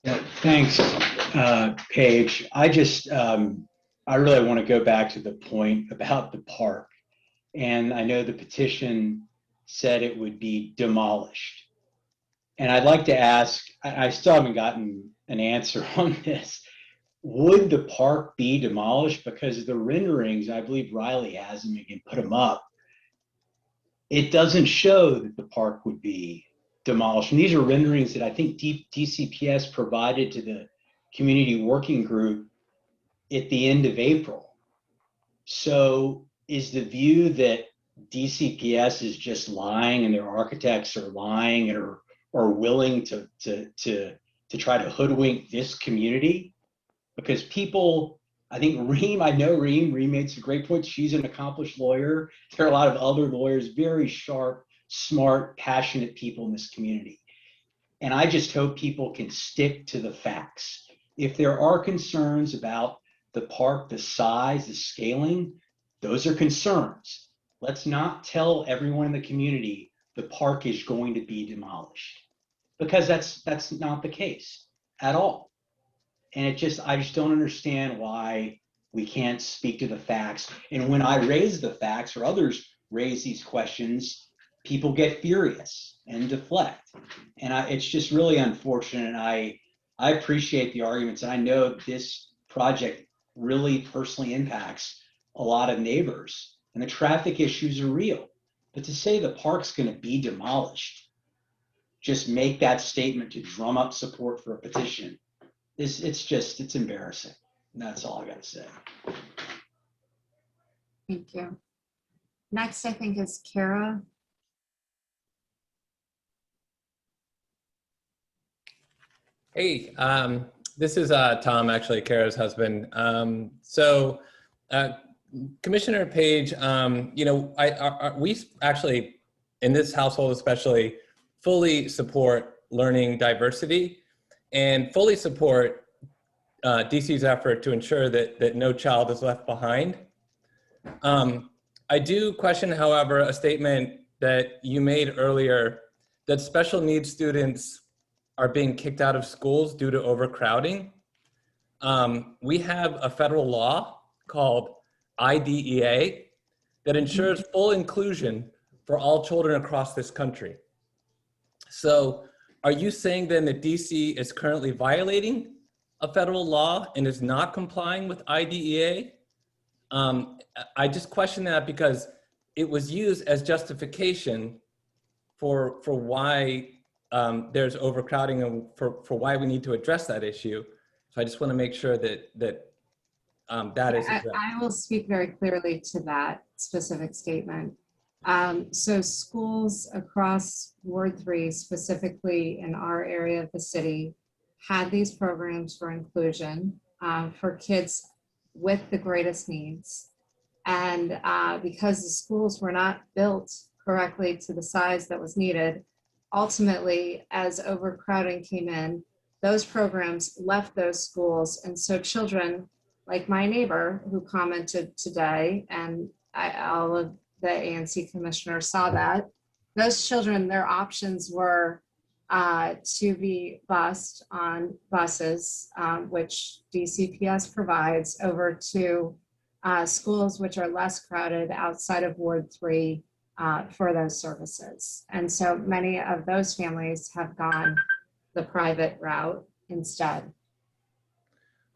Yeah, thanks, Paige. I really want to go back to the point about the park. And I know the petition said it would be demolished. And I'd like to ask, I still haven't gotten an answer on this. Would the park be demolished? Because the renderings, I believe Riley has them, you can put them up. It doesn't show that the park would be demolished. And these are renderings that I think DCPS provided to the community working group at the end of April. So is the view that DCPS is just lying and their architects are lying and are willing to try to hoodwink this community? Because people, I think I know Reem made some great points. She's an accomplished lawyer. There are a lot of other lawyers, very sharp, smart, passionate people in this community. And I just hope people can stick to the facts. If there are concerns about the park, the size, the scaling, those are concerns. Let's not tell everyone in the community the park is going to be demolished, because that's not the case at all. And I just don't understand why we can't speak to the facts. And when I raise the facts or others raise these questions, people get furious and deflect. And it's just really unfortunate. I appreciate the arguments. And I know this project really personally impacts a lot of neighbors and the traffic issues are real. But to say the park's going to be demolished, just make that statement to drum up support for a petition, it's embarrassing. And that's all I got to say. Thank you. Next, I think, is Kara. Hey, this is Tom, actually, Kara's husband. Commissioner Page, we actually, in this household especially, fully support learning diversity and fully support DC's effort to ensure that no child is left behind. I do question, however, a statement that you made earlier that special needs students are being kicked out of schools due to overcrowding. We have a federal law called IDEA that ensures full inclusion for all children across this country. So are you saying then that DC is currently violating a federal law and is not complying with IDEA? I just question that because it was used as justification for why there's overcrowding and for why we need to address that issue. So I just want to make sure that that is addressed. I will speak very clearly to that specific statement. So schools across Ward 3, specifically in our area of the city, had these programs for inclusion for kids with the greatest needs. And because the schools were not built correctly to the size that was needed, ultimately, as overcrowding came in, those programs left those schools. And so children like my neighbor who commented today, and all of the ANC commissioners saw that, those children, their options were to be bused on buses, which DCPS provides, over to schools which are less crowded outside of Ward 3 for those services. And so many of those families have gone the private route instead.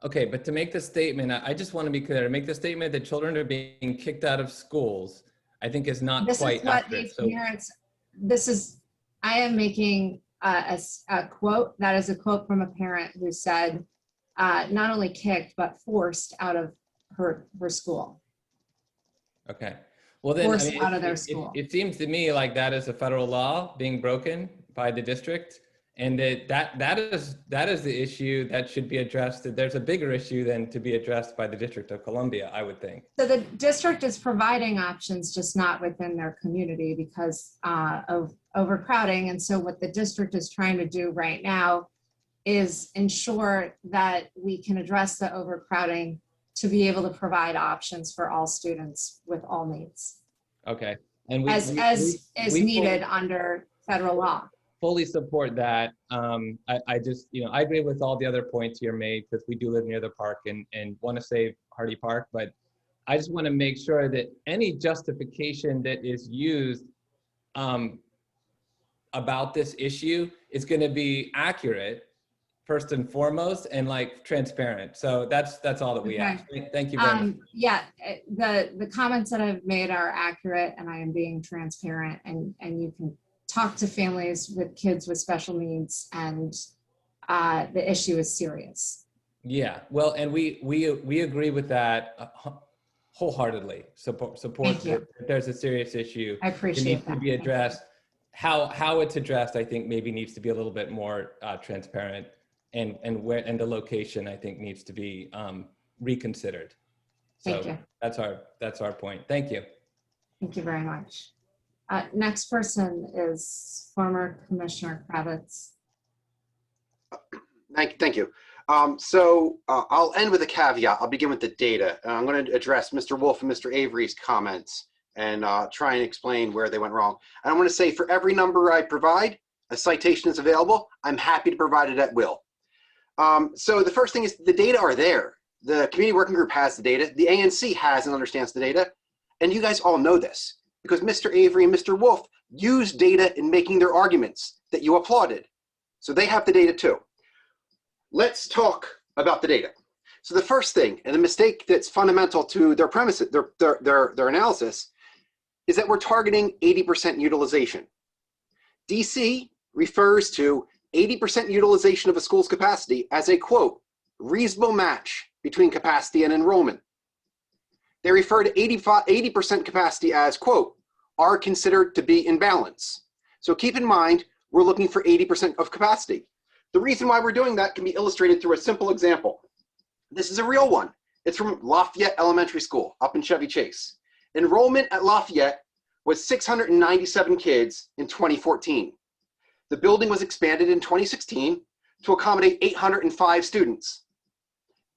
Okay, but to make the statement, I just want to be clear, to make the statement that children are being kicked out of schools, I think is not This quite is what accurate. these parents, I am making a quote, that is a quote from a parent who said, not only kicked, but forced out of her school. Okay. Well, then, Forced out of their school. It seems to me like that is a federal law being broken by the district, and that is the issue that should be addressed. There's a bigger issue than to be addressed by the District of Columbia, I would think. So the district is providing options, just not within their community because of overcrowding. And so what the district is trying to do right now is ensure that we can address the overcrowding to be able to provide options for all students with all needs. Okay. And as needed under federal law. Fully support that. I just, I agree with all the other points you're made because we do live near the park and want to save Hardy Park, but I just want to make sure that any justification that is used about this issue is going to be accurate first and foremost, and transparent. So that's all that we ask. Thank you very much. Yeah, the comments that I've made are accurate, and I am being transparent. And you can talk to families with kids with special needs, and the issue is serious. Yeah, well, and we agree with that wholeheartedly. Support that there's a serious issue. I appreciate it needs that. to be addressed. How it's addressed, I think, maybe needs to be a little bit more transparent. And the location, I think, needs to be reconsidered. So Thank you. That's our point. Thank you. Thank you very much. Next person is former Commissioner Kravitz. Thank you. I'll end with a caveat. I'll begin with the data. I'm going to address Mr. Wolf and Mr. Avery's comments and try and explain where they went wrong. And I'm going to say for every number I provide, a citation is available. I'm happy to provide it at will. So the first thing is the data are there. The community working group has the data. The ANC has and understands the data. And you guys all know this because Mr. Avery and Mr. Wolf used data in making their arguments that you applauded. So they have the data too. Let's talk about the data. So the first thing, and the mistake that's fundamental to their premise, their analysis, is that we're targeting 80% utilization. DC refers to 80% utilization of a school's capacity as a, quote, reasonable match between capacity and enrollment. They refer to 80% capacity as, quote, are considered to be in balance. So keep in mind, we're looking for 80% of capacity. The reason why we're doing that can be illustrated through a simple example. This is a real one. It's from Lafayette Elementary School up in Chevy Chase. Enrollment at Lafayette was 697 kids in 2014. The building was expanded in 2016 to accommodate 805 students.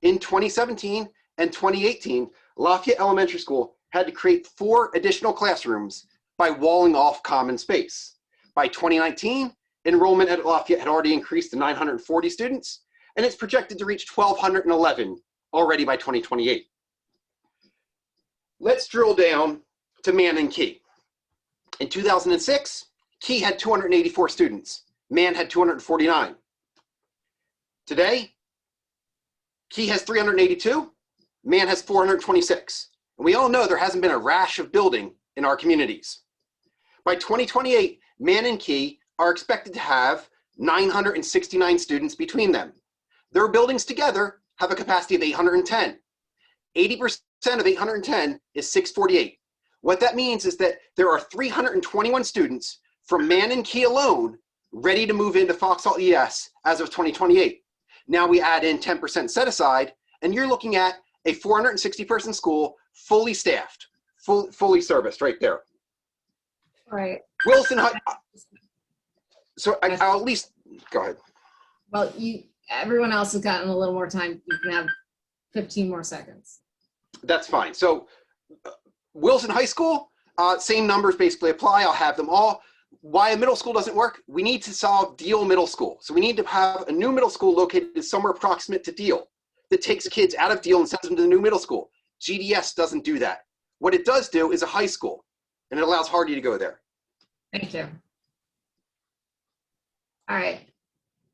In 2017 and 2018, Lafayette Elementary School had to create 4 additional classrooms by walling off common space. By 2019, enrollment at Lafayette had already increased to 940 students, and it's projected to reach 1,211 already by 2028. Let's drill down to Mann and Key. In 2006, Key had 284 students. Mann had 249. Today, Key has 382. Mann has 426. And we all know there hasn't been a rash of building in our communities. By 2028, Mann and Key are expected to have 969 students between them. Their buildings together have a capacity of 810. 80% of 810 is 648. What that means is that there are 321 students from Mann and Key alone ready to move into Foxhall ES as of 2028. Now we add in 10% set aside, and you're looking at a 460 person school, fully staffed, fully serviced right there. Right. Wilson, so I'll at least, go ahead. Well, everyone else has gotten a little more time. You can have 15 more seconds. That's fine. So Wilson High School, same numbers basically apply. I'll have them all. Why a middle school doesn't work? We need to solve Deal Middle School. So we need to have a new middle school located somewhere proximate to Deal that takes kids out of Deal and sends them to the new middle school. GDS doesn't do that. What it does do is a high school, and it allows Hardy to go there. Thank you. All right,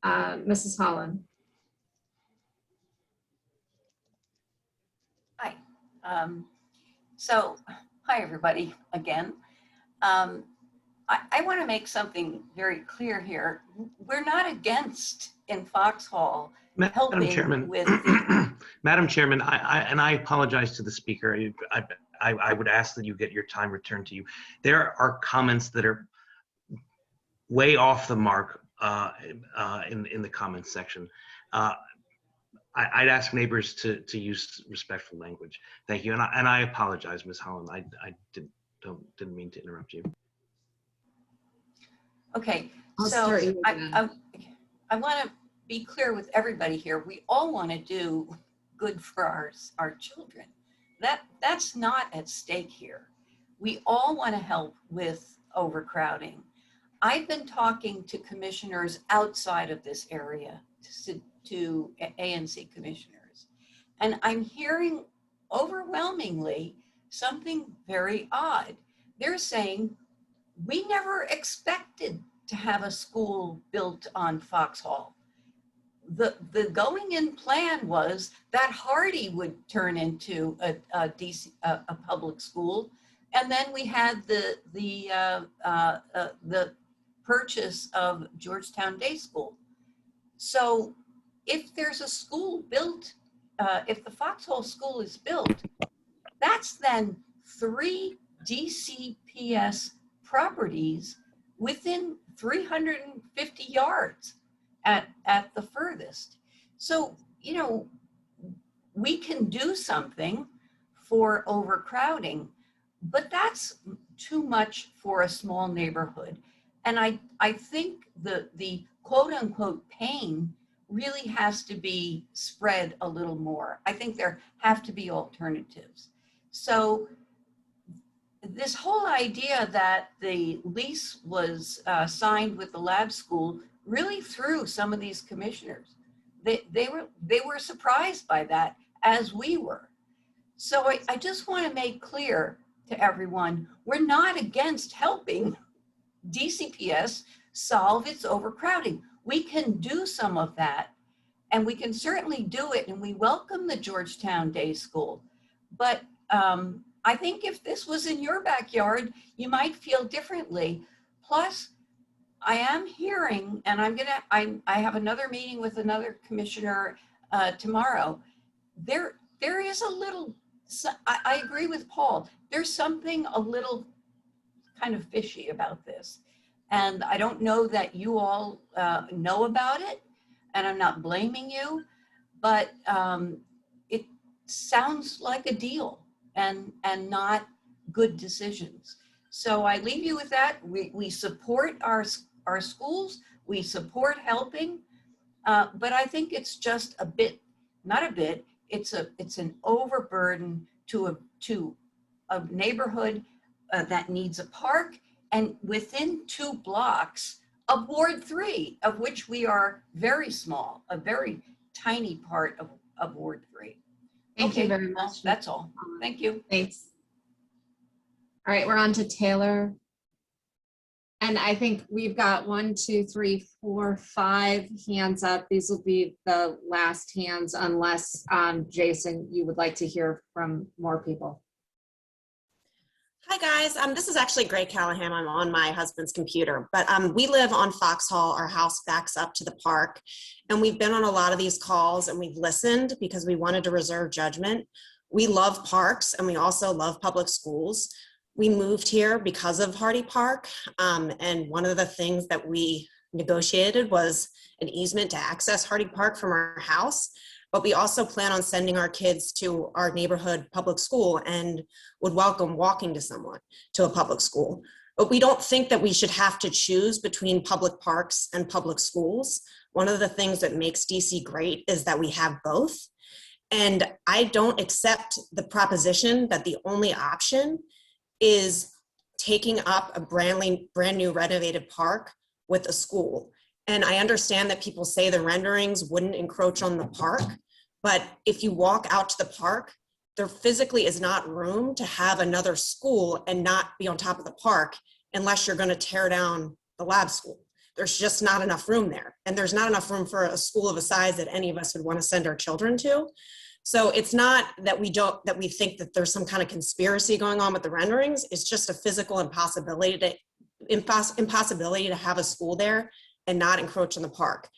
Mrs. Holland. Hi. Hi, everybody, again. I want to make something very clear here. We're not against in Foxhall helping Chairman, with Madam Chairman, I apologize to the speaker. I would ask that you get your time returned to you. There are comments that are way off the mark in the comments section. I'd ask neighbors to use respectful language. Thank you, and I apologize, Ms. Holland. I didn't mean to interrupt you. Okay, so I want to be clear with everybody here. We all want to do good for our children. That's not at stake here. We all want to help with overcrowding. I've been talking to commissioners outside of this area, to ANC commissioners, and I'm hearing overwhelmingly something very odd. They're saying, we never expected to have a school built on Foxhall. The going in plan was that Hardy would turn into a public school, and then we had the purchase of Georgetown Day School. So if there's a school built, if the Foxhall School is built, that's then 3 DCPS properties within 350 yards at the furthest. So, you know, we can do something for overcrowding, but that's too much for a small neighborhood. And I think the quote unquote pain really has to be spread a little more. I think there have to be alternatives. So this whole idea that the lease was signed with the lab school really threw some of these commissioners. They were surprised by that, as we were. So I just want to make clear to everyone, we're not against helping DCPS solve its overcrowding. We can do some of that, and we can certainly do it, and we welcome the Georgetown Day School. But I think if this was in your backyard, you might feel differently. Plus, I am hearing, and I have another meeting with another commissioner tomorrow. There is a little, I agree with Paul, there's something a little kind of fishy about this. And I don't know that you all know about it, and I'm not blaming you, but it sounds like a deal and not good decisions. So I leave you with that. We support our schools, we support helping, but I think it's just a bit, not a bit, it's an overburden to a neighborhood that needs a park, and within 2 blocks of Ward 3, of which we are very small, a very tiny part of Ward 3. Thank you very much. That's all. Thank you. Thanks. All right, we're on to Taylor. And I think we've got 1, 2, 3, 4, 5 hands up. These will be the last hands unless, Jason, you would like to hear from more people. Hi guys, this is actually Gray Callahan. I'm on my husband's computer, but we live on Foxhall. Our house backs up to the park, and we've been on a lot of these calls and we've listened because we wanted to reserve judgment. We love parks and we also love public schools. We moved here because of Hardy Park, and one of the things that we negotiated was an easement to access Hardy Park from our house. But we also plan on sending our kids to our neighborhood public school and would welcome walking to a public school. But we don't think that we should have to choose between public parks and public schools. One of the things that makes DC great is that we have both. And I don't accept the proposition that the only option is taking up a brand new renovated park with a school. And I understand that people say the renderings wouldn't encroach on the park, but if you walk out to the park, there physically is not room to have another school and not be on top of the park unless you're going to tear down the lab school. There's just not enough room there. And there's not enough room for a school of a size that any of us would want to send our children to. So it's not that we think that there's some kind of conspiracy going on with the renderings. It's just a physical impossibility to have a school there and not encroach on the park.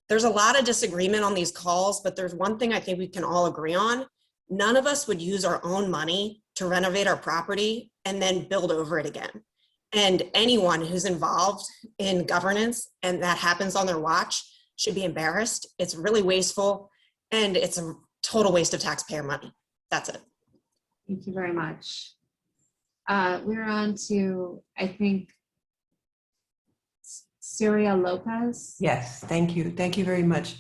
There's a lot of disagreement on these calls, but there's one thing I think we can all agree on. None of us would use our own money to renovate our property and then build over it again. And anyone who's involved in governance and that happens on their watch should be embarrassed. It's really wasteful and it's a total waste of taxpayer money. That's it. Thank you very much. We're on to, I think, Syria Lopez. Yes, thank you. Thank you very much.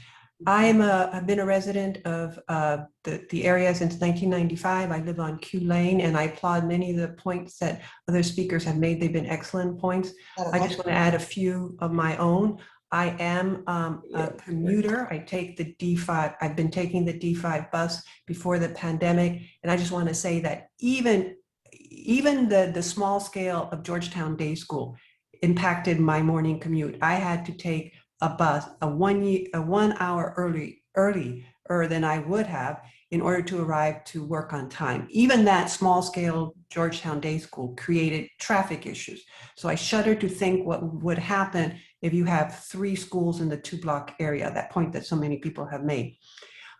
I've been a resident of the area since 1995. I live on Q Lane, and I applaud many of the points that other speakers have made. They've been excellent points. I just want to add a few of my own. I am a commuter. I take the D5. I've been taking the D5 bus before the pandemic, and I just want to say that even the small scale of Georgetown Day School impacted my morning commute. I had to take a bus 1 hour earlier than I would have in order to arrive to work on time. Even that small scale Georgetown Day School created traffic issues. So I shudder to think what would happen if you have 3 schools in the 2-block area, that point that so many people have made.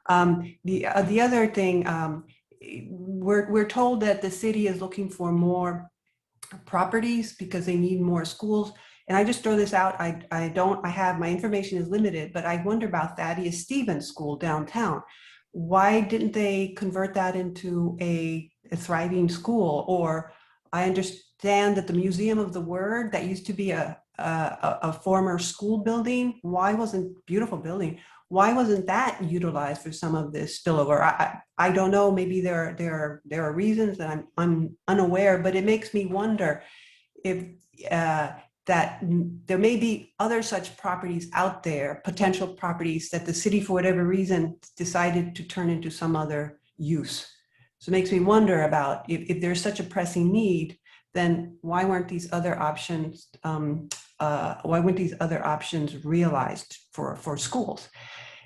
The other thing, we're told that the city is looking for more properties because they need more schools. And I just throw this out, my information is limited, but I wonder about Thaddeus Stevens School downtown. Why didn't they convert that into a thriving school? Or I understand that the Museum of the Word, that used to be a former school building, beautiful building, why wasn't that utilized for some of this spillover? I don't know, maybe there are reasons that I'm unaware, but it makes me wonder if that there may be other such properties out there, potential properties that the city, for whatever reason, decided to turn into some other use. So it makes me wonder about if there's such a pressing need, then why weren't these other options? Why weren't these other options realized for schools?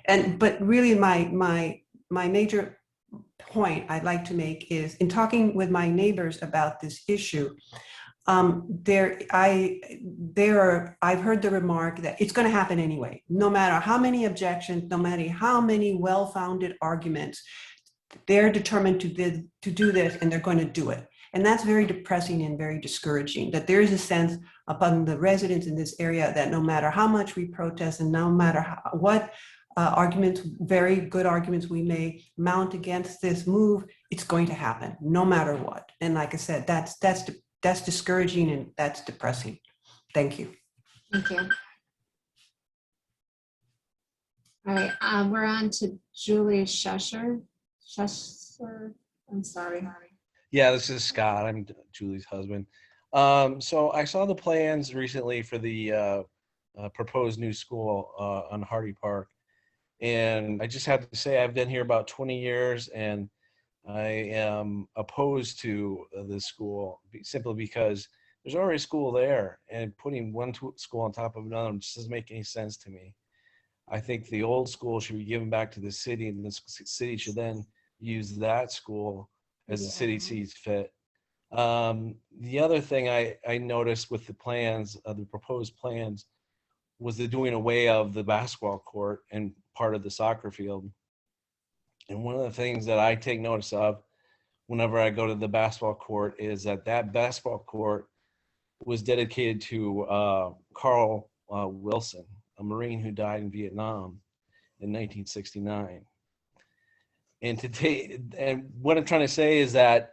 But really, my major point I'd like to make is, in talking with my neighbors about this issue, I've heard the remark that it's going to happen anyway, no matter how many objections, no matter how many well-founded arguments, they're determined to do this and they're going to do it. And that's very depressing and very discouraging, that there is a sense among the residents in this area that no matter how much we protest and no matter what arguments, very good arguments we may mount against this move, it's going to happen no matter what. And like I said, that's discouraging and that's depressing. Thank you. Thank you. All right, we're on to Julie Shusher. I'm sorry. Yeah, this is Scott. I'm Julie's husband. So I saw the plans recently for the proposed new school on Hardy Park. And I just have to say, I've been here about 20 years and I am opposed to this school simply because there's already a school there, and putting one school on top of another just doesn't make any sense to me. I think the old school should be given back to the city, and the city should then use that school as the city sees fit. The other thing I noticed with the plans, the proposed plans, was the doing away of the basketball court and part of the soccer field. And one of the things that I take notice of whenever I go to the basketball court is that basketball court was dedicated to Carl Wilson, a Marine who died in Vietnam in 1969. And what I'm trying to say is that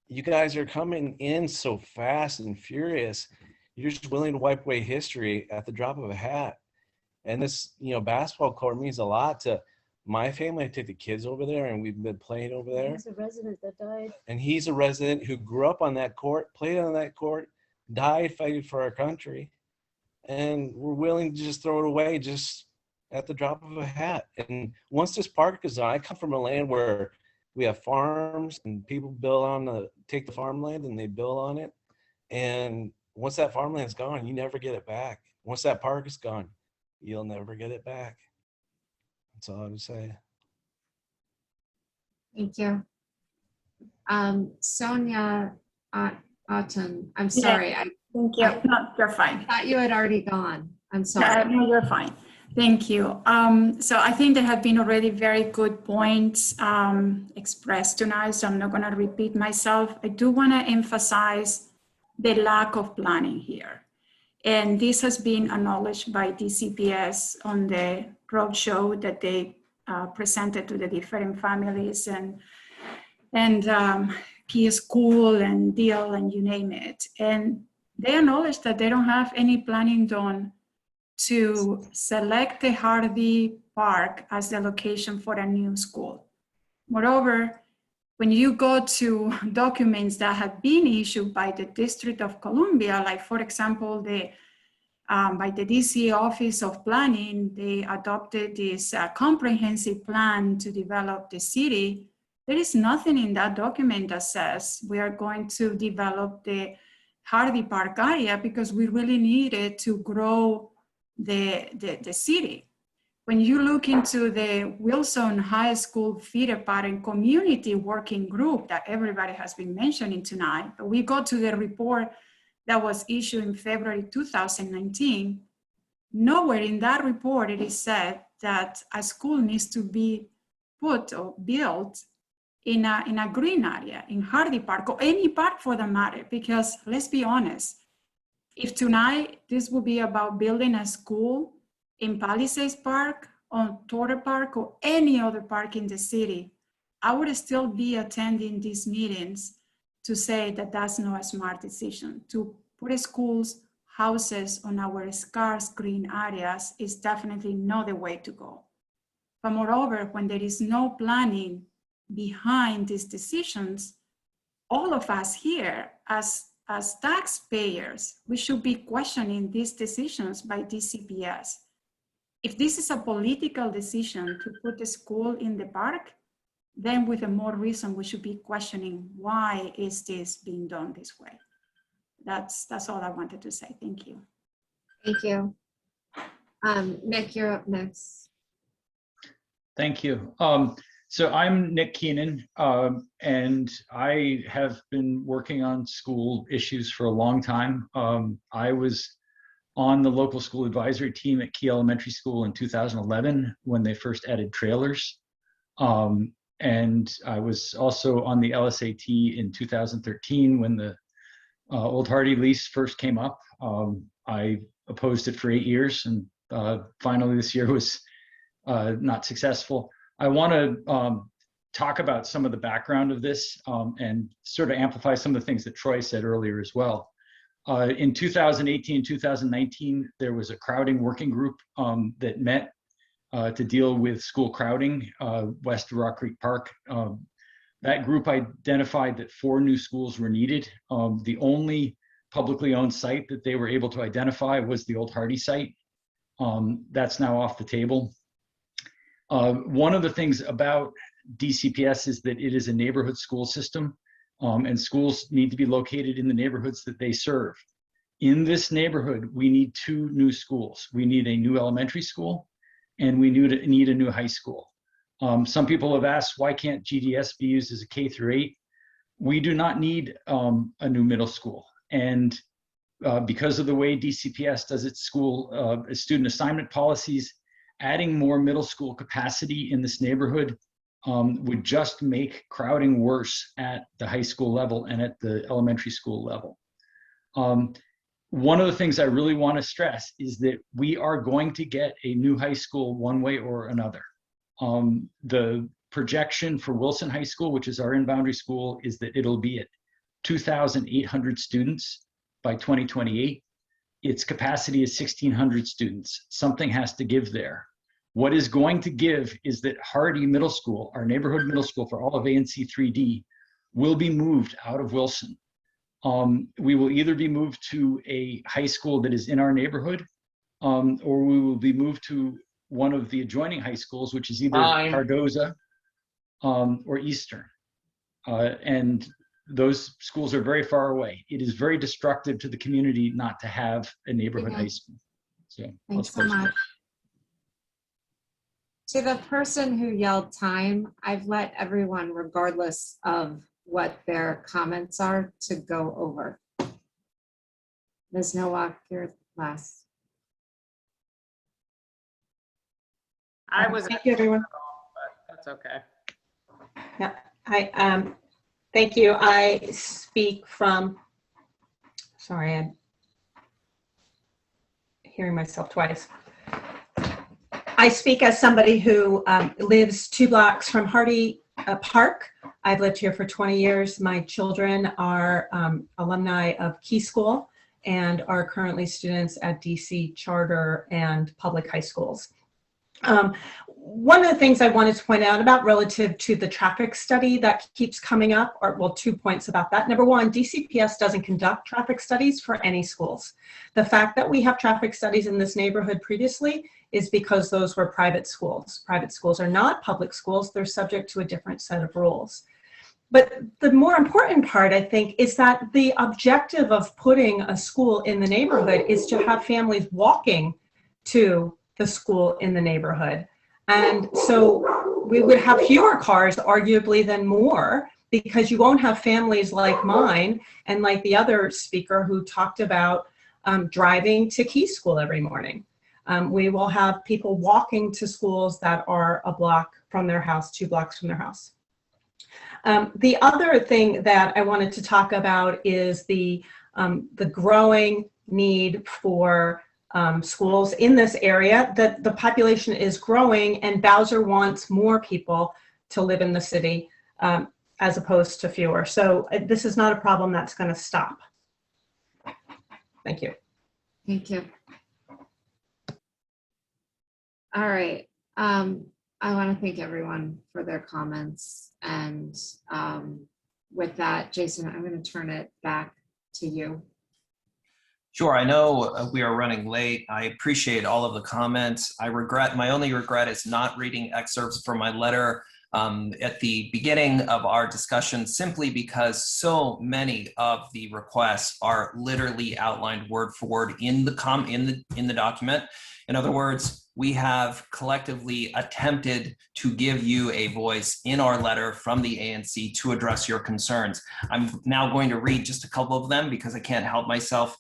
you guys are coming in so fast and furious. You're just willing to wipe away history at the drop of a hat. And this, basketball court means a lot to my family. I take the kids over there and we've been playing over there. He's a resident that died. And he's a resident who grew up on that court, played on that court, died fighting for our country. And we're willing to just throw it away just at the drop of a hat. And once this park is on, I come from a land where we have farms and people take the farmland and they build on it. And once that farmland's gone, you never get it back. Once that park is gone, you'll never get it back. That's all I would say. Thank you. Sonia Otten, I'm sorry. Yeah, thank you. No, you're fine. I thought you had already gone. I'm sorry. No, you're fine. Thank you. So I think there have been already very good points expressed tonight, so I'm not going to repeat myself. I do want to emphasize the lack of planning here. And this has been acknowledged by DCPS on the roadshow that they presented to the different families and Key School and Deal and you name it. And they acknowledge that they don't have any planning done to select the Hardy Park as the location for a new school. Moreover, when you go to documents that have been issued by the District of Columbia, like for example, by the DC Office of Planning, they adopted this comprehensive plan to develop the city. There is nothing in that document that says we are going to develop the Hardy Park area because we really need it to grow the city. When you look into the Wilson High School feeder parent community working group that everybody has been mentioning tonight, but we go to the report that was issued in February 2019, nowhere in that report it is said that a school needs to be put or built in a green area, in Hardy Park, or any park for the matter, because let's be honest, if tonight this would be about building a school in Palisades Park, on Torrey Park, or any other park in the city, I would still be attending these meetings to say that that's not a smart decision. To put schools, houses on our scarce green areas is definitely not the way to go. But moreover, when there is no planning behind these decisions, all of us here as taxpayers, we should be questioning these decisions by DCPS. If this is a political decision to put the school in the park, then with a more reason, we should be questioning why is this being done this way. That's all I wanted to say. Thank you. Thank you. Nick, you're up next. Thank you. So I'm Nick Keenan, and I have been working on school issues for a long time. I was on the local school advisory team at Key Elementary School in 2011 when they first added trailers. And I was also on the LSAT in 2013 when the Old Hardy lease first came up. I opposed it for 8 years, and finally this year was not successful. I want to talk about some of the background of this and sort of amplify some of the things that Troy said earlier as well. In 2018, 2019, there was a crowding working group that met to deal with school crowding west of Rock Creek Park. That group identified that 4 new schools were needed. The only publicly owned site that they were able to identify was the Old Hardy site. That's now off the table. One of the things about DCPS is that it is a neighborhood school system, and schools need to be located in the neighborhoods that they serve. In this neighborhood, we need 2 new schools. We need a new elementary school, and we need a new high school. Some people have asked, why can't GDS be used as a K-8? We do not need a new middle school. And because of the way DCPS does its school student assignment policies, adding more middle school capacity in this neighborhood would just make crowding worse at the high school level and at the elementary school level. One of the things I really want to stress is that we are going to get a new high school one way or another. The projection for Wilson High School, which is our in-boundary school, is that it'll be at 2,800 students by 2028. its capacity is 1,600 students. Something has to give there. What is going to give is that Hardy Middle School, our neighborhood middle school for all of ANC 3D, will be moved out of Wilson. We will either be moved to a high school that is in our neighborhood, or we will be moved to one of the adjoining high schools, which is either Cardoza or Eastern. And those schools are very far away. It is very destructive to the community not to have a neighborhood high school. So Thanks so much. To the person who yelled time, I've let everyone, regardless of what their comments are, to go over. Ms. Nowak, you're last. I was. Thank you, everyone. But that's okay. Yeah, thank you. I speak from, sorry, I'm hearing myself twice. I speak as somebody who lives 2 blocks from Hardy Park. I've lived here for 20 years. My children are alumni of Key School and are currently students at DC charter and public high schools. One of the things I wanted to point out about relative to the traffic study that keeps coming up, or well, 2 points about that. Number one, DCPS doesn't conduct traffic studies for any schools. The fact that we have traffic studies in this neighborhood previously is because those were private schools. Private schools are not public schools. They're subject to a different set of rules. But the more important part, I think, is that the objective of putting a school in the neighborhood is to have families walking to the school in the neighborhood. And so we would have fewer cars, arguably, than more, because you won't have families like mine and like the other speaker who talked about driving to Key School every morning. We will have people walking to schools that are a block from their house, 2 blocks from their house. The other thing that I wanted to talk about is the growing need for schools in this area. That the population is growing, and Bowser wants more people to live in the city as opposed to fewer. So this is not a problem that's going to stop. Thank you. Thank you. All right. I want to thank everyone for their comments. And with that, Jason, I'm going to turn it back to you. Sure, I know we are running late. I appreciate all of the comments. My only regret is not reading excerpts from my letter at the beginning of our discussion, simply because so many of the requests are literally outlined word for word in the document. In other words, we have collectively attempted to give you a voice in our letter from the ANC to address your concerns. I'm now going to read just a couple of them because I can't help myself.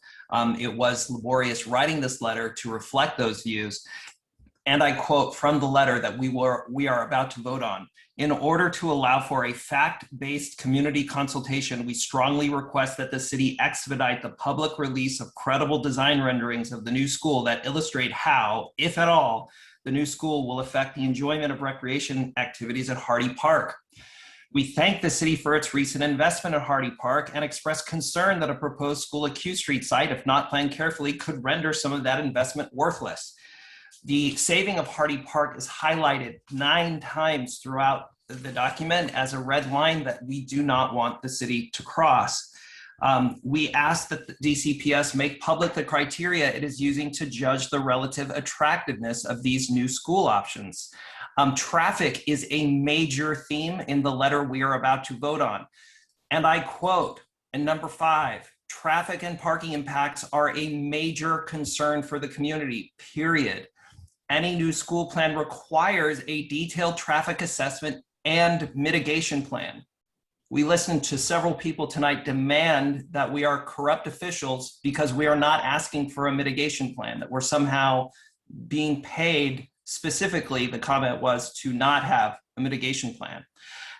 It was laborious writing this letter to reflect those views. And I quote from the letter that we are about to vote on. In order to allow for a fact-based community consultation, we strongly request that the city expedite the public release of credible design renderings of the new school that illustrate how, if at all, the new school will affect the enjoyment of recreation activities at Hardy Park. We thank the city for its recent investment at Hardy Park and express concern that a proposed school at Q Street site, if not planned carefully, could render some of that investment worthless. The saving of Hardy Park is highlighted 9 times throughout the document as a red line that we do not want the city to cross. We ask that the DCPS make public the criteria it is using to judge the relative attractiveness of these new school options. Traffic is a major theme in the letter we are about to vote on. And I quote, in number 5, traffic and parking impacts are a major concern for the community, period. Any new school plan requires a detailed traffic assessment and mitigation plan. We listened to several people tonight demand that we are corrupt officials because we are not asking for a mitigation plan, that we're somehow being paid specifically, the comment was, to not have a mitigation plan.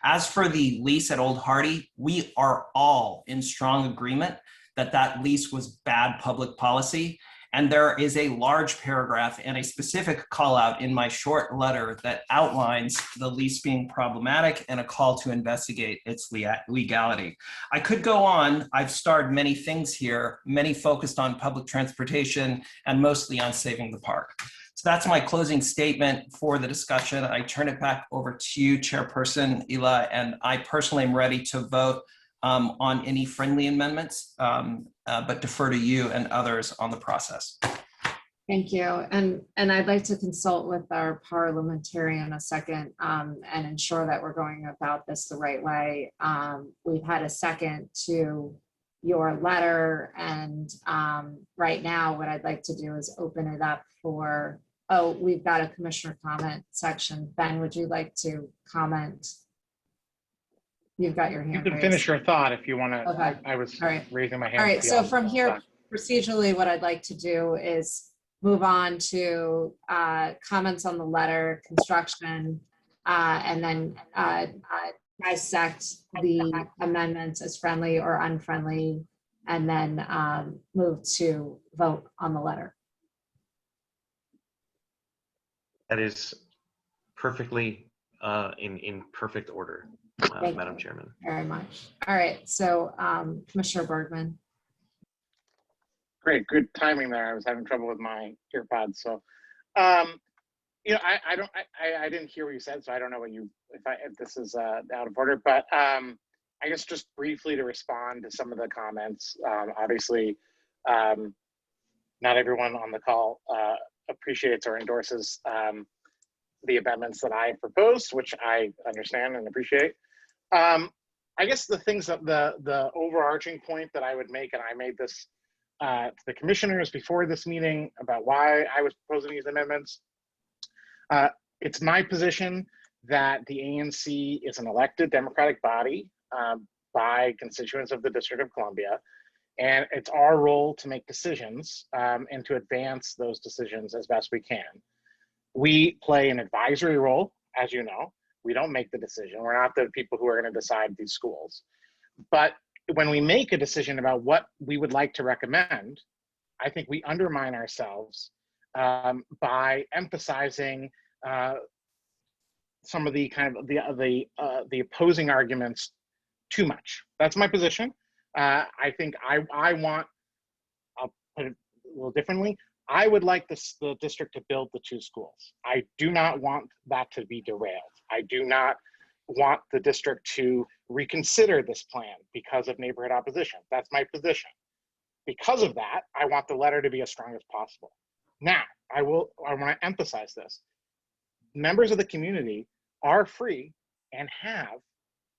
As for the lease at Old Hardy, we are all in strong agreement that that lease was bad public policy. And there is a large paragraph and a specific call out in my short letter that outlines the lease being problematic and a call to investigate its legality. I could go on. I've starred many things here, many focused on public transportation and mostly on saving the park. So that's my closing statement for the discussion. I turn it back over to you, Chairperson Ela, and I personally am ready to vote on any friendly amendments, but defer to you and others on the process. Thank you. And I'd like to consult with our parliamentarian a second and ensure that we're going about this the right way. We've had a second to your letter, and right now what I'd like to do is open it up for, oh, we've got a commissioner comment section. Ben, would you like to comment? You've got your hand You can raised. finish your thought if you want to. Okay. I was All right. raising my hand. All right, so beyond from here, that. procedurally, what I'd like to do is move on to comments on the letter, construction, and then dissect the amendments as friendly or unfriendly, and then move to vote on the letter. That is perfectly in perfect order, Thank Madam you Chairman. very much. All right, so Commissioner Bergman. Great, good timing there. I was having trouble with my earpods, so you know, I didn't hear what you said, so I don't know what you if this is out of order. But I guess just briefly to respond to some of the comments. Obviously, not everyone on the call appreciates or endorses the amendments that I proposed, which I understand and appreciate. I guess the things that the overarching point that I would make, and I made this to the commissioners before this meeting about why I was proposing these amendments. It's my position that the ANC is an elected democratic body by constituents of the District of Columbia, and it's our role to make decisions and to advance those decisions as best we can. We play an advisory role, as you know. We don't make the decision. We're not the people who are going to decide these schools. But when we make a decision about what we would like to recommend, I think we undermine ourselves by emphasizing some of the kind of the opposing arguments too much. That's my position. I think I want, I'll put it a little differently, I would like the district to build the 2 schools. I do not want that to be derailed. I do not want the district to reconsider this plan because of neighborhood opposition. That's my position. Because of that, I want the letter to be as strong as possible. Now, I want to emphasize this. Members of the community are free and have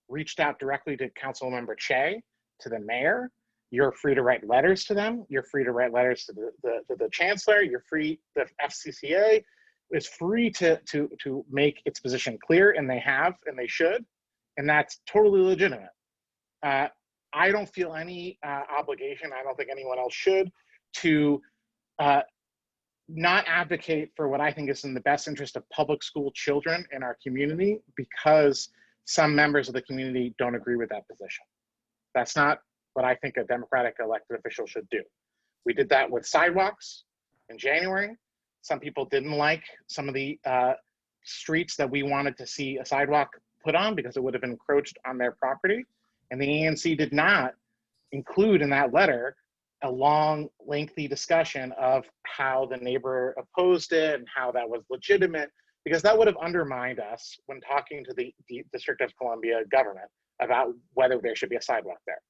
reached out directly to Councilmember Che, to the mayor. You're free to write letters to them. You're free to write letters to the chancellor. You're free, the FCCA is free to make its position clear, and they have, and they should, and that's totally legitimate. I don't feel any obligation, I don't think anyone else should, to not advocate for what I think is in the best interest of public school children in our community because some members of the community don't agree with that position. That's not what I think a democratic elected official should do. We did that with sidewalks in January. Some people didn't like some of the streets that we wanted to see a sidewalk put on because it would have encroached on their property. And the ANC did not include in that letter a long, lengthy discussion of how the neighbor opposed it and how that was legitimate, because that would have undermined us when talking to the District of Columbia government about whether there should be a sidewalk there.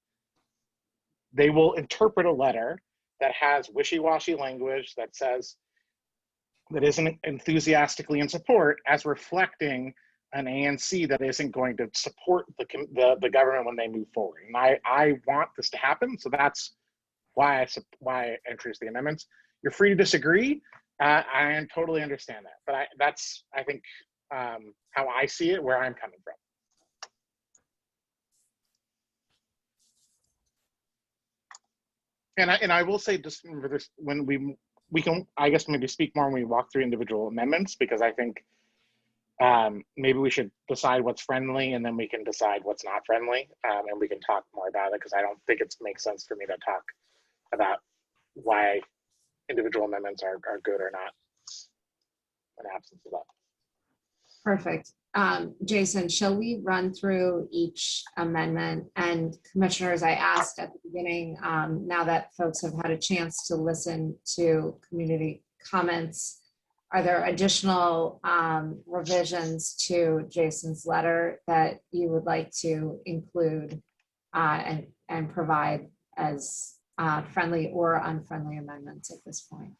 They will interpret a letter that has wishy-washy language that says, that isn't enthusiastically in support as reflecting an ANC that isn't going to support the government when they move forward. And I want this to happen, so that's why I introduced the amendments. You're free to disagree. I totally understand that, but that's I think how I see it, where I'm coming from. And I will say, just remember this, when we can, I guess, maybe speak more when we walk through individual amendments, because I think maybe we should decide what's friendly and then we can decide what's not friendly, and we can talk more about it, because I don't think it makes sense for me to talk about why individual amendments are good or not in absence of that. Perfect. Jason, shall we run through each amendment? And commissioners, I asked at the beginning, now that folks have had a chance to listen to community comments, are there additional revisions to Jason's letter that you would like to include and provide as friendly or unfriendly amendments at this point?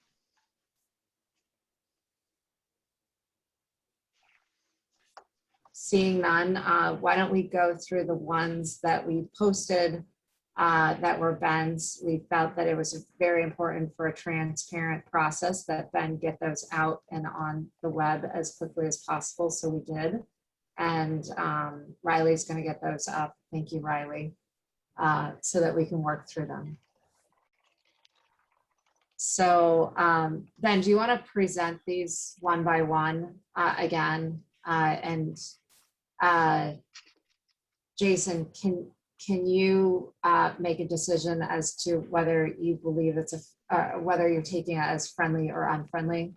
Seeing none, why don't we go through the ones that we posted that were Ben's. We felt that it was very important for a transparent process that Ben get those out and on the web as quickly as possible, so we did. And Riley's going to get those up. Thank you, Riley, so that we can work through them. So Ben, do you want to present these one by one again? Jason, can you make a decision as to whether you believe it's whether you're taking it as friendly or unfriendly?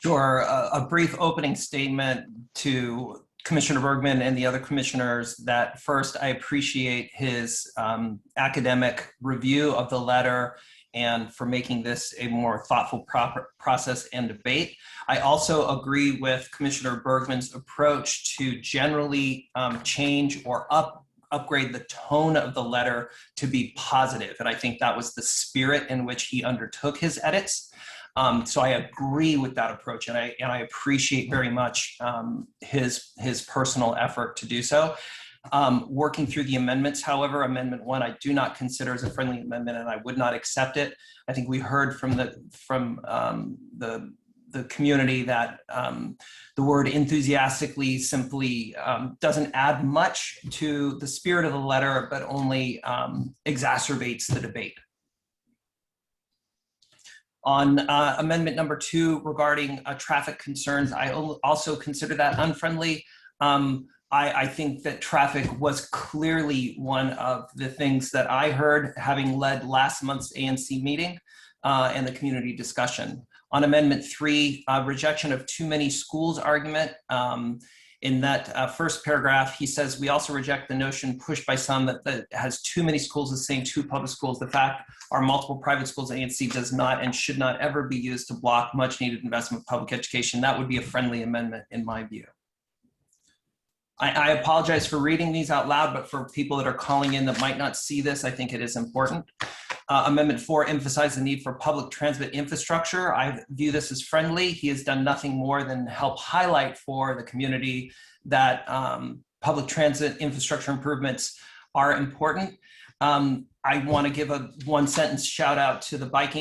Sure. A brief opening statement to Commissioner Bergman and the other commissioners that first, I appreciate his academic review of the letter and for making this a more thoughtful process and debate. I also agree with Commissioner Bergman's approach to generally change or upgrade the tone of the letter to be positive. And I think that was the spirit in which he undertook his edits. So I agree with that approach, and I appreciate very much his personal effort to do so. Working through the amendments, however, Amendment 1 I do not consider as a friendly amendment, and I would not accept it. I think we heard from the community that the word enthusiastically simply doesn't add much to the spirit of the letter, but only exacerbates the debate. On amendment number 2 regarding traffic concerns, I also consider that unfriendly. I think that traffic was clearly one of the things that I heard, having led last month's ANC meeting and the community discussion. On Amendment 3, rejection of too many schools argument. In that first paragraph, he says, we also reject the notion pushed by some that has too many schools is saying too public schools. The fact are multiple private schools, ANC does not and should not ever be used to block much needed investment in public education. That would be a friendly amendment in my view. I apologize for reading these out loud, but for people that are calling in that might not see this, I think it is important. Amendment 4 emphasized the need for public transit infrastructure. I view this as friendly. He has done nothing more than help highlight for the community that public transit infrastructure improvements are important. I want to give a one-sentence shout out to the bike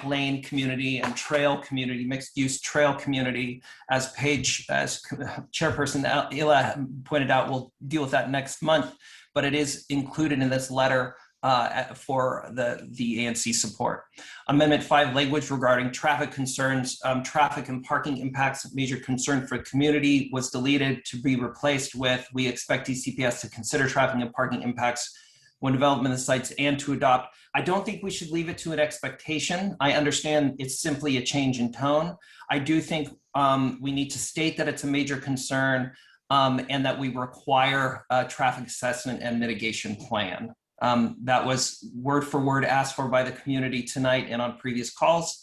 lane community and trail community, mixed-use trail community. As Chairperson Ila pointed out, we'll deal with that next month, but it is included in this letter for the ANC support. Amendment 5, language regarding traffic concerns, traffic and parking impacts, major concern for the community was deleted to be replaced with, we expect DCPS to consider traffic and parking impacts when development of sites and to adopt. I don't think we should leave it to an expectation. I understand it's simply a change in tone. I do think we need to state that it's a major concern and that we require a traffic assessment and mitigation plan. That was word for word asked for by the community tonight and on previous calls.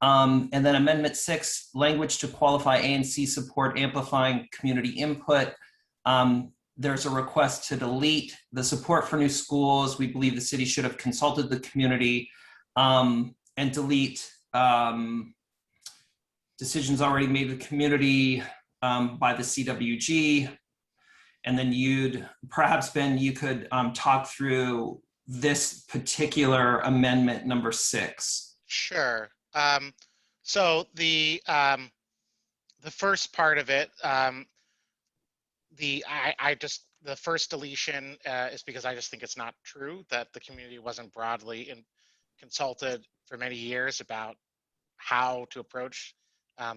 And then Amendment 6, language to qualify ANC support, amplifying community input. There's a request to delete the support for new schools. We believe the city should have consulted the community and delete decisions already made with the community by the CWG. And then perhaps Ben, you could talk through this particular amendment number 6. Sure. So the first part of it, the first deletion is because I just think it's not true that the community wasn't broadly consulted for many years about how to approach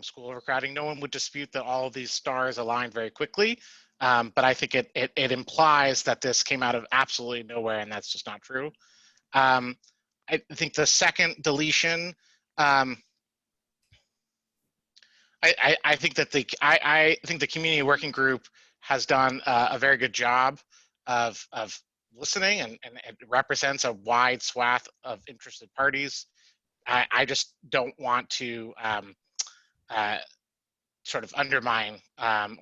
school overcrowding. No one would dispute that all of these stars aligned very quickly, but I think it implies that this came out of absolutely nowhere, and that's just not true. I think the second deletion, I think that I think the community working group has done a very good job of listening, and it represents a wide swath of interested parties. I just don't want to sort of undermine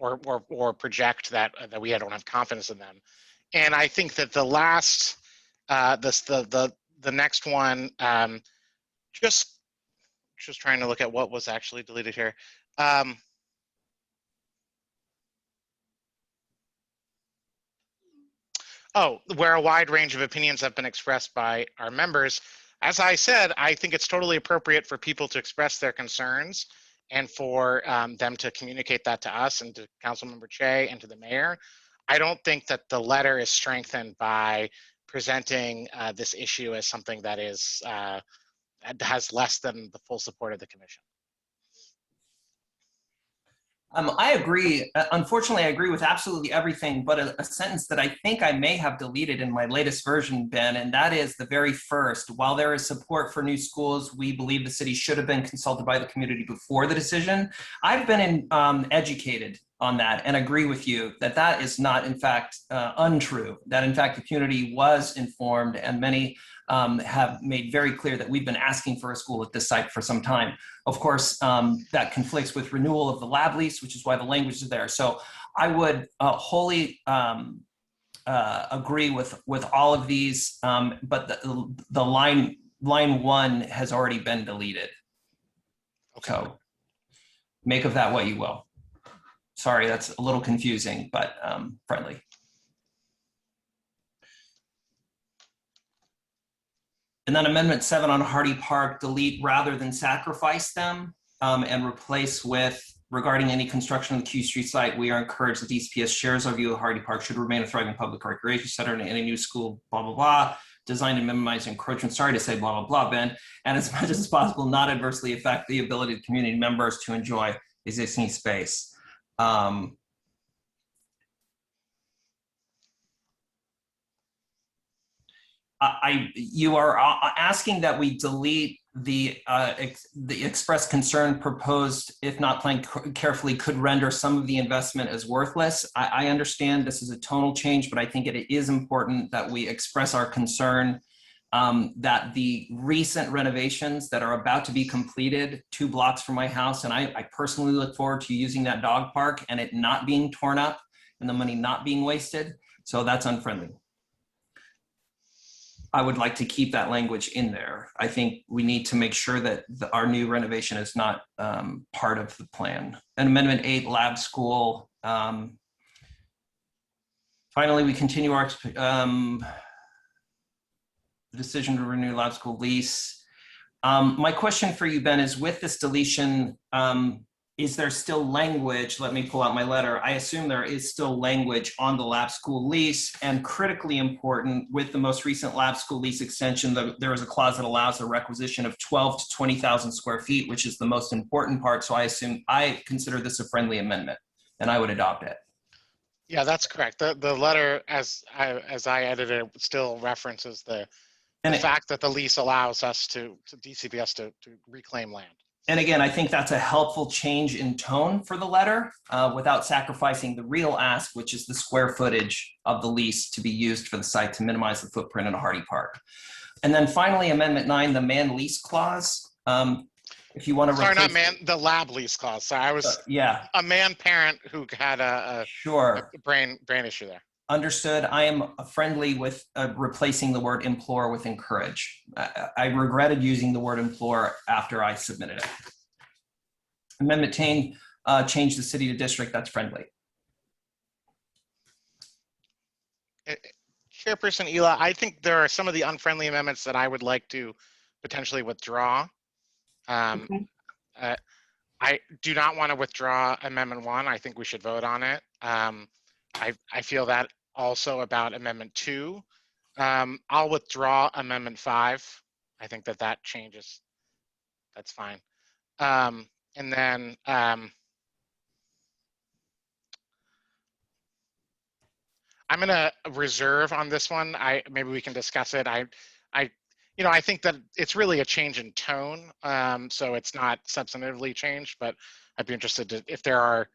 or project that we don't have confidence in them. And I think that the last the next one, just trying to look at what was actually deleted here. Oh, where a wide range of opinions have been expressed by our members. As I said, I think it's totally appropriate for people to express their concerns and for them to communicate that to us and to Councilmember Che and to the mayor. I don't think that the letter is strengthened by presenting this issue as something that is has less than the full support of the commission. I agree. Unfortunately, I agree with absolutely everything, but a sentence that I think I may have deleted in my latest version, Ben, and that is the very first. While there is support for new schools, we believe the city should have been consulted by the community before the decision. I've been educated on that and agree with you that that is not, in fact, untrue. That, in fact, the community was informed, and many have made very clear that we've been asking for a school at this site for some time. Of course, that conflicts with renewal of the lab lease, which is why the language is there. So I would wholly agree with all of these, but the line 1 has already been deleted. Okay. So make of that what you will. Sorry, that's a little confusing, but friendly. And then Amendment 7 on Hardy Park, delete rather than sacrifice them, and replace with, regarding any construction on the Q Street site, we are encouraged that the ECPS shares our view that Hardy Park should remain a thriving public recreation center and any new school, blah, blah, blah, designed to minimize encroachment. Sorry to say blah, blah, blah, Ben. And as much as possible, not adversely affect the ability of community members to enjoy existing space. You are asking that we delete the express concern proposed, if not planned carefully, could render some of the investment as worthless. I understand this is a tonal change, but I think it is important that we express our concern that the recent renovations that are about to be completed 2 blocks from my house, and I personally look forward to using that dog park and it not being torn up and the money not being wasted. So that's unfriendly. I would like to keep that language in there. I think we need to make sure that our new renovation is not part of the plan. And Amendment 8, lab school. Finally, we continue our decision to renew lab school lease. My question for you, Ben, is with this deletion, is there still language? Let me pull out my letter. I assume there is still language on the lab school lease, and critically important, with the most recent lab school lease extension, there is a clause that allows a requisition of 12 to 20,000 square feet, which is the most important part. So I consider this a friendly amendment, and I would adopt it. Yeah, that's correct. The letter, as I edited it, still references the fact that the lease allows us to DCPS to reclaim land. And again, I think that's a helpful change in tone for the letter without sacrificing the real ask, which is the square footage of the lease to be used for the site to minimize the footprint in a Hardy Park. And then finally, Amendment 9, the man lease clause. If you want to sorry, not man, the lab lease clause. Sorry, I was a man parent who had a brain issue there. Understood. I am friendly with replacing the word implore with encourage. I regretted using the word implore after I submitted it. Amendment 10, change the city to district. That's friendly. Chairperson Ela, I think there are some of the unfriendly amendments that I would like to potentially withdraw. Okay. I do not want to withdraw Amendment 1. I think we should vote on it. I feel that also about Amendment 2. I'll withdraw Amendment 5. I think that changes. That's fine. And then I'm going to reserve on this one. Maybe we can discuss it. you know, I think that it's really a change in tone. So it's not substantively changed, but I'd be interested to, if there's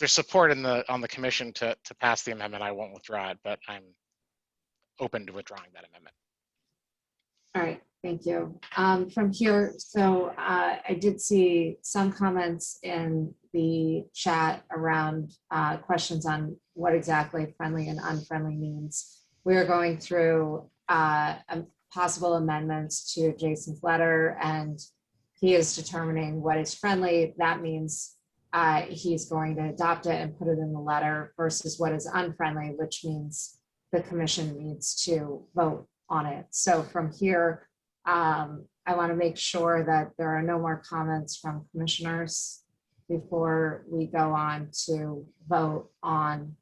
support on the commission to pass the amendment, I won't withdraw it, but I'm open to withdrawing that amendment. All right, thank you. From here, so I did see some comments in the chat around questions on what exactly friendly and unfriendly means. We are going through possible amendments to Jason's letter, and he is determining what is friendly. That means he's going to adopt it and put it in the letter versus what is unfriendly, which means the commission needs to vote on it. So from here, I want to make sure that there are no more comments from commissioners before we go on to vote on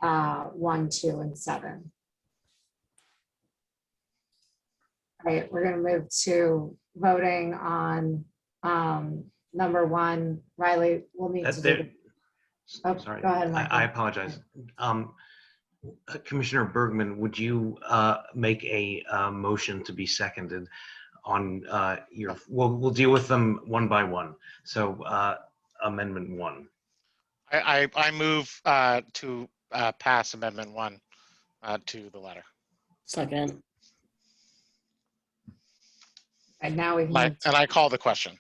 1, 2, and 7. All right, we're going to move to voting on number 1. Riley, we'll need to do the, Sorry, go ahead, I apologize. Commissioner Bergman, would you make a motion to be seconded on your, we'll deal with them one by one. So amendment 1. I move to pass amendment 1 to the letter. Second. And now we can And I call the question.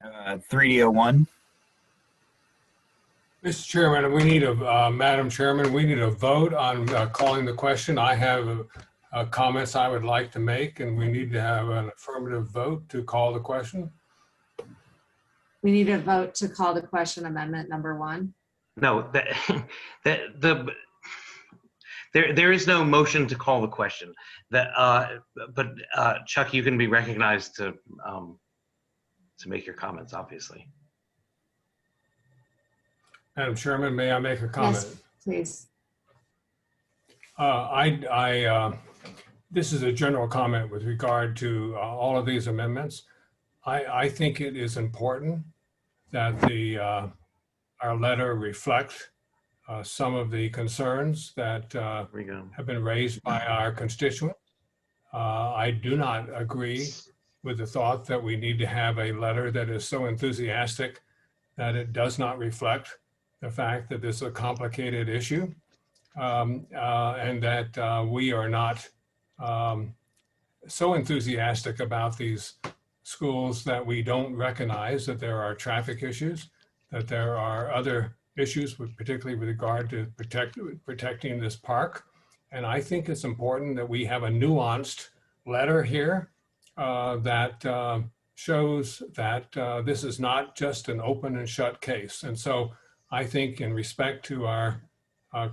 3D01. Mr. Chairman, we need a, Madam Chairman, we need a vote on calling the question. I have comments I would like to make, and we need to have an affirmative vote to call the question. We need a vote to call the question amendment number 1. No, there is no motion to call the question. But Chuck, you can be recognized to make your comments, obviously. Madam Chairman, may I make a comment? Yes, please. This is a general comment with regard to all of these amendments. I think it is important that our letter reflects some of the concerns that have been raised by our constituents. I do not agree with the thought that we need to have a letter that is so enthusiastic that it does not reflect the fact that this is a complicated issue, and that we are not so enthusiastic about these schools that we don't recognize that there are traffic issues, that there are other issues, particularly with regard to protecting this park. And I think it's important that we have a nuanced letter here that shows that this is not just an open and shut case. And so I think, in respect to our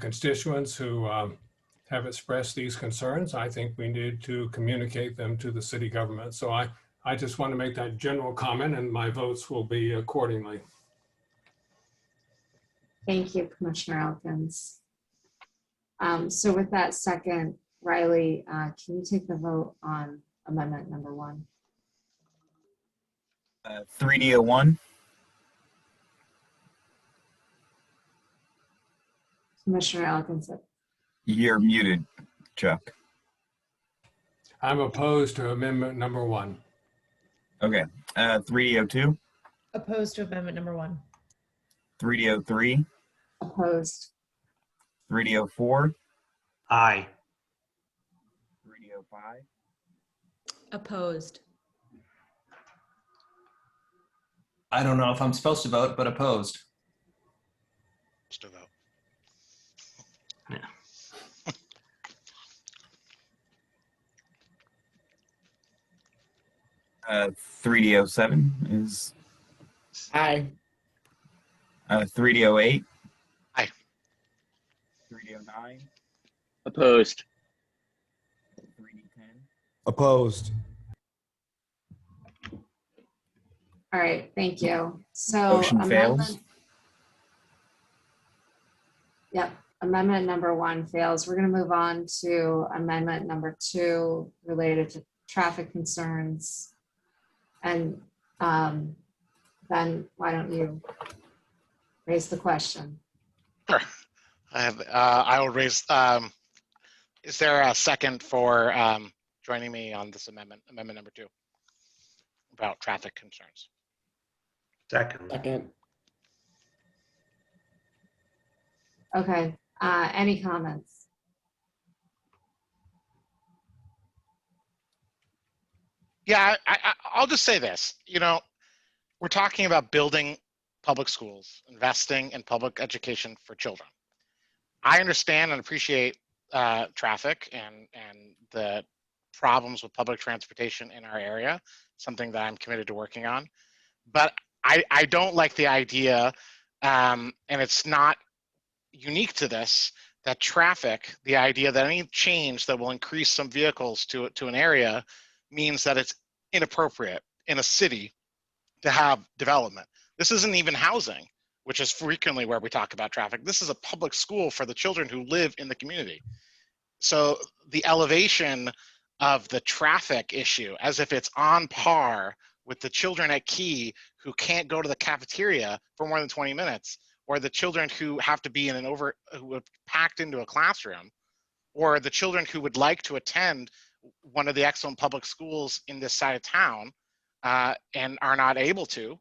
constituents who have expressed these concerns, I think we need to communicate them to the city government. So I just want to make that general comment, and my votes will be accordingly. Thank you, Commissioner Elkins. So with that second, Riley, can you take the vote on amendment number 1? 3D01. Commissioner Elkins. You're muted, Chuck. I'm opposed to amendment number 1. Okay. 3D02. Opposed to amendment number 1. 3D03. Opposed. 3D04. Aye. 3D05. Opposed. I don't know if I'm supposed to vote, but opposed. Still vote. Yeah. 3D07 is. Aye. 3D08. Aye. 3D09. Opposed. 3D10. Opposed. All right, thank you. So Motion fails. Yep, amendment number 1 fails. We're going to move on to amendment number 2 related to traffic concerns. And then why don't you raise the question? Sure. I will raise Is there a second for joining me on this amendment number 2 about traffic concerns? Second. Second. Okay, any comments? Yeah, I'll just say this. You know, we're talking about building public schools, investing in public education for children. I understand and appreciate traffic and the problems with public transportation in our area, something that I'm committed to working on. But I don't like the idea, and it's not unique to this, that traffic, the idea that any change that will increase some vehicles to an area means that it's inappropriate in a city to have development. This isn't even housing, which is frequently where we talk about traffic. This is a public school for the children who live in the community. So the elevation of the traffic issue as if it's on par with the children at Key who can't go to the cafeteria for more than 20 minutes, or the children who have to be who are packed into a classroom, or the children who would like to attend one of the excellent public schools in this side of town and are not able to.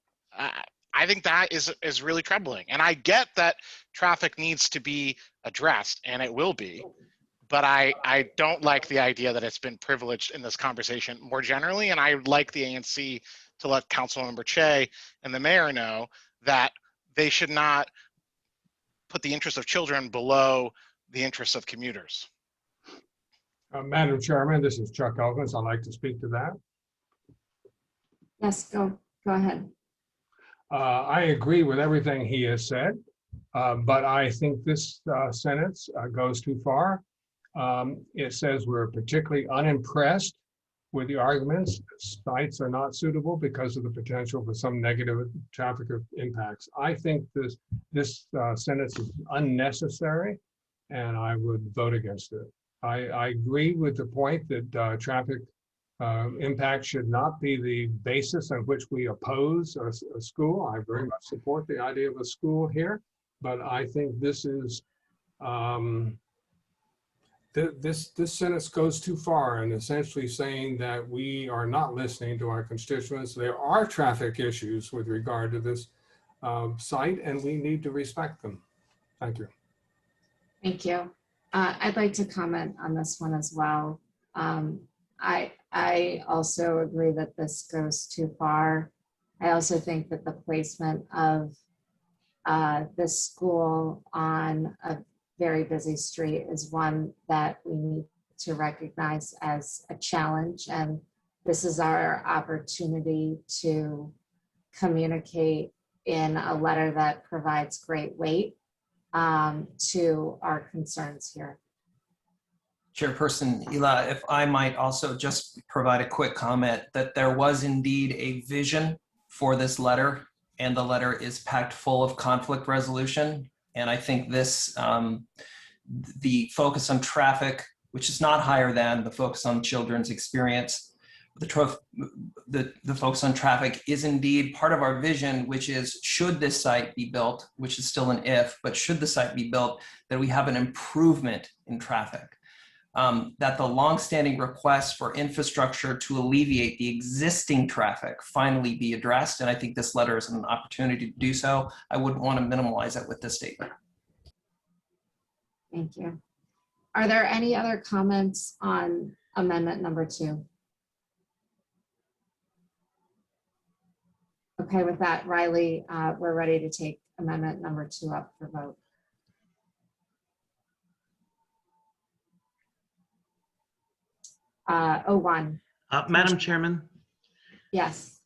I think that is really troubling. And I get that traffic needs to be addressed, and it will be, but I don't like the idea that it's been privileged in this conversation more generally. And I would like the ANC to let Councilmember Che and the mayor know that they should not put the interests of children below the interests of commuters. Madam Chairman, this is Chuck Elkins. I'd like to speak to that. Yes, go ahead. I agree with everything he has said, but I think this sentence goes too far. It says we're particularly unimpressed with the arguments. Sites are not suitable because of the potential for some negative traffic impacts. I think this sentence is unnecessary, and I would vote against it. I agree with the point that traffic impact should not be the basis on which we oppose a school. I very much support the idea of a school here, but I think this is this sentence goes too far and essentially saying that we are not listening to our constituents. There are traffic issues with regard to this site, and we need to respect them. Thank you. Thank you. I'd like to comment on this one as well. I also agree that this goes too far. I also think that the placement of this school on a very busy street is one that we need to recognize as a challenge. And this is our opportunity to communicate in a letter that provides great weight to our concerns here. Chairperson Ela, if I might also just provide a quick comment that there was indeed a vision for this letter, and the letter is packed full of conflict resolution. And I think this, the focus on traffic, which is not higher than the focus on children's experience, the focus on traffic is indeed part of our vision, which is should this site be built, which is still an if, but should the site be built, that we have an improvement in traffic. That the longstanding request for infrastructure to alleviate the existing traffic finally be addressed. And I think this letter is an opportunity to do so. I wouldn't want to minimize it with this statement. Thank you. Are there any other comments on amendment number 2? Okay, with that, Riley, we're ready to take amendment number 2 up for vote. O1. Madam Chairman, Yes.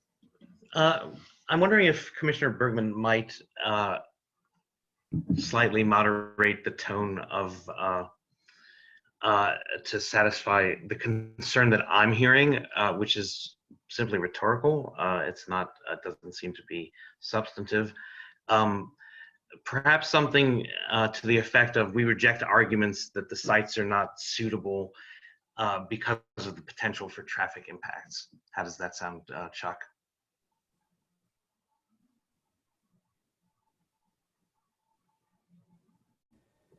I'm wondering if Commissioner Bergman might slightly moderate the tone of to satisfy the concern that I'm hearing, which is simply rhetorical. It's not, it doesn't seem to be substantive. Perhaps something to the effect of we reject arguments that the sites are not suitable because of the potential for traffic impacts. How does that sound, Chuck?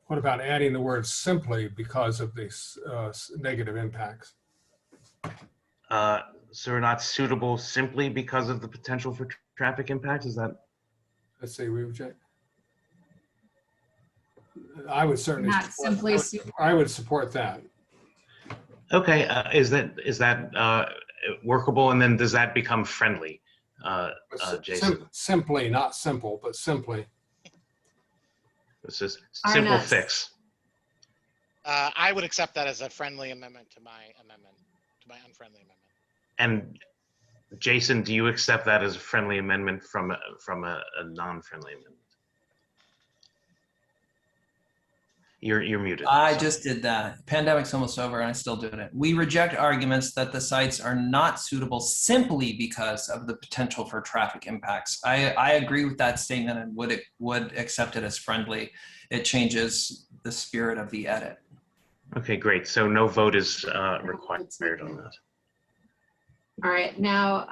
What about adding the word simply because of these negative impacts? So are not suitable simply because of the potential for traffic impacts? Is that? Let's say we reject. I would certainly Not simply I would support that. Okay, is that workable? And then does that become friendly, Jason? Simply, not simple, but simply. This is simple Arnett. fix. I would accept that as a friendly amendment to my unfriendly amendment. And Jason, do you accept that as a friendly amendment from a non-friendly amendment? You're muted. I just did that. Pandemic's almost over and I still did it. We reject arguments that the sites are not suitable simply because of the potential for traffic impacts. I agree with that statement and would accept it as friendly. It changes the spirit of the edit. Okay, great. So no vote is required on that. All right, now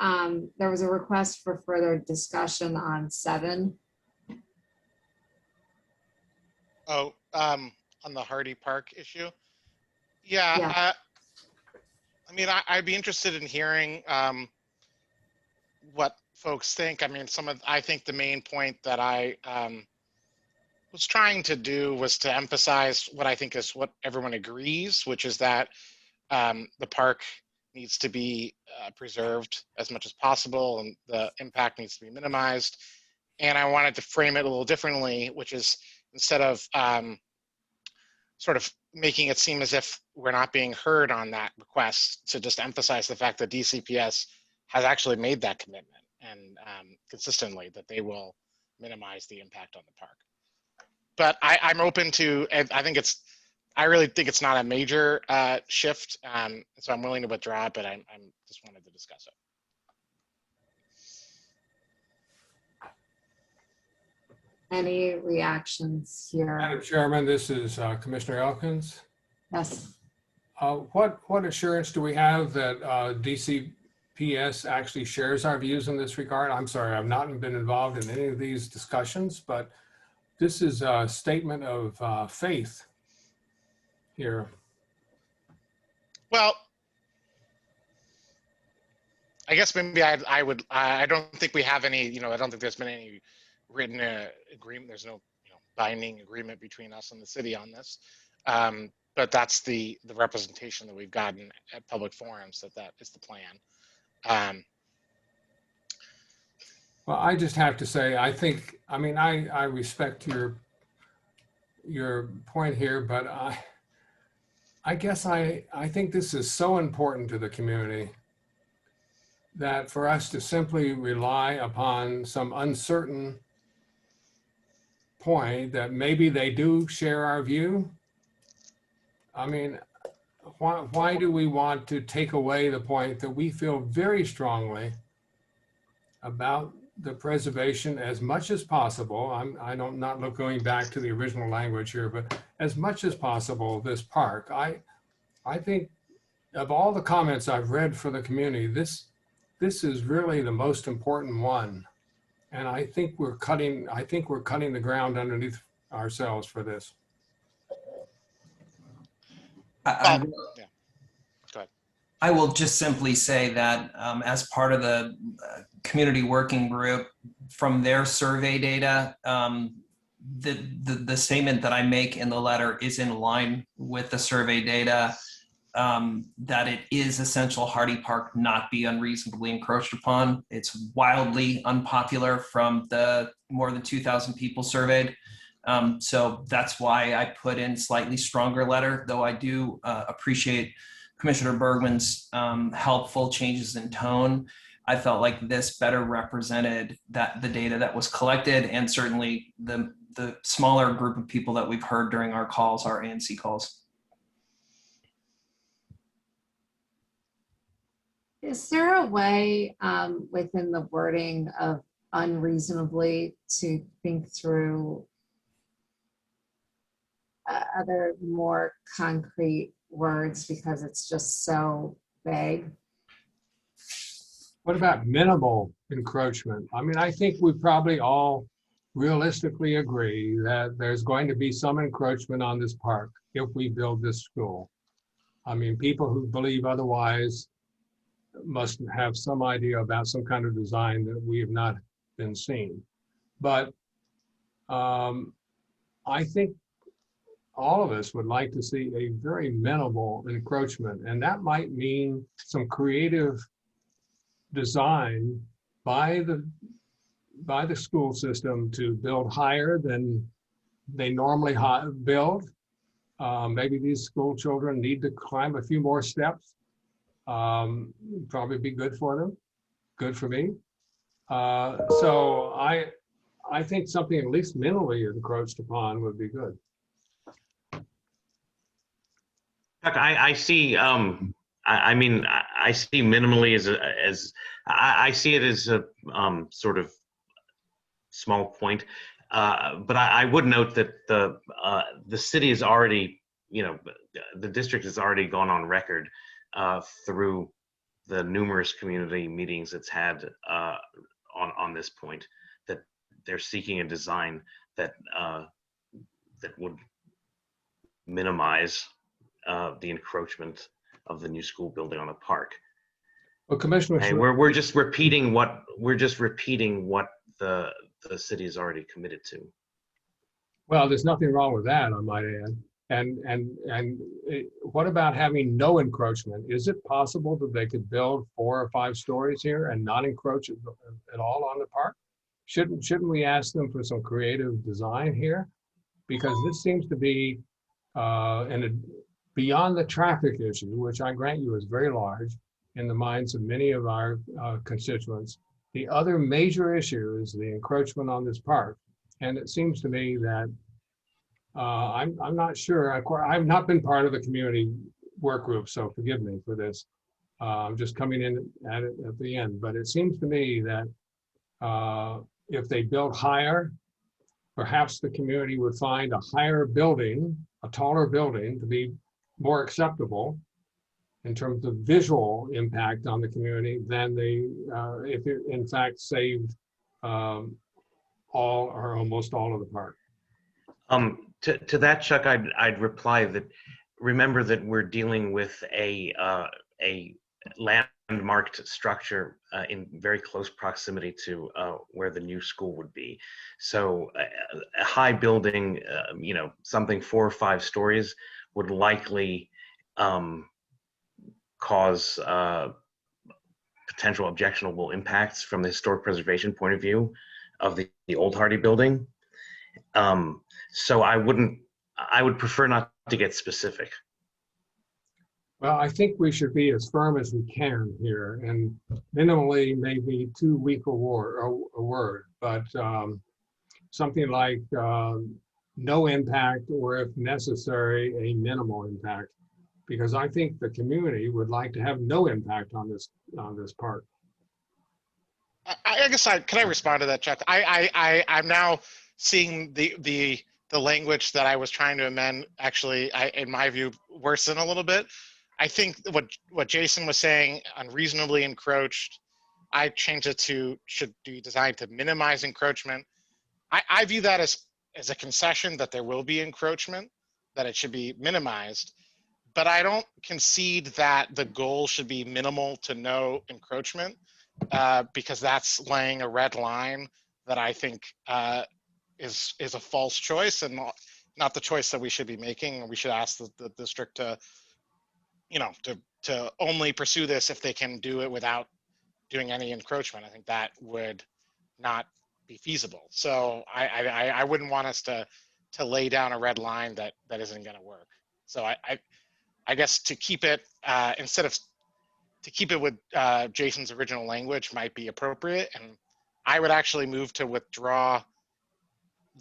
there was a request for further discussion on 7. Oh, on the Hardy Park issue. Yeah. I mean, I'd be interested in hearing what folks think. I mean, I think the main point that I was trying to do was to emphasize what I think is what everyone agrees, which is that the park needs to be preserved as much as possible and the impact needs to be minimized. And I wanted to frame it a little differently, which is instead of sort of making it seem as if we're not being heard on that request, to just emphasize the fact that DCPS has actually made that commitment and consistently that they will minimize the impact on the park. But I'm open to, I really think it's not a major shift, so I'm willing to withdraw, but I'm just wanted to discuss it. Any reactions here? Madam Chairman, this is Commissioner Elkins. Yes. What assurance do we have that DCPS actually shares our views in this regard? I'm sorry, I've not been involved in any of these discussions, but this is a statement of faith here. Well, I guess maybe I don't think we have any, I don't think there's been any written agreement. There's no binding agreement between us and the city on this. But that's the representation that we've gotten at public forums, that is the plan. Well, I just have to say, I respect your point here, but I guess I think this is so important to the community that for us to simply rely upon some uncertain point that maybe they do share our view. I mean, why do we want to take away the point that we feel very strongly about the preservation as much as possible? I'm not going back to the original language here, but as much as possible, this park. I think of all the comments I've read for the community, this is really the most important one. And I think we're cutting the ground underneath ourselves for this. I will just simply say that as part of the community working group, from their survey data, the statement that I make in the letter is in line with the survey data, that it is essential Hardy Park not be unreasonably encroached upon. It's wildly unpopular from the more than 2,000 people surveyed. So that's why I put in slightly stronger letter, though I do appreciate Commissioner Bergman's helpful changes in tone. I felt like this better represented the data that was collected, and certainly the smaller group of people that we've heard during our calls, our ANC calls. Is there a way within the wording of unreasonably to think through other more concrete words, because it's just so vague? What about minimal encroachment? I mean, I think we probably all realistically agree that there's going to be some encroachment on this park if we build this school. I mean, people who believe otherwise must have some idea about some kind of design that we have not been seeing. But I think all of us would like to see a very minimal encroachment, and that might mean some creative design by the school system to build higher than they normally build. Maybe these school children need to climb a few more steps. Probably be good for them, good for me. So I think something at least minimally encroached upon would be good. Chuck, I see. I mean, I see minimally as I see it as a sort of small point, but I would note that the city is already, you know, the district has already gone on record through the numerous community meetings it's had on this point that they're seeking a design that that would minimize the encroachment of the new school building on the park. Well, Commissioner, hey, we're just repeating what the city is already committed to. well, there's nothing wrong with that, I might add. What about having no encroachment? Is it possible that they could build 4 or 5 stories here and not encroach at all on the park? Shouldn't we ask them for some creative design here? Because this seems to be beyond the traffic issue, which I grant you is very large in the minds of many of our constituents. The other major issue is the encroachment on this park. And it seems to me that I'm not sure. I've not been part of the community work group, so forgive me for this. I'm just coming in at it at the end. But it seems to me that if they built higher, perhaps the community would find a higher building, a taller building, to be more acceptable in terms of visual impact on the community than they, if it in fact saved all or almost all of the park. To that, Chuck, I'd reply that remember that we're dealing with a landmarked structure in very close proximity to where the new school would be. So a high building, you know, something 4 or 5 stories would likely cause potential objectionable impacts from the historic preservation point of view of the old Hardy building. So I would prefer not to get specific. Well, I think we should be as firm as we can here, and minimally may be too weak a word, but something like no impact, or if necessary, a minimal impact, because I think the community would like to have no impact on this park. I guess can I respond to that, Chuck? I'm now seeing the language that I was trying to amend actually, in my view, worsen a little bit. I think what Jason was saying, unreasonably encroached, I changed it to should be designed to minimize encroachment. I view that as a concession that there will be encroachment, that it should be minimized, but I don't concede that the goal should be minimal to no encroachment, because that's laying a red line that I think is a false choice and not the choice that we should be making. We should ask the district to, you know, to only pursue this if they can do it without doing any encroachment. I think that would not be feasible. So I wouldn't want us to lay down a red line that isn't going to work. So I guess to keep it to keep it with Jason's original language might be appropriate, and I would actually move to withdraw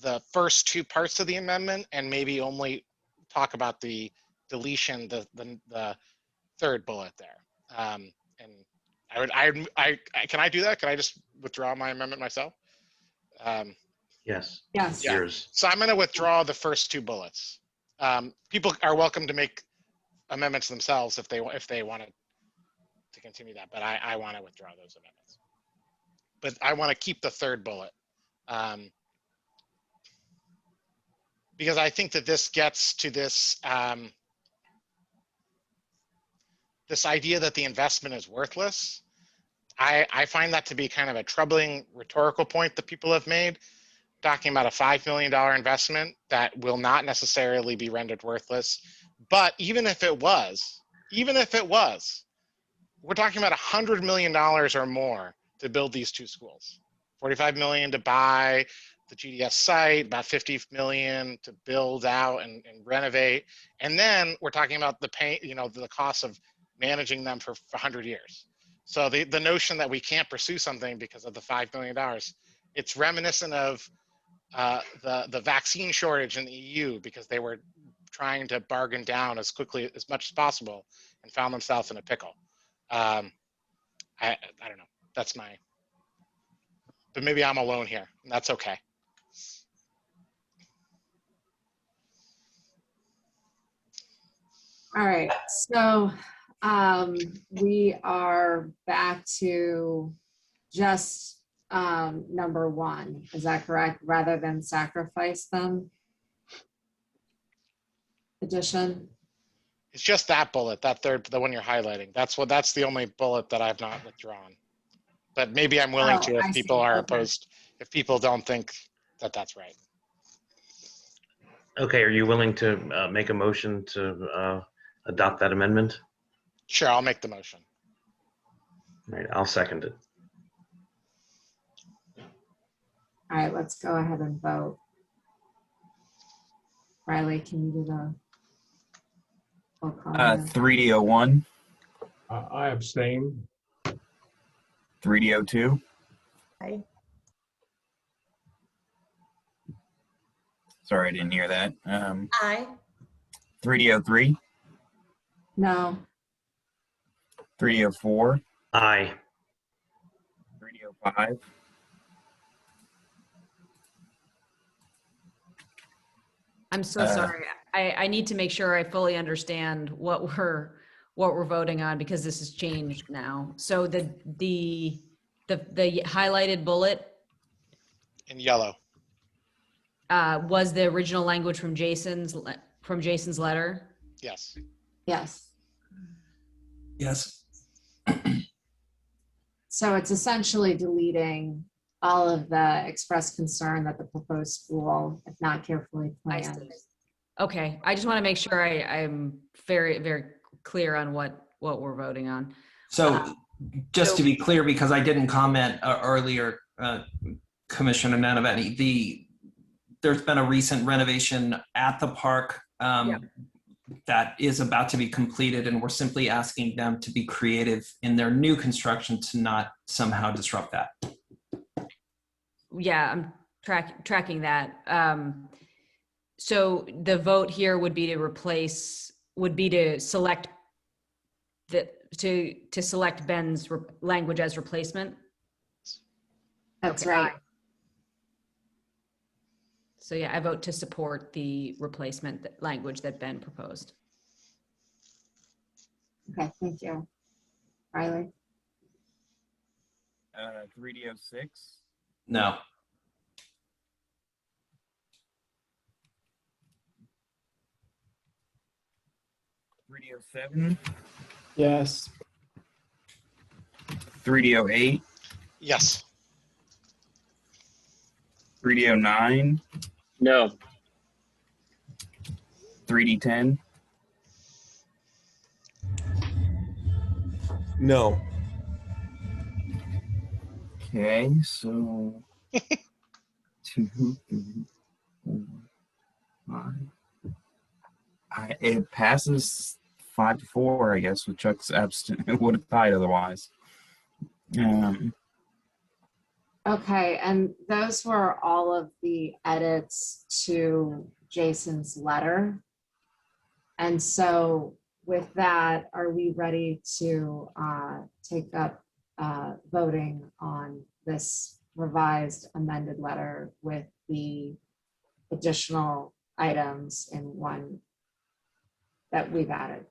the first 2 parts of the amendment and maybe only talk about the deletion, the 3rd bullet there. And can I do that? Can I just withdraw my amendment myself? Yes. Yes. Yeah. Yours. So I'm going to withdraw the first 2 bullets. People are welcome to make amendments themselves if they wanted to continue that, but I want to withdraw those amendments. But I want to keep the 3rd bullet. because I think that this gets to this, this idea that the investment is worthless. I find that to be kind of a troubling rhetorical point that people have made, talking about a $5 million investment that will not necessarily be rendered worthless. But even if it was, we're talking about $100 million or more to build these two schools. 45 million to buy the GDS site, about 50 million to build out and renovate. And then we're talking about the pay, the cost of managing them for 100 years. So the notion that we can't pursue something because of the $5 million, it's reminiscent of the vaccine shortage in the EU, because they were trying to bargain down as much as possible and found themselves in a pickle. I don't know. That's but maybe I'm alone here, and that's okay. All right, so we are back to just number one. Is that correct? Rather than sacrifice them? Addition? It's just that bullet, that the one you're highlighting. That's the only bullet that I've not withdrawn. But maybe I'm willing to if people are opposed, if people don't think that that's right. Okay, are you willing to make a motion to adopt that amendment? Sure, I'll make the motion. All right, I'll second it. All right, let's go ahead and vote. Riley, can you do the roll call? 3D01. I abstain. 3D02. Aye. Sorry, I didn't hear that. Aye. 3D03. No. 3D04. Aye. 3D05. I'm so sorry. I need to make sure I fully understand what we're voting on, because this has changed now. So the highlighted bullet In yellow. was the original language from Jason's letter. Yes. Yes. Yes. So it's essentially deleting all of the expressed concern that the proposed school, if not carefully planned. Okay, I just want to make sure I'm very, very clear on what we're voting on. So just to be clear, because I didn't comment earlier, Commissioner Nanovetti, there's been a recent renovation at the park that is about to be completed, and we're simply asking them to be creative in their new construction to not somehow disrupt that. Yeah, I'm tracking that. So the vote here would be to select to select Ben's language as replacement. That's Okay. right. So yeah, I vote to support the replacement language that Ben proposed. Okay, thank you. Riley? 3D06. No. 3D07. Yes. 3D08. Yes. 3D09. No. 3D10. No. Okay, so 2, 3, 4, 5. It passes 5-4, I guess, with Chuck's absent. It would have tied otherwise. Okay, and those were all of the edits to Jason's letter. And so with that, are we ready to take up voting on this revised amended letter with the additional items in one that we've added?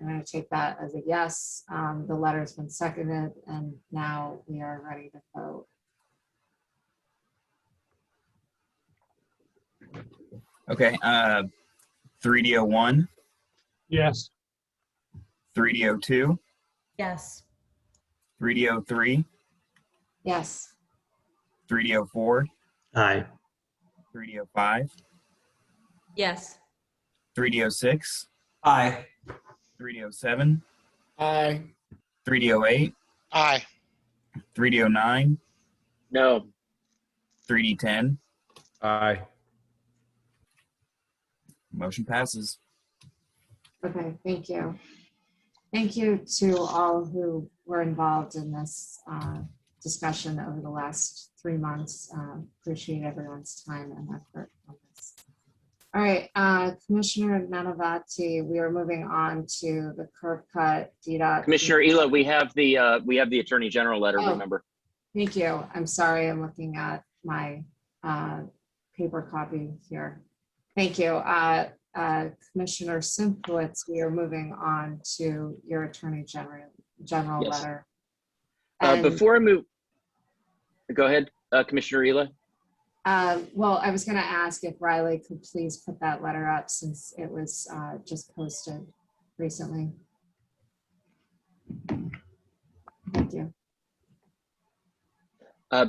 I'm going to take that as a yes. The letter's been seconded, and now we are ready to vote. Okay, 3D01, Yes. 3D02, Yes. 3D03, Yes. 3D04, Aye. 3D05, Yes. 3D06, Aye. 3D07, Aye. 3D08, Aye. 3D09, No. 3D10. Aye. Motion passes. Okay, thank you. Thank you to all who were involved in this discussion over the last 3 months. Appreciate everyone's time and effort on this. All right, Commissioner Nanavati, we are moving on to the curb cut DDOT. Commissioner Ela, we have the Attorney General letter, Oh. remember? Thank you. I'm sorry, I'm looking at my paper copy here. Thank you. Commissioner Simkowitz, we are moving on to your Attorney General Yes. letter. And, Before I move, go ahead, Commissioner Ela. well, I was going to ask if Riley could please put that letter up since it was just posted recently. Thank you.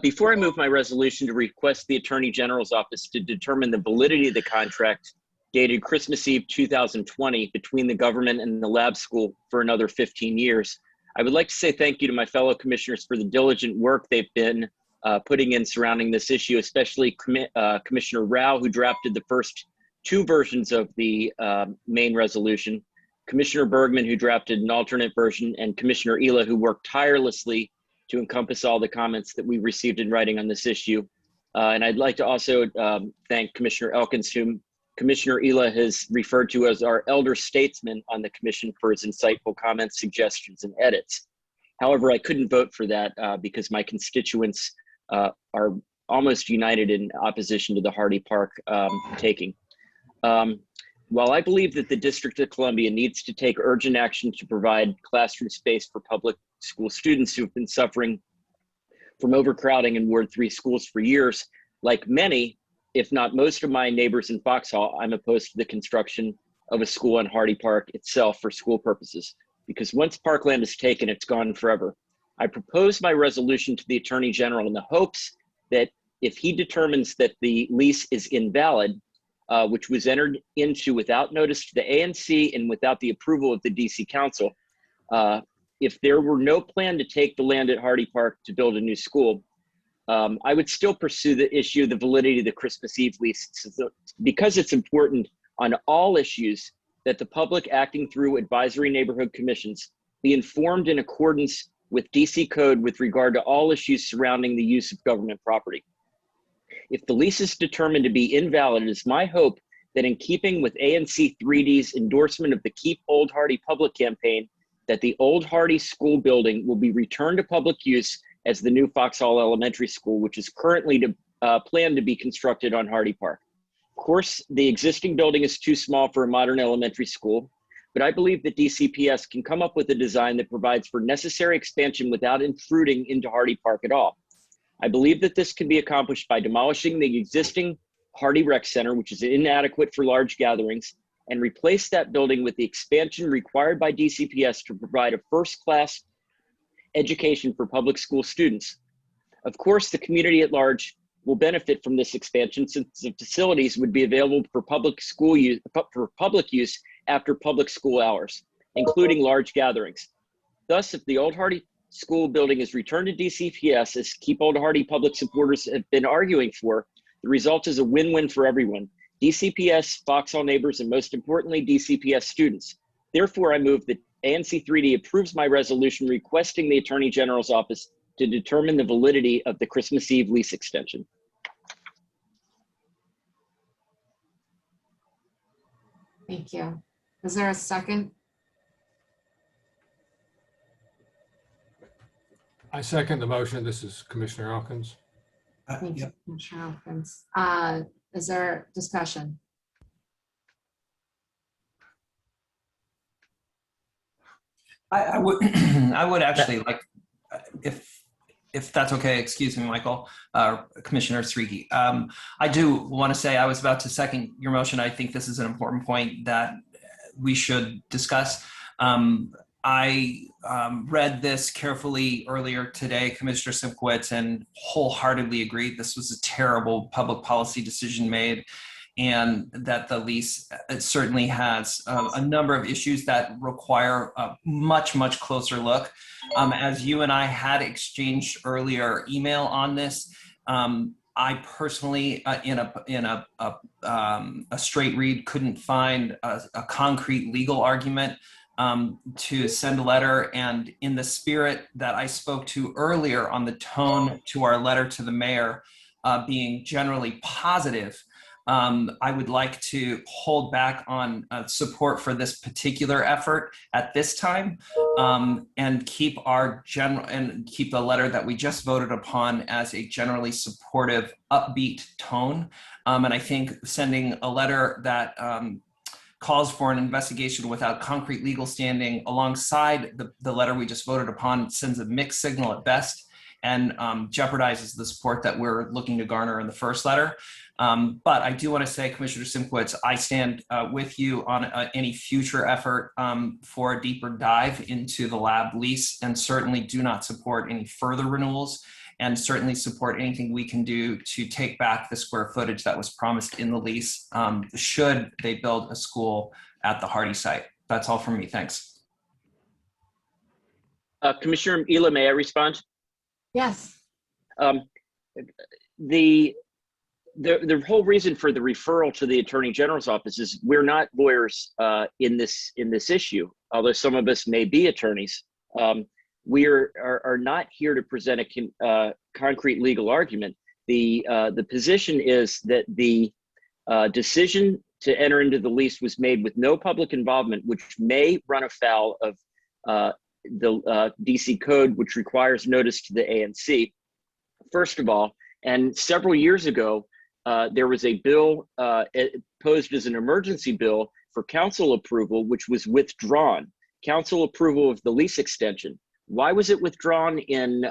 Before I move my resolution to request the Attorney General's office to determine the validity of the contract dated Christmas Eve 2020 between the government and the lab school for another 15 years, I would like to say thank you to my fellow commissioners for the diligent work they've been putting in surrounding this issue, especially Commissioner Rao, who drafted the first 2 versions of the main resolution, Commissioner Bergman, who drafted an alternate version, and Commissioner Ela, who worked tirelessly to encompass all the comments that we received in writing on this issue. And I'd like to also thank Commissioner Elkins, whom Commissioner Ela has referred to as our elder statesman on the commission for his insightful comments, suggestions, and edits. However, I couldn't vote for that because my constituents are almost united in opposition to the Hardy Park taking. While I believe that the District of Columbia needs to take urgent action to provide classroom space for public school students who've been suffering from overcrowding in Ward 3 schools for years, like many, if not most of my neighbors in Foxhall, I'm opposed to the construction of a school on Hardy Park itself for school purposes, because once parkland is taken, it's gone forever. I propose my resolution to the Attorney General in the hopes that if he determines that the lease is invalid, which was entered into without notice to the ANC and without the approval of the DC Council, if there were no plan to take the land at Hardy Park to build a new school, I would still pursue the issue of the validity of the Christmas Eve lease, because it's important on all issues that the public acting through advisory neighborhood commissions be informed in accordance with DC code with regard to all issues surrounding the use of government property. If the lease is determined to be invalid, it is my hope that in keeping with ANC 3D's endorsement of the Keep Old Hardy Public campaign, that the Old Hardy School building will be returned to public use as the new Foxhall Elementary School, which is currently planned to be constructed on Hardy Park. Of course, the existing building is too small for a modern elementary school, but I believe that DCPS can come up with a design that provides for necessary expansion without intruding into Hardy Park at all. I believe that this can be accomplished by demolishing the existing Hardy Rec Center, which is inadequate for large gatherings, and replace that building with the expansion required by DCPS to provide a first-class education for public school students. Of course, the community at large will benefit from this expansion since the facilities would be available for public use after public school hours, including large gatherings. Thus, if the Old Hardy School building is returned to DCPS, as Keep Old Hardy public supporters have been arguing for, the result is a win-win for everyone: DCPS, Foxhall neighbors, and most importantly, DCPS students. Therefore, I move that ANC 3D approves my resolution requesting the Attorney General's office to determine the validity of the Christmas Eve lease extension. Thank you. Is there a second? I second the motion. This is Commissioner Elkins. Thank you, Commissioner Elkins. Is there discussion? I would I would actually like, if that's okay, excuse me, Michael, Commissioner Sriki. I do want to say I was about to second your motion. I think this is an important point that we should discuss. I read this carefully earlier today, Commissioner Simkowitz, and wholeheartedly agreed this was a terrible public policy decision made, and that the lease certainly has a number of issues that require a much, much closer look. As you and I had exchanged earlier email on this, I personally, in a straight read, couldn't find a concrete legal argument to send a letter. And in the spirit that I spoke to earlier on the tone to our letter to the mayor being generally positive, I would like to hold back on support for this particular effort at this time, and keep keep the letter that we just voted upon as a generally supportive, upbeat tone. And I think sending a letter that calls for an investigation without concrete legal standing alongside the letter we just voted upon sends a mixed signal at best, and jeopardizes the support that we're looking to garner in the first letter. But I do want to say, Commissioner Simkowitz, I stand with you on any future effort for a deeper dive into the lab lease, and certainly do not support any further renewals, and certainly support anything we can do to take back the square footage that was promised in the lease should they build a school at the Hardy site. That's all from me. Thanks. Commissioner Ela, may I respond? Yes. The whole reason for the referral to the Attorney General's office is we're not lawyers in this issue, although some of us may be attorneys. We are not here to present a concrete legal argument. The position is that the decision to enter into the lease was made with no public involvement, which may run afoul of the DC code, which requires notice to the ANC, first of all. And several years ago, there was a bill posed as an emergency bill for council approval, which was withdrawn. Council approval of the lease extension. Why was it withdrawn and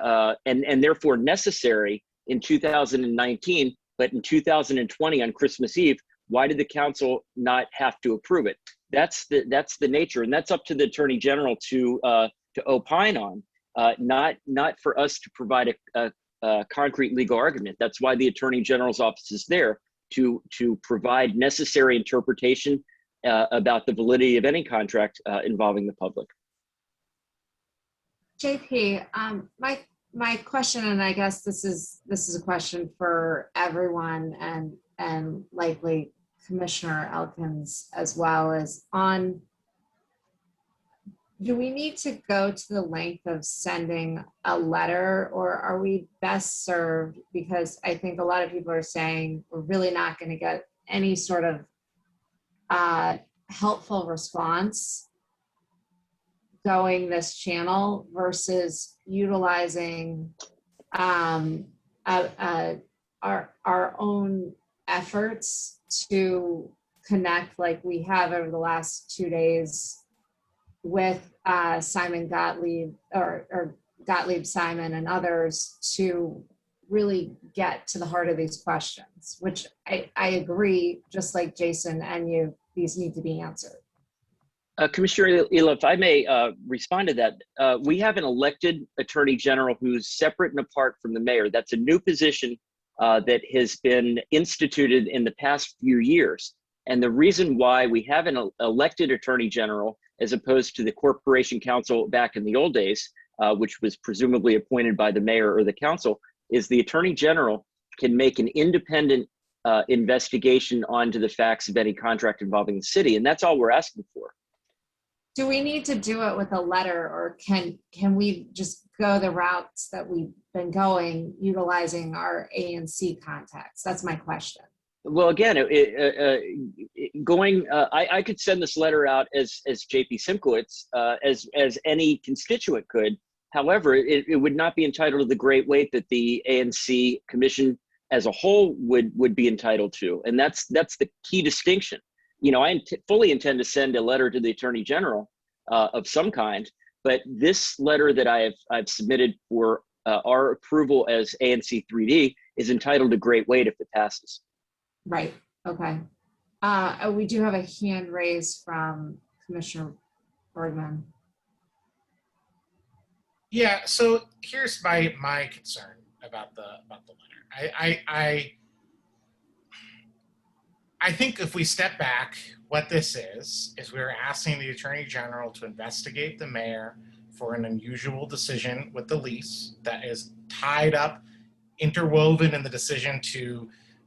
therefore necessary in 2019, but in 2020 on Christmas Eve, why did the council not have to approve it? That's the nature, and that's up to the Attorney General to opine on, not for us to provide a concrete legal argument. That's why the Attorney General's office is there to provide necessary interpretation about the validity of any contract involving the public. JP, my question, and I guess this is a question for everyone, and likely Commissioner Elkins as well, is on, do we need to go to the length of sending a letter, or are we best served? Because I think a lot of people are saying we're really not going to get any sort of helpful response going this channel versus utilizing our own efforts to connect, like we have over the last 2 days with Simon Gottlieb, or Gottlieb Simon and others, to really get to the heart of these questions, which I agree, just like Jason and you, these need to be answered. Commissioner Ela, if I may respond to that, we have an elected Attorney General who's separate and apart from the mayor. That's a new position that has been instituted in the past few years. And the reason why we have an elected Attorney General, as opposed to the Corporation Council back in the old days, which was presumably appointed by the mayor or the council, is the Attorney General can make an independent investigation onto the facts of any contract involving the city. And that's all we're asking for. Do we need to do it with a letter, or can we just go the routes that we've been going, utilizing our ANC contacts? That's my question. Well, again, I could send this letter out as JP Simkowitz, as any constituent could. However, it would not be entitled to the great weight that the ANC commission as a whole would be entitled to, and that's the key distinction. You know, I fully intend to send a letter to the Attorney General of some kind, But this letter that I've submitted for our approval as ANC 3D is entitled a great weight if it passes. Right, okay. We do have a hand raised from Commissioner Bergman. Yeah, so here's my concern about the letter. I think if we step back, what this is we're asking the Attorney General to investigate the mayor for an unusual decision with the lease that is tied up, interwoven in the decision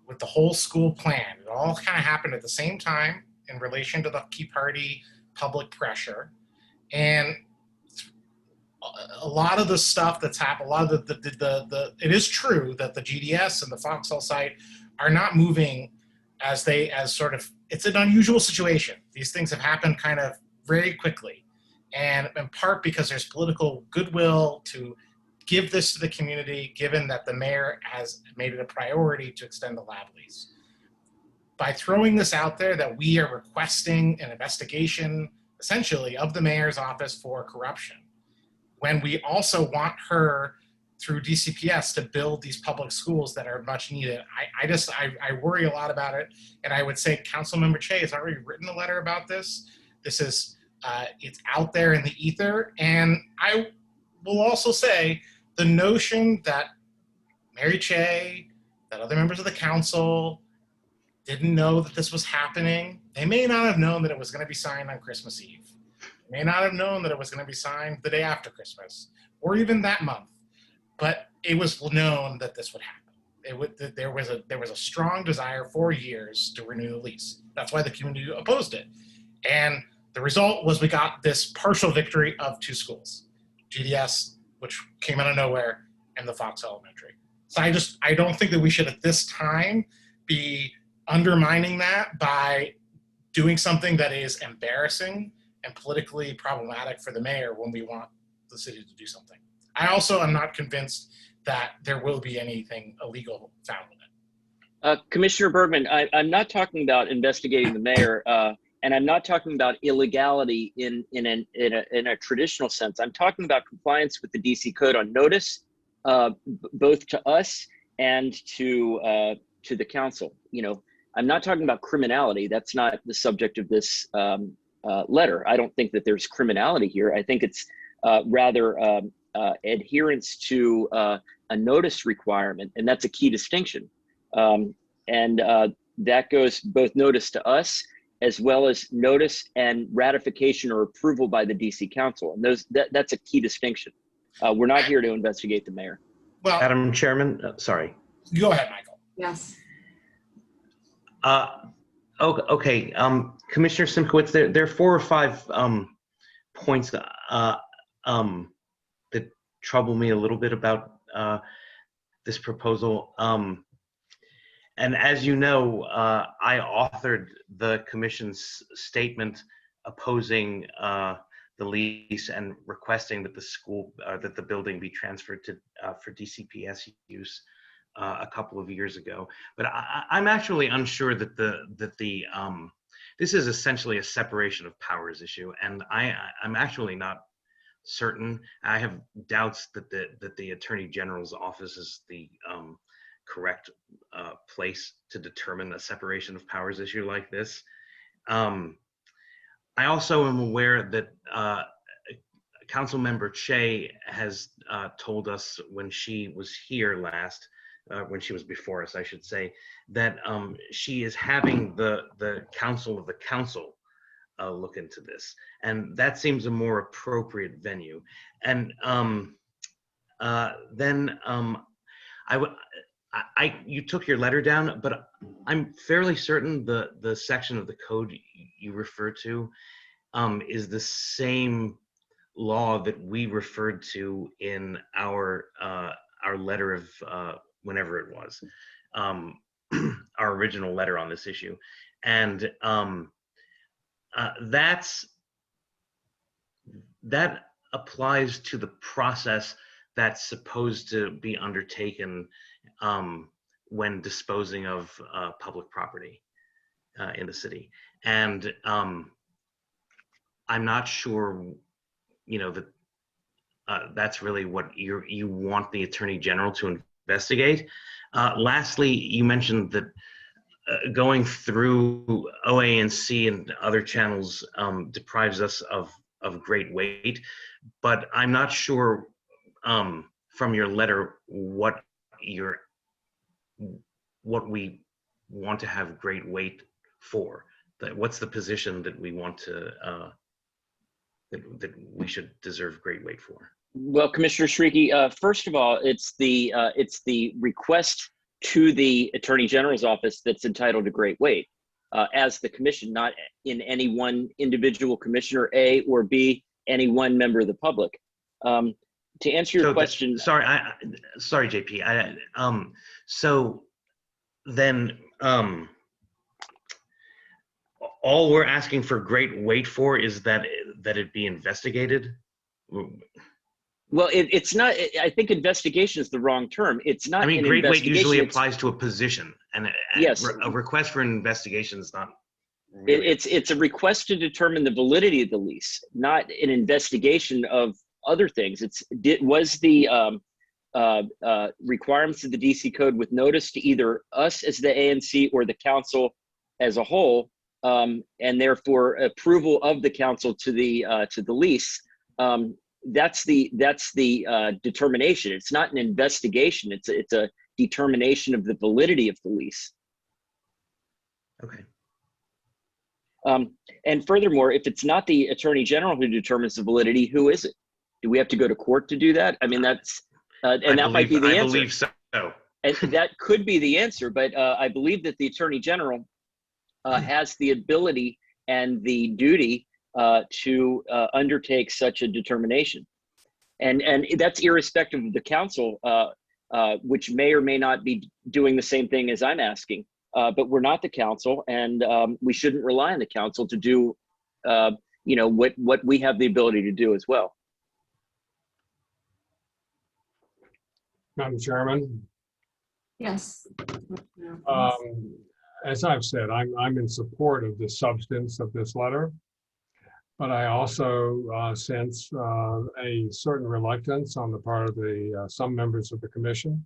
with the whole school plan. It all kind of happened at the same time in relation to the Key Party public pressure. And a lot of the stuff that's happened, a lot of it is true that the GDS and the Foxhall site are not moving as it's an unusual situation. These things have happened kind of very quickly, and in part because there's political goodwill to give this to the community, given that the mayor has made it a priority to extend the lab lease. By throwing this out there that we are requesting an investigation, essentially, of the mayor's office for corruption, when we also want her through DCPS to build these public schools that are much needed. I worry a lot about it. And I would say Councilmember Che has already written a letter about this. This is, it's out there in the ether. And I will also say the notion that Mary Che, that other members of the council didn't know that this was happening. They may not have known that it was going to be signed on Christmas Eve. They may not have known that it was going to be signed the day after Christmas or even that month. But it was known that this would happen. There was a strong desire for years to renew the lease. That's why the community opposed it. And the result was we got this partial victory of two schools, GDS, which came out of nowhere, and the Fox Elementary. So I don't think that we should at this time be undermining that by doing something that is embarrassing and politically problematic for the mayor when we want the city to do something. I also am not convinced that there will be anything illegal found in it. Commissioner Bergman, I'm not talking about investigating the mayor, and I'm not talking about illegality in a traditional sense. I'm talking about compliance with the DC code on notice, both to us and to the council. You know, I'm not talking about criminality. That's not the subject of this letter. I don't think that there's criminality here. I think it's rather adherence to a notice requirement, and that's a key distinction. And that goes both notice to us as well as notice and ratification or approval by the DC Council. And that's a key distinction. We're not here to investigate the mayor. Well, Madam Chairman, sorry. Go ahead, Michael. Yes. Okay, Commissioner Simkowitz, there are 4 or 5 points that trouble me a little bit about this proposal. And as you know, I authored the commission's statement opposing the lease and requesting that the building be transferred to for DCPS use a couple of years ago. But I'm actually unsure that this is essentially a separation of powers issue, and I'm actually not certain. I have doubts that the Attorney General's office is the correct place to determine a separation of powers issue like this. I also am aware that Councilmember Che has told us when she was here last, when she was before us, I should say, that she is having the Council of the Council look into this, and that seems a more appropriate venue. And then you took your letter down, but I'm fairly certain the section of the code you refer to is the same law that we referred to in our letter of whenever it was, our original letter on this issue, and that applies to the process that's supposed to be undertaken when disposing of public property in the city. And I'm not sure, that that's really what you want the Attorney General to investigate. Lastly, you mentioned that going through OA&C and other channels deprives us of great weight, but I'm not sure from your letter what we want to have great weight for. What's the position that we want to that we should deserve great weight for? Well, Commissioner Shrieky, first of all, it's the request to the Attorney General's office that's entitled to great weight as the commission, not in any one individual commissioner, A, or B, any one member of the public. To answer your question. Sorry, JP. So then all we're asking for great weight for is that it be investigated? Well, it's not. I think investigation is the wrong term. It's not. I mean, great weight usually applies to a position, and yes, a request for an investigation is not. Really. It's a request to determine the validity of the lease, not an investigation of other things. Was the requirements of the DC code with notice to either us as the ANC or the council as a whole, and therefore approval of the council to the lease. That's the determination. It's not an investigation. It's a determination of the validity of the lease. Okay. And furthermore, if it's not the Attorney General who determines the validity, who is it? Do we have to go to court to do that? I mean, that's that might be the answer. I believe so. And that could be the answer, but I believe that the Attorney General has the ability and the duty to undertake such a determination. And that's irrespective of the council, which may or may not be doing the same thing as I'm asking. But we're not the council, and we shouldn't rely on the council to do, what we have the ability to do as well. Madam Chairman. Yes. As I've said, I'm in support of the substance of this letter, but I also sense a certain reluctance on the part of some members of the commission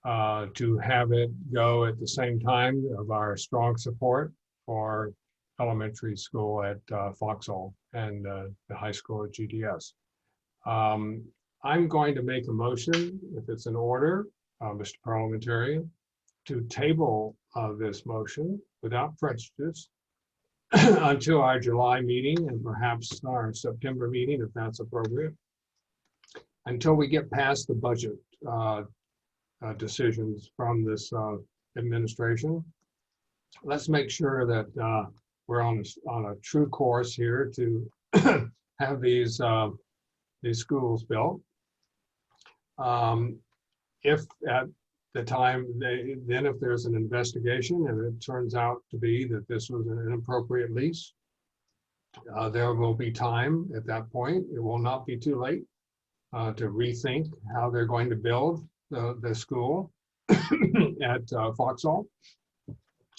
to have it go at the same time of our strong support for elementary school at Foxhole and the high school at GDS. I'm going to make a motion, if it's in order, Mr. Parliamentarian, to table this motion without prejudice until our July meeting and perhaps our September meeting, if that's appropriate, until we get past the budget decisions from this administration. Let's make sure that we're on a true course here to have these schools built. If at the time, then if there's an investigation and it turns out to be that this was an inappropriate lease, there will be time at that point. It will not be too late to rethink how they're going to build the school at Foxhole.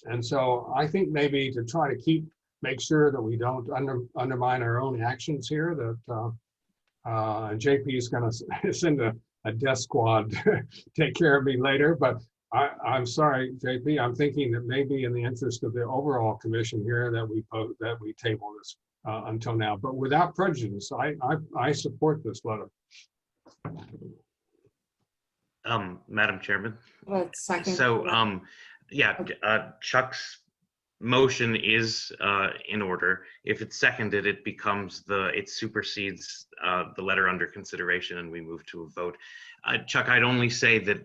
And so I think maybe to try to make sure that we don't undermine our own actions here, that JP is going to send a death squad to take care of me later, but I'm sorry, JP, I'm thinking that maybe in the interest of the overall commission here that we table this until now, but without prejudice. I support this letter. Madam Chairman. Second. So, Chuck's motion is in order. If it's seconded, it supersedes the letter under consideration and we move to a vote. Chuck, I'd only say that,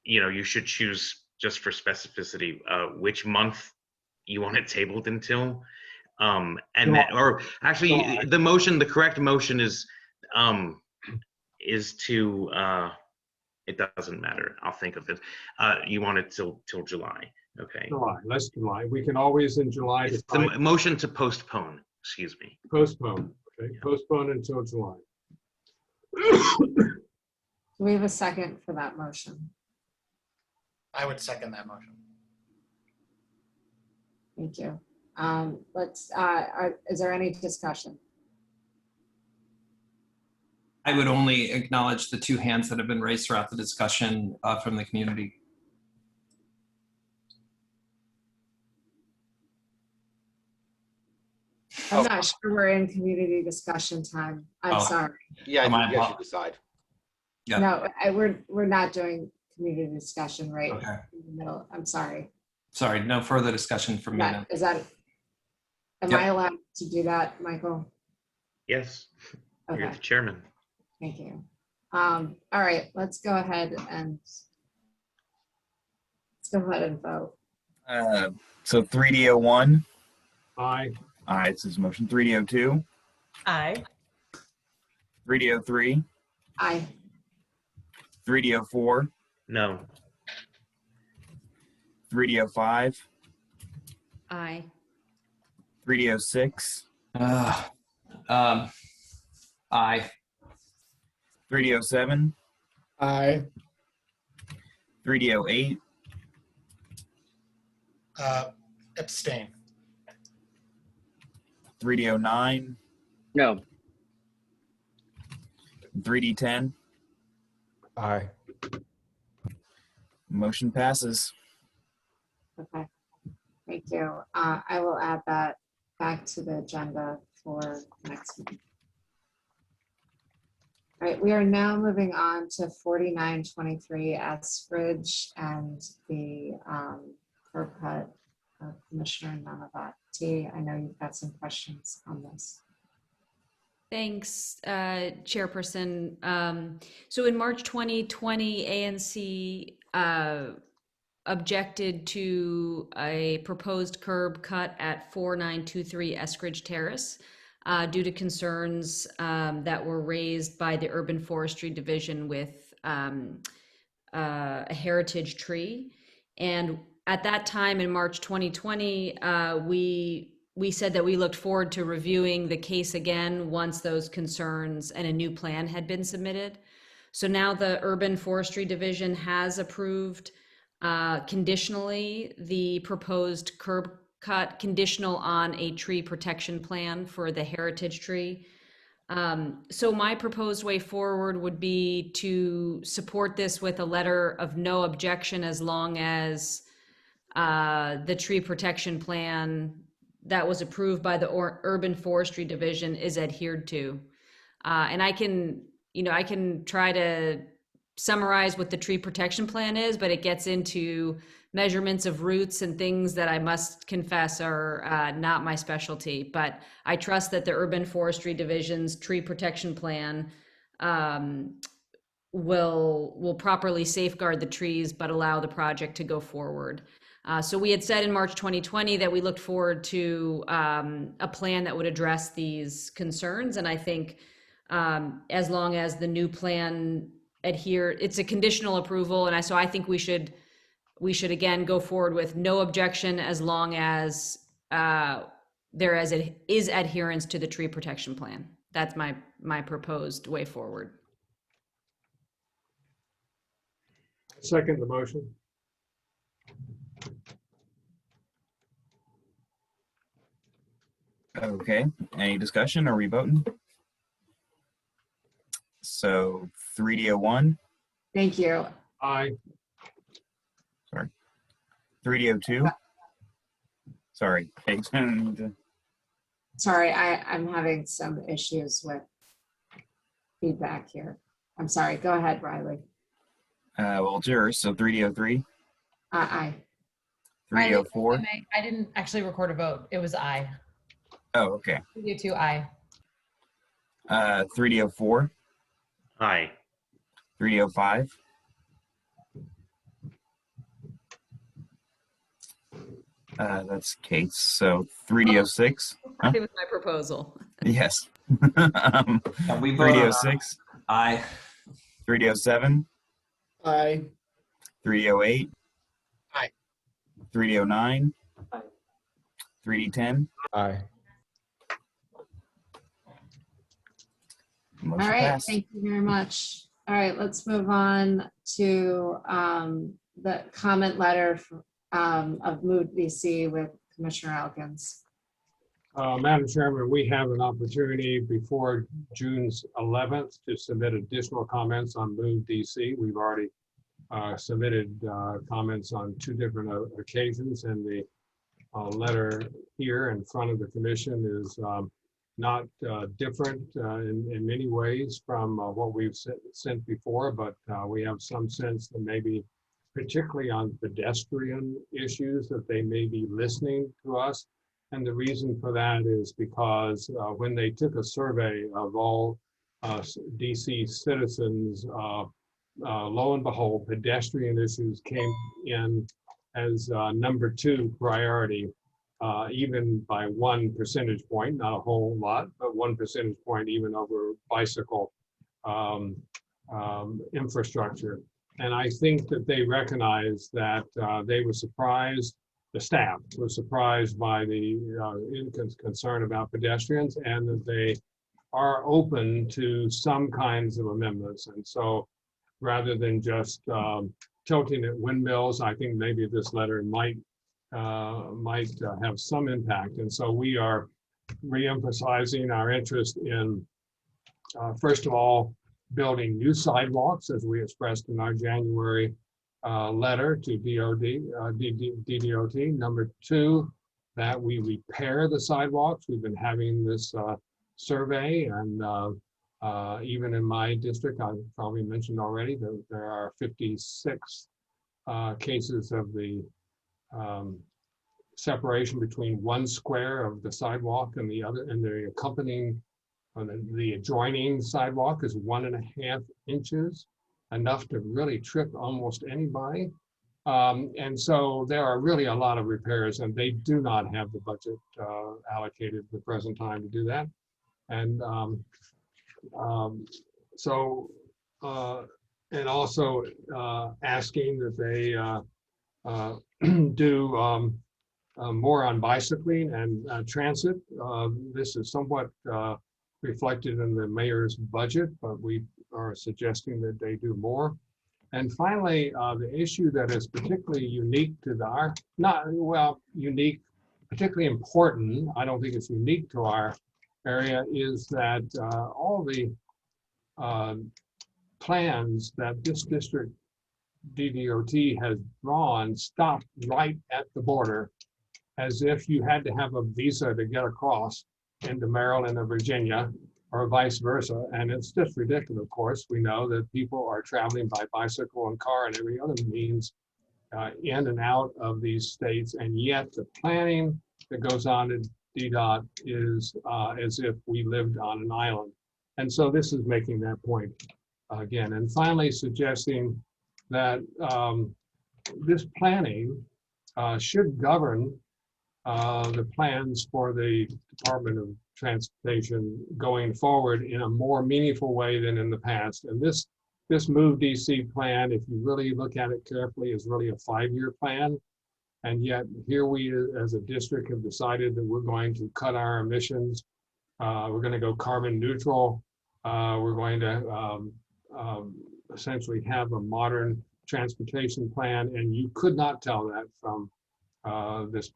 you should choose, just for specificity, which month you want it tabled until. Or actually the correct motion is to, it doesn't matter. I'll think of it. You want it till July. Okay. July, let's July. We can always in July. It's the motion to postpone, excuse me. Postpone, okay. Yeah. Postpone until July. Do we have a second for that motion? I would second that motion. Thank you. Is there any discussion? I would only acknowledge the two hands that have been raised throughout the discussion from the community. I'm not sure we're in community discussion time. I'm sorry. Yeah, I think you guys should decide. Yeah. No, we're not doing community discussion right Okay. in the middle. I'm sorry. Sorry, no further discussion from me. then. Is that, am Yep. I allowed to do that, Michael? Yes, you're Okay, the chairman. thank you. All right, let's go ahead and vote. So 3D01. Aye. Aye, this is motion. 3D02. Aye. 3D03. Aye. 3D04. No. 3D05. Aye. 3D06. Aye. 3D07. Aye. 3D08. Abstain. 3D09. No. 3D10. Aye. Motion passes. Okay, thank you. I will add that back to the agenda for next meeting. All right, we are now moving on to 4923 Eskridge and the curb cut of Commissioner Nanavati. I know you've got some questions on this. Thanks, Chairperson. So in March 2020, ANC objected to a proposed curb cut at 4923 Eskridge Terrace due to concerns that were raised by the Urban Forestry Division with a heritage tree. And at that time in March 2020, we said that we looked forward to reviewing the case again once those concerns and a new plan had been submitted. So now the Urban Forestry Division has approved conditionally the proposed curb cut, conditional on a tree protection plan for the heritage tree. So my proposed way forward would be to support this with a letter of no objection as long as the tree protection plan that was approved by the Urban Forestry Division is adhered to. And I can try to summarize what the tree protection plan is, but it gets into measurements of roots and things that I must confess are not my specialty. But I trust that the Urban Forestry Division's tree protection plan will properly safeguard the trees, but allow the project to go forward. So we had said in March 2020 that we looked forward to a plan that would address these concerns. And I think as long as the new plan it's a conditional approval. And so I think we should again go forward with no objection as long as there is adherence to the tree protection plan. That's my proposed way forward. Second the motion. Okay, any discussion? Are we voting? So 3D01. Thank you. Aye. Sorry. 3D02. Sorry. Sorry, I'm having some issues with feedback here. I'm sorry. Go ahead, Riley. Well, it's yours. So 3D03. Aye. 3D04. I didn't actually record a vote. It was aye. Oh, okay. 3D2 aye. 3D04. Aye. 3D05. That's Kate's. So 3D06. Huh? It was my proposal. Yes. We vote on 3D06. Aye. 3D07. Aye. 3D08. Aye. 3D09. Aye. 3D10. Aye. Motion All right, passed. thank you very much. All right, let's move on to the comment letter of Mood VC with Commissioner Elkins. Madam Chairman, we have an opportunity before June 11th to submit additional comments on Move DC. We've already submitted comments on 2 different occasions, and the letter here in front of the commission is not different in many ways from what we've sent before, but we have some sense that maybe particularly on pedestrian issues that they may be listening to us. And the reason for that is because when they took a survey of all DC citizens, lo and behold, pedestrian issues came in as number 2 priority, even by 1 percentage point, not a whole lot, but 1 percentage point even over bicycle infrastructure. And I think that they recognize that they were surprised, the staff was surprised by the concern about pedestrians, and that they are open to some kinds of amendments. And so rather than just tilting at windmills, I think maybe this letter might have some impact. And so we are reemphasizing our interest in, first of all, building new sidewalks, as we expressed in our January letter to DDOT. Number 2, that we repair the sidewalks. We've been having this survey, and even in my district, I've probably mentioned already that there are 56 cases of the separation between 1 square of the sidewalk and the other, and the accompanying, the adjoining sidewalk is 1.5 inches, enough to really trip almost anybody. And so there are really a lot of repairs, and they do not have the budget allocated at the present time to do that. And and also asking that they do more on bicycling and transit. This is somewhat reflected in the mayor's budget, but we are suggesting that they do more. And finally, the issue that is particularly unique to our, unique, particularly important, I don't think it's unique to our area, is that all the plans that this district DDOT has drawn stop right at the border, as if you had to have a visa to get across into Maryland or Virginia, or vice versa. And it's just ridiculous. Of course, we know that people are traveling by bicycle and car and every other means in and out of these states, and yet the planning that goes on at DDOT is as if we lived on an island. And so this is making that point again. And finally, suggesting that this planning should govern the plans for the Department of Transportation going forward in a more meaningful way than in the past. And this Move DC plan, if you really look at it carefully, is really a 5-year plan. And yet here we as a district have decided that we're going to cut our emissions. We're going to go carbon neutral. We're going to essentially have a modern transportation plan. And you could not tell that from this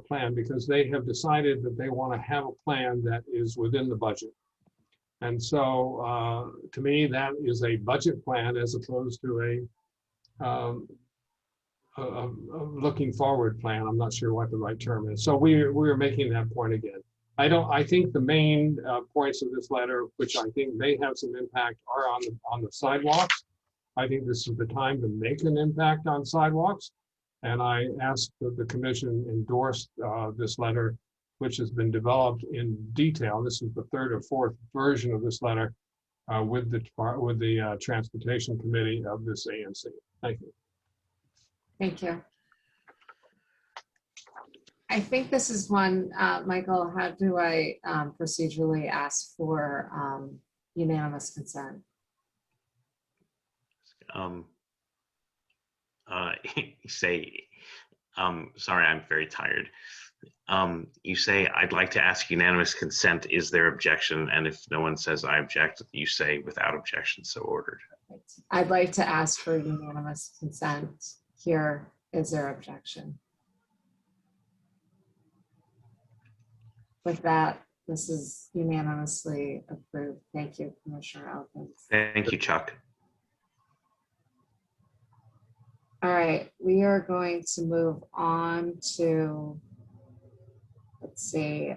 plan, because they have decided that they want to have a plan that is within the budget. And so to me, that is a budget plan as opposed to a looking forward plan. I'm not sure what the right term is. So we're making that point again. I think the main points of this letter, which I think may have some impact, are on the sidewalks. I think this is the time to make an impact on sidewalks. And I asked that the commission endorse this letter, which has been developed in detail. This is the 3rd or 4th version of this letter with the Transportation Committee of this ANC. Thank you. Thank you. I think this is one, Michael, how do I procedurally ask for unanimous consent? You say, sorry, I'm very tired. You say, I'd like to ask unanimous consent. Is there objection? And if no one says I object, you say without objection, so ordered. I'd like to ask for unanimous consent. Here is there objection? With that, this is unanimously approved. Thank you, Commissioner Elkins. Thank you, Chuck. All right, we are going to move on to, let's see,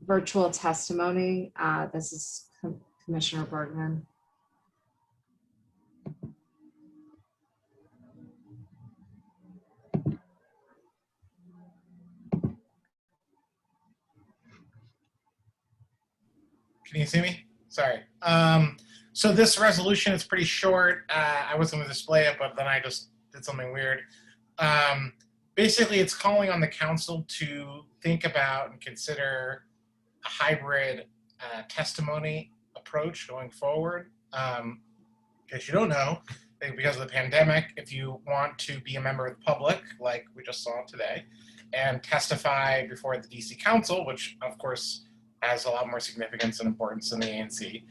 virtual testimony. This is Commissioner Bergman. Can you see me? Sorry. So this resolution is pretty short. I was going to display it, but then I just did something weird. Basically, it's calling on the council to think about and consider a hybrid testimony approach going forward. Because you don't know, because of the pandemic, if you want to be a member of the public, like we just saw today, and testify before the DC Council, which of course has a lot more significance and importance than the ANC,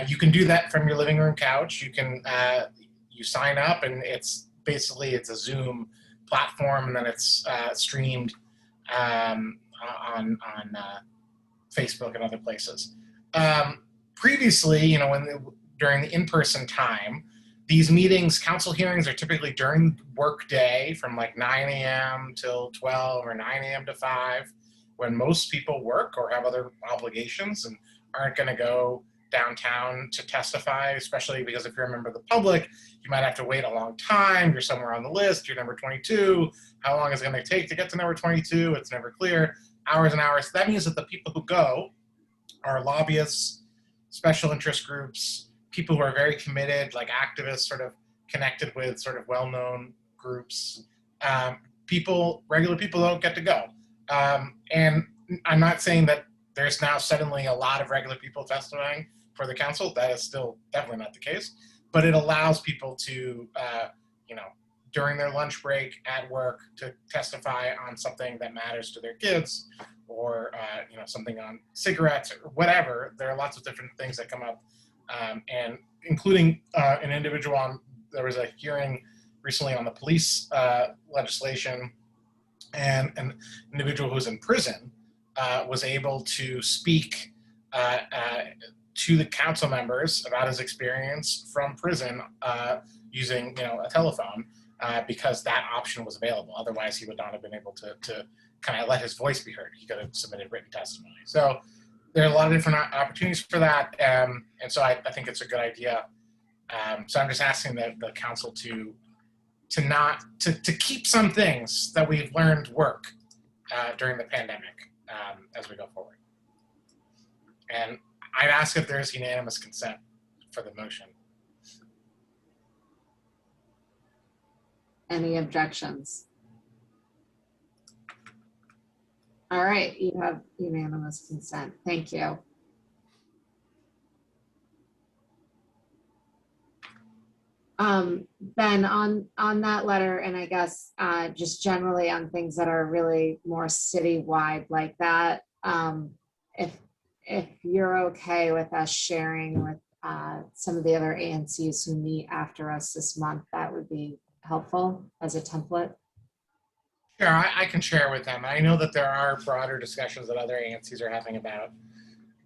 you can do that from your living room couch. You can you sign up, and it's a Zoom platform, and then it's streamed on Facebook and other places. Previously, during the in-person time, these meetings, council hearings, are typically during work day from like 9 a.m. till 12 or 9 a.m. to 5, when most people work or have other obligations and aren't going to go downtown to testify, especially because if you're a member of the public, you might have to wait a long time. You're somewhere on the list. You're number 22. How long is it going to take to get to number 22? It's never clear. Hours and hours. That means that the people who go are lobbyists, special interest groups, people who are very committed, like activists, sort of connected with sort of well-known groups. Regular people don't get to go. And I'm not saying that there's now suddenly a lot of regular people testifying for the council. That is still definitely not the case. But it allows people to, during their lunch break at work, to testify on something that matters to their kids, or something on cigarettes or whatever. There are lots of different things that come up, and including an individual there was a hearing recently on the police legislation, and an individual who was in prison was able to speak to the council members about his experience from prison using a telephone, because that option was available. Otherwise, he would not have been able to kind of let his voice be heard. He could have submitted written testimony. So there are a lot of different opportunities for that, and so I think it's a good idea. So I'm just asking the council to keep some things that we've learned work during the pandemic as we go forward. And I'd ask if there's unanimous consent for the motion. Any objections? All right, you have unanimous consent. Thank you. Ben, on that letter, and I guess just generally on things that are really more citywide like that, if you're okay with us sharing with some of the other ANCs who meet after us this month, that would be helpful as a template. Sure, I can share with them. I know that there are broader discussions that other ANCs are having about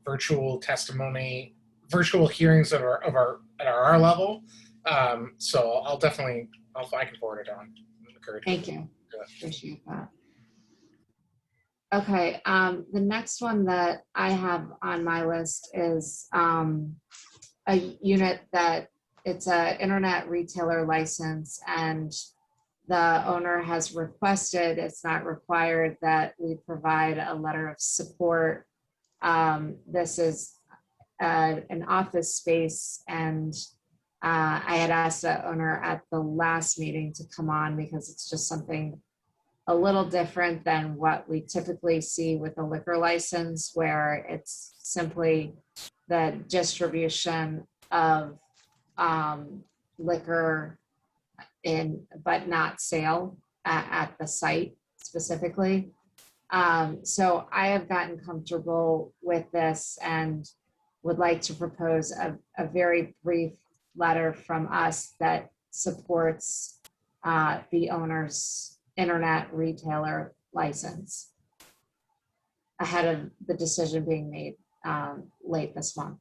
virtual testimony, virtual hearings at our level. So I'll definitely, I can forward it on. Thank you. Appreciate that. Okay, the next one that I have on my list is a unit that it's an internet retailer license, and the owner has requested, it's not required, that we provide a letter of support. This is an office space, and I had asked the owner at the last meeting to come on because it's just something a little different than what we typically see with a liquor license, where it's simply the distribution of liquor but not sale at the site specifically. So I have gotten comfortable with this and would like to propose a very brief letter from us that supports the owner's internet retailer license. ahead of the decision being made late this month.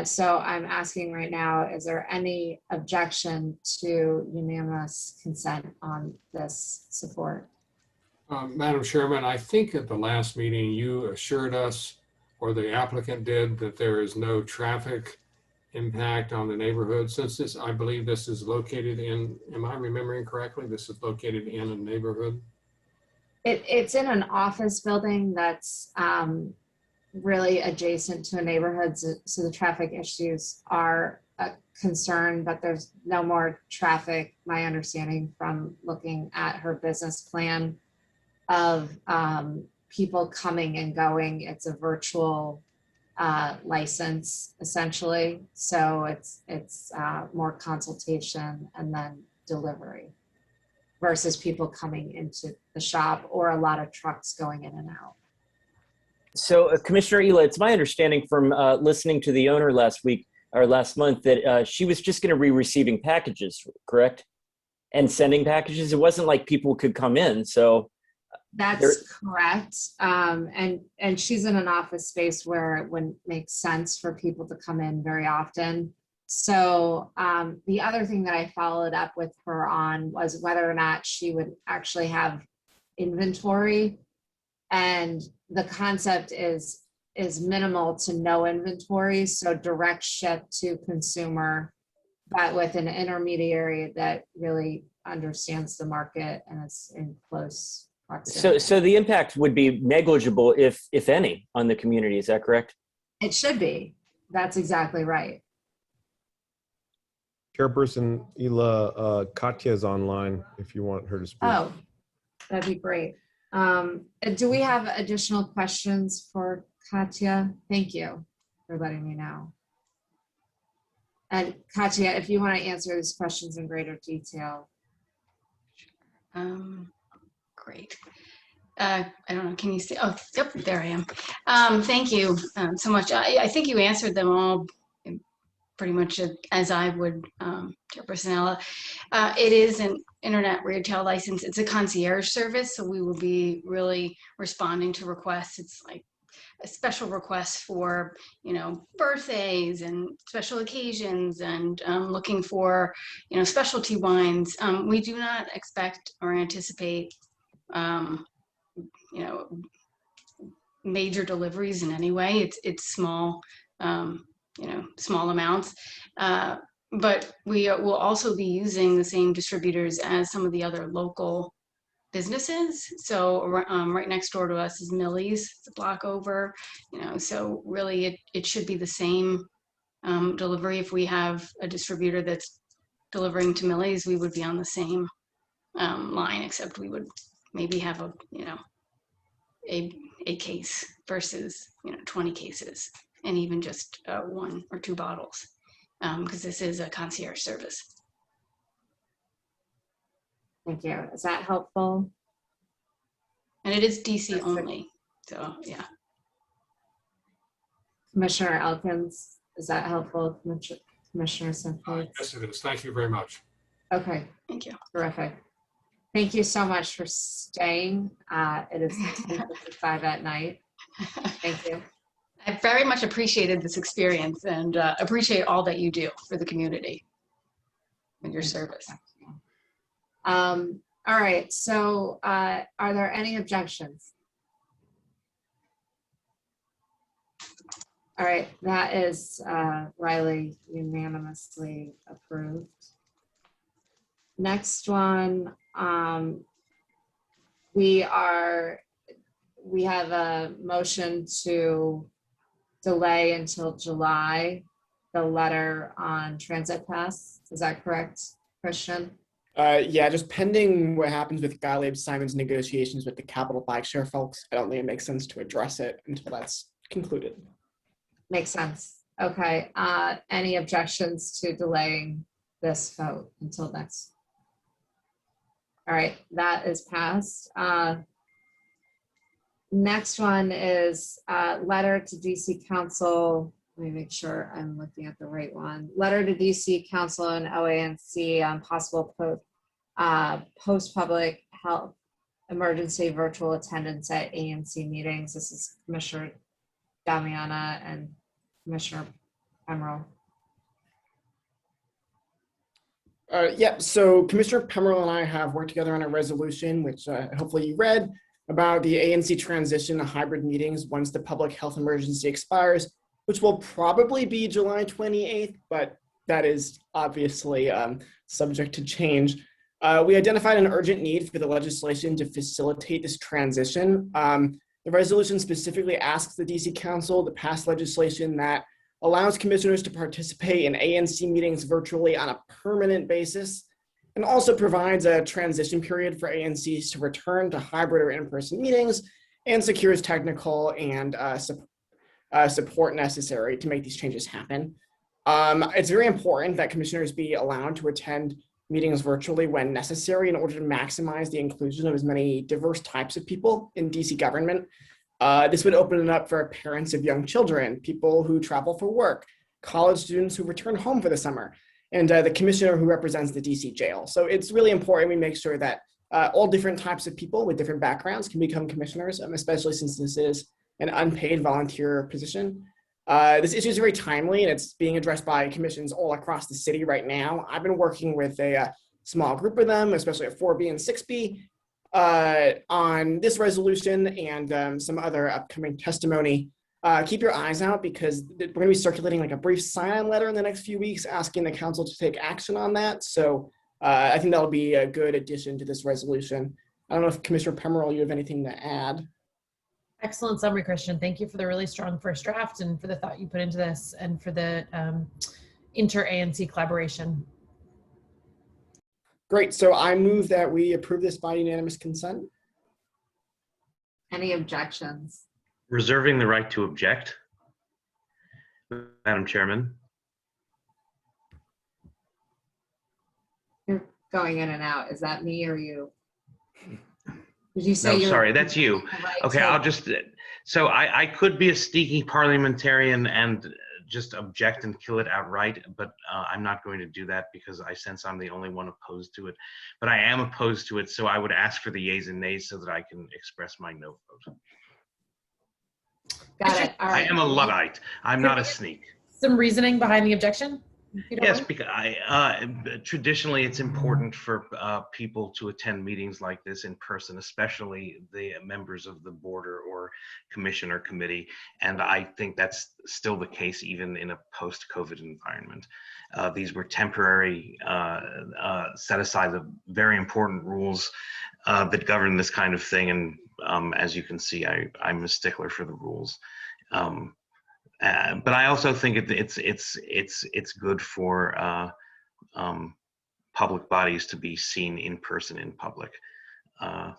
So I'm asking right now, is there any objection to unanimous consent on this support? Madam Chairman, I think at the last meeting you assured us, or the applicant did, that there is no traffic impact on the neighborhood. Since this, I believe this is located in, am I remembering correctly? This is located in a neighborhood? It's in an office building that's really adjacent to a neighborhood, so the traffic issues are a concern, but there's no more traffic, my understanding from looking at her business plan, of people coming and going. It's a virtual license essentially, so it's more consultation and then delivery versus people coming into the shop or a lot of trucks going in and out. So Commissioner Ela, it's my understanding from listening to the owner last week or last month that she was just going to be receiving packages, correct? And sending packages. It wasn't like people could come in. So that's correct. And she's in an office space where it wouldn't make sense for people to come in very often. So the other thing that I followed up with her on was whether or not she would actually have inventory. And the concept is minimal to no inventory, so direct ship to consumer, but with an intermediary that really understands the market and is in close proximity. So the impact would be negligible, if any, on the community. Is that correct? It should be. That's exactly right. Chairperson Ela, Katya is online if you want her to speak. Oh, that'd be great. Do we have additional questions for Katya? Thank you for letting me know. And Katya, if you want to answer these questions in greater detail. Great. I don't know, can you see? Oh, yep, there I am. Thank you so much. I think you answered them all pretty much as I would, Chairperson Ela. It is an internet retail license. It's a concierge service, so we will be really responding to requests. It's like a special request for, birthdays and special occasions, and looking for, specialty wines. We do not expect or anticipate, major deliveries in any way. It's small, small amounts. But we will also be using the same distributors as some of the other local businesses. So right next door to us is Millie's, it's a block over, so really it should be the same delivery. If we have a distributor that's delivering to Millie's, we would be on the same line, except we would maybe have a case versus 20 cases, and even just 1 or 2 bottles, because this is a concierge service. Thank you. Is that helpful? And it is DC only, so yeah. Commissioner Elkins, is that helpful? Commissioner Simpkins? Yes, it is. Thank you very much. Okay. Thank you. Terrific. Thank you so much for staying. It is 10:55 at night. Thank you. I very much appreciated this experience and appreciate all that you do for the community and your service. All right, so are there any objections? All right, that is Riley unanimously approved. Next one, we have a motion to delay until July the letter on transit pass. Is that correct, Christian? Yeah, just pending what happens with Guy Labe Simon's negotiations with the Capital Bike Share folks, I don't think it makes sense to address it until that's concluded. Makes sense. Okay. Any objections to delaying this vote until next? All right, that is passed. Next one is letter to DC Council. Let me make sure I'm looking at the right one. Letter to DC Council and OANC on possible post-public health emergency virtual attendance at ANC meetings. This is Commissioner Damiana and Commissioner Emerald. Yeah, so Commissioner Pemerl and I have worked together on a resolution, which hopefully you read, about the ANC transition to hybrid meetings once the public health emergency expires, which will probably be July 28th, but that is obviously subject to change. We identified an urgent need for the legislation to facilitate this transition. The resolution specifically asks the DC Council to pass legislation that allows commissioners to participate in ANC meetings virtually on a permanent basis, and also provides a transition period for ANCs to return to hybrid or in-person meetings, and secures technical and support necessary to make these changes happen. It's very important that commissioners be allowed to attend meetings virtually when necessary in order to maximize the inclusion of as many diverse types of people in DC government. This would open it up for parents of young children, people who travel for work, college students who return home for the summer, and the commissioner who represents the DC jail. So it's really important we make sure that all different types of people with different backgrounds can become commissioners, especially since this is an unpaid volunteer position. This issue is very timely, and it's being addressed by commissions all across the city right now. I've been working with a small group of them, especially at 4B and 6B, on this resolution and some other upcoming testimony. Keep your eyes out, because we're going to be circulating like a brief sign-on letter in the next few weeks asking the council to take action on that. So I think that'll be a good addition to this resolution. I don't know if Commissioner Pemerl, you have anything to add? Excellent summary, Christian. Thank you for the really strong first draft and for the thought you put into this and for the inter-ANC collaboration. Great. So I move that we approve this by unanimous consent. Any objections? Reserving the right to object, Madam Chairman. You're going in and out. Is that me or you? Did you say No, you're sorry, that's you. right Okay, to- I'll just, so I could be a sneaky parliamentarian and just object and kill it outright, but I'm not going to do that because I sense I'm the only one opposed to it. But I am opposed to it, so I would ask for the yeas and nays so that I can express my no vote. Got it. All I right. am a Luddite. I'm not a sneak. Some reasoning behind the objection? if you don't Yes, mind? because traditionally it's important for people to attend meetings like this in person, especially the members of the board or commission or committee. And I think that's still the case even in a post-COVID environment. These were temporary, set aside the very important rules that govern this kind of thing. And as you can see, I'm a stickler for the rules. But I also think it's good for public bodies to be seen in person in public.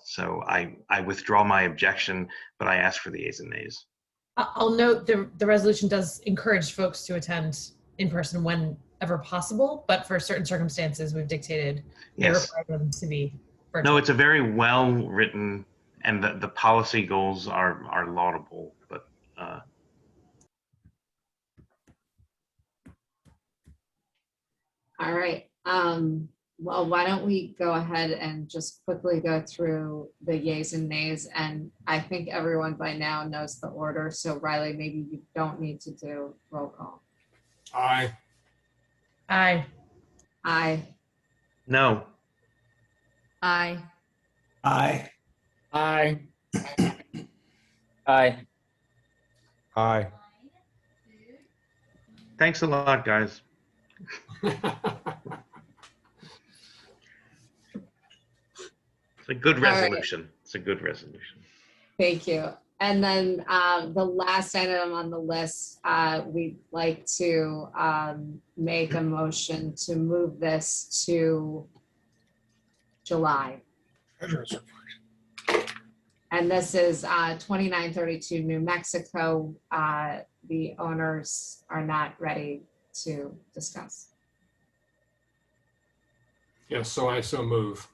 So I withdraw my objection, but I ask for the yeas and nays. I'll note the resolution does encourage folks to attend in person whenever possible, but for certain circumstances we've dictated we Yes. require them to be virtual. No, it's a very well written, and the policy goals are laudable, but All right. Well, why don't we go ahead and just quickly go through the yays and nays, and I think everyone by now knows the order. So Riley, maybe you don't need to do roll call. Aye. Aye. Aye. no. Aye. Aye. Aye. Aye. Aye. Thanks a lot, guys. It's a good All right. resolution. It's a good resolution. Thank you. And then the last item on the list, we'd like to make a motion to move this to July. And this is 2932 New Mexico. The owners are not ready to discuss. Yes, so I so move.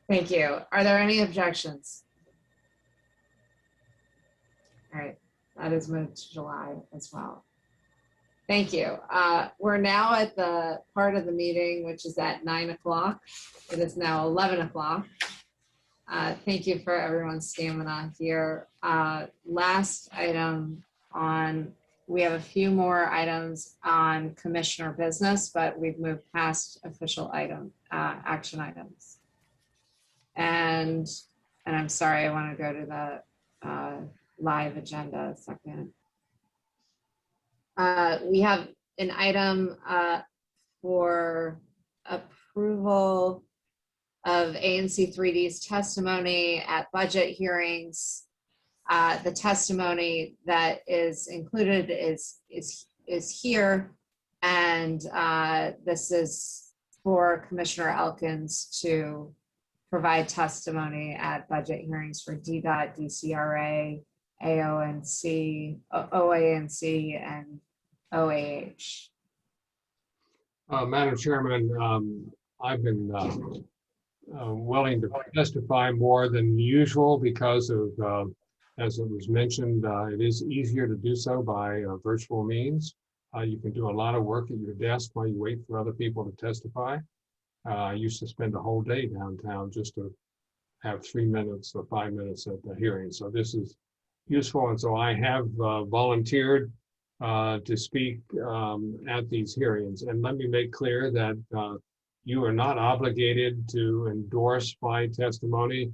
Thank you. Are there any objections? All right, that is moved to July as well. Thank you. We're now at the part of the meeting which is at 9 o'clock. It is now 11 o'clock. Thank you for everyone's stamina here. Last item on, we have a few more items on commissioner business, but we've moved past official item, action items. And I'm sorry, I want to go to the live agenda a second. We have an item for approval of ANC 3D's testimony at budget hearings. The testimony that is included is here, and this is for Commissioner Elkins to provide testimony at budget hearings for DDOT, DCRA, AONC, OANC, and OAH. Madam Chairman, I've been willing to testify more than usual because of, as it was mentioned, it is easier to do so by virtual means. You can do a lot of work at your desk while you wait for other people to testify. I used to spend a whole day downtown just to have 3 minutes or 5 minutes at the hearing. So this is useful. And so I have volunteered to speak at these hearings. And let me make clear that you are not obligated to endorse my testimony.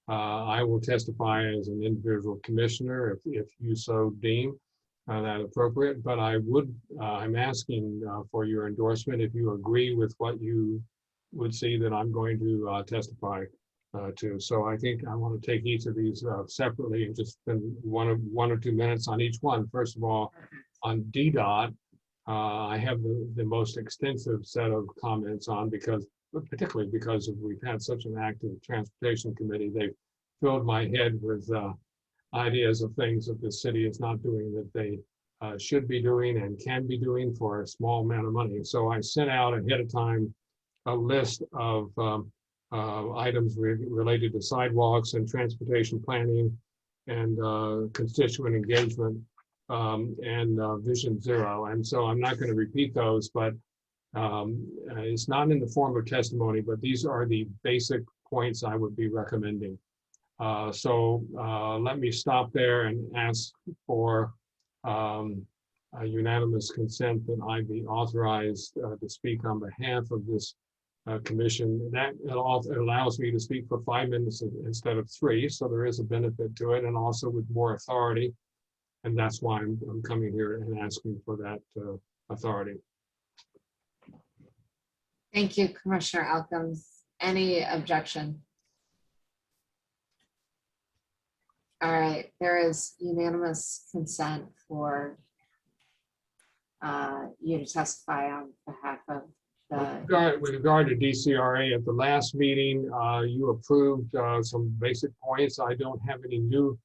I will testify as an individual commissioner if you so deem that appropriate, but I'm asking for your endorsement if you agree with what you would see that I'm going to testify to. So I think I want to take each of these separately and just spend one or 2 minutes on each one. First of all, on DDOT, I have the most extensive set of comments on particularly because we've had such an active transportation committee. They've filled my head with ideas of things that the city is not doing that they should be doing and can be doing for a small amount of money. So I sent out ahead of time a list of items related to sidewalks and transportation planning and constituent engagement and Vision Zero. And so I'm not going to repeat those, but it's not in the form of testimony, but these are the basic points I would be recommending. So let me stop there and ask for a unanimous consent that I be authorized to speak on behalf of this commission. That allows me to speak for 5 minutes instead of 3, so there is a benefit to it, and also with more authority. And that's why I'm coming here and asking for that authority. Thank you, Commissioner Elkins. Any objection? All right, there is unanimous consent for you to testify on behalf of the... With regard to DCRA, at the last meeting, you approved some basic points. I don't have any new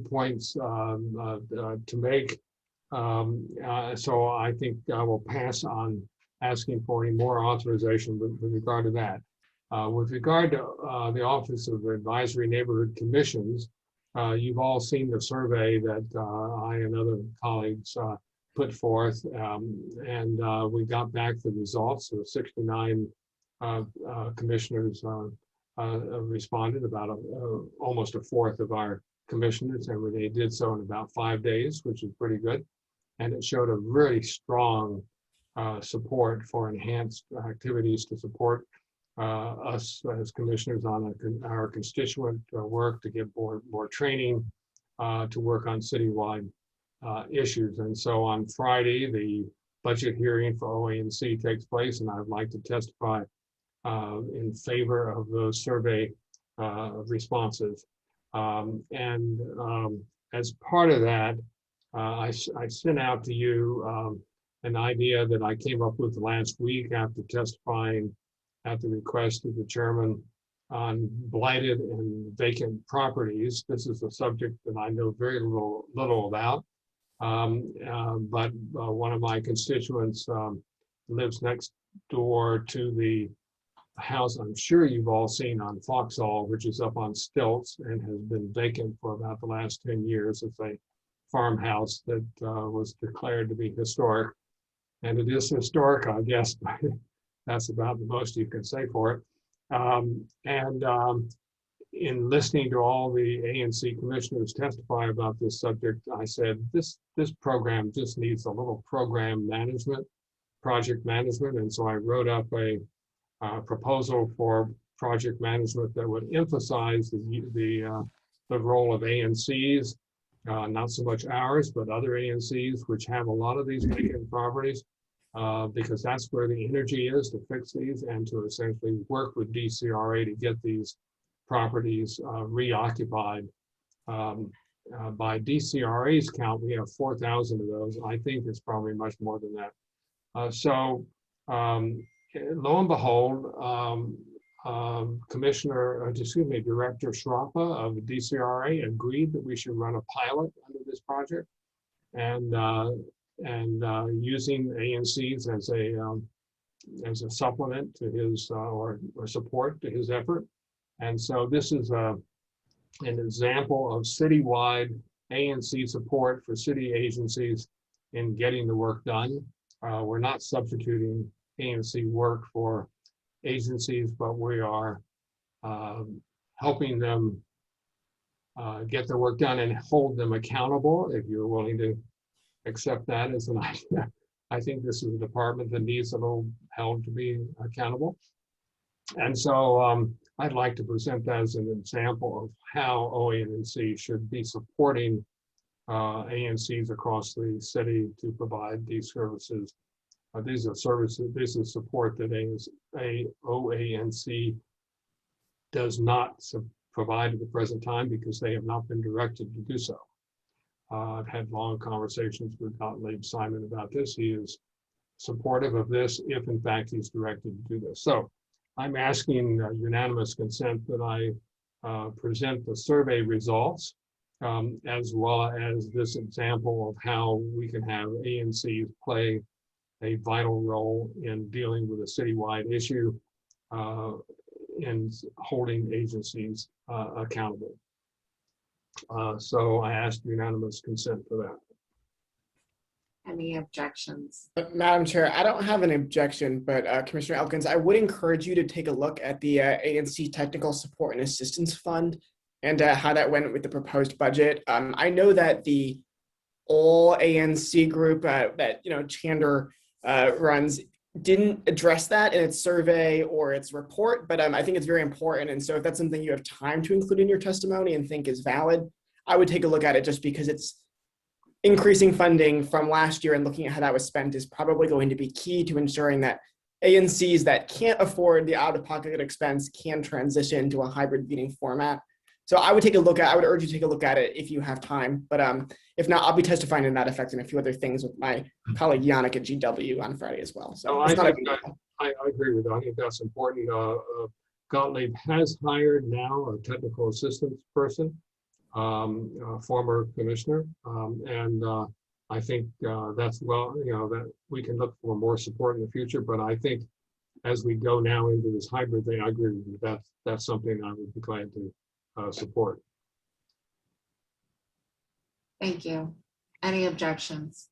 points to make. So I think I will pass on asking for any more authorization with regard to that. With regard to the Office of Advisory Neighborhood Commissions, you've all seen the survey that I and other colleagues put forth, and we got back the results. So 69 commissioners responded, about almost a fourth of our commissioners, and they did so in about 5 days, which is pretty good. And it showed a really strong support for enhanced activities to support us as commissioners on our constituent work, to get more training, to work on citywide issues. And so on Friday, the budget hearing for OANC takes place, and I'd like to testify in favor of those survey responses. As part of that, I sent out to you an idea that I came up with last week after testifying at the request of the chairman on blighted and vacant properties. This is a subject that I know very little about, but one of my constituents lives next door to the house I'm sure you've all seen on Foxhall, which is up on stilts and has been vacant for about the last 10 years. It's a farmhouse that was declared to be historic. And it is historic, I guess, but that's about the most you can say for it. in listening to all the ANC commissioners testify about this subject, I said, this program just needs a little program management, project management. And so I wrote up a proposal for project management that would emphasize the role of ANCs, not so much ours, but other ANCs, which have a lot of these vacant properties, because that's where the energy is to fix these and to essentially work with DCRA to get these properties reoccupied. By DCRA's count, we have 4,000 of those. I think it's probably much more than that. Lo and behold, Director Schrappa of DCRA agreed that we should run a pilot under this project, and using ANCs as a supplement to his or support to his effort. And so this is an example of citywide ANC support for city agencies in getting the work done. We're not substituting ANC work for agencies, but we are helping them get their work done and hold them accountable, if you're willing to accept that as an idea. I think this is a department that needs a little held to be accountable. And so I'd like to present that as an example of how OANC should be supporting ANCs across the city to provide these services. These are services, this is support that OANC does not provide at the present time because they have not been directed to do so. I've had long conversations with Gottlieb Simon about this. He is supportive of this if in fact he's directed to do this. So I'm asking unanimous consent that I present the survey results as well as this example of how we can have ANCs play a vital role in dealing with a citywide issue and holding agencies accountable. So I ask unanimous consent for that. Any objections? Madam Chair, I don't have an objection, but Commissioner Elkins, I would encourage you to take a look at the ANC Technical Support and Assistance Fund and how that went with the proposed budget. I know that the all ANC group that Chander runs didn't address that in its survey or its report, but I think it's very important. And so if that's something you have time to include in your testimony and think is valid, I would take a look at it, just because it's increasing funding from last year and looking at how that was spent is probably going to be key to ensuring that ANCs that can't afford the out-of-pocket expense can transition to a hybrid meeting format. So I would urge you to take a look at it if you have time, but if not, I'll be testifying in that effect and a few other things with my colleague Yannick at GW on Friday as well. So I agree with that. I think that's important. Gottlieb has hired now a technical assistance person, a former commissioner, and I think that's that we can look for more support in the future. But I think as we go now into this hybrid thing, I agree with you. That's something I would be glad to support. Thank you. Any objections?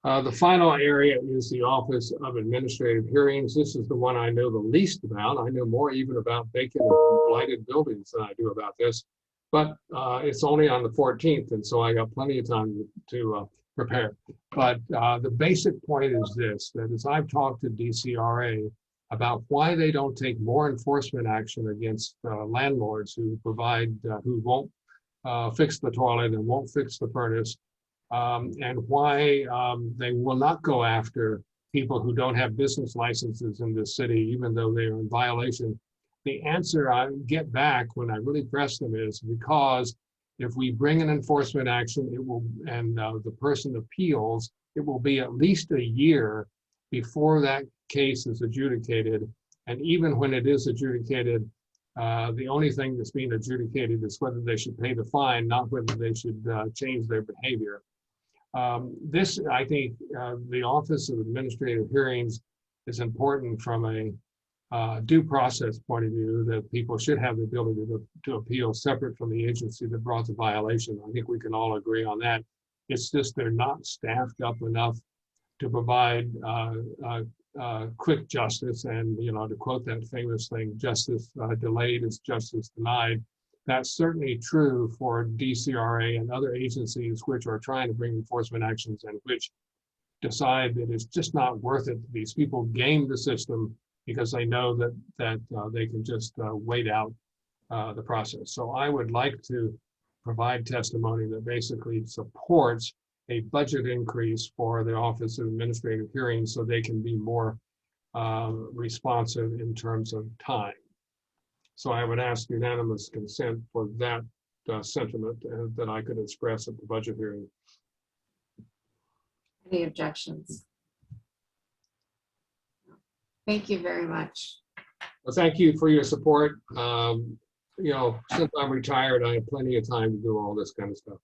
The final area is the Office of Administrative Hearings. This is the one I know the least about. I know more even about vacant and blighted buildings than I do about this, but it's only on the 14th, and so I got plenty of time to prepare. But the basic point is this, that as I've talked to DCRA about why they don't take more enforcement action against landlords who won't fix the toilet and won't fix the furnace, and why they will not go after people who don't have business licenses in this city, even though they are in violation. The answer I get back when I really press them is because if we bring an enforcement action, it will, and the person appeals, it will be at least a year before that case is adjudicated. And even when it is adjudicated, the only thing that's being adjudicated is whether they should pay the fine, not whether they should change their behavior. This, I think, the Office of Administrative Hearings is important from a due process point of view, that people should have the ability to appeal separate from the agency that brought the violation. I think we can all agree on that. It's just they're not staffed up enough to provide quick justice. And, you know, to quote that famous thing, justice delayed is justice denied. That's certainly true for DCRA and other agencies which are trying to bring enforcement actions and which decide that it's just not worth it. These people game the system because they know that they can just wait out the process. So I would like to provide testimony that basically supports a budget increase for the Office of Administrative Hearings so they can be more responsive in terms of time. So I would ask unanimous consent for that sentiment that I could express at the budget hearing. Any objections? Thank you very much. Well, thank you for your support. You know, since I'm retired, I have plenty of time to do all this kind of stuff.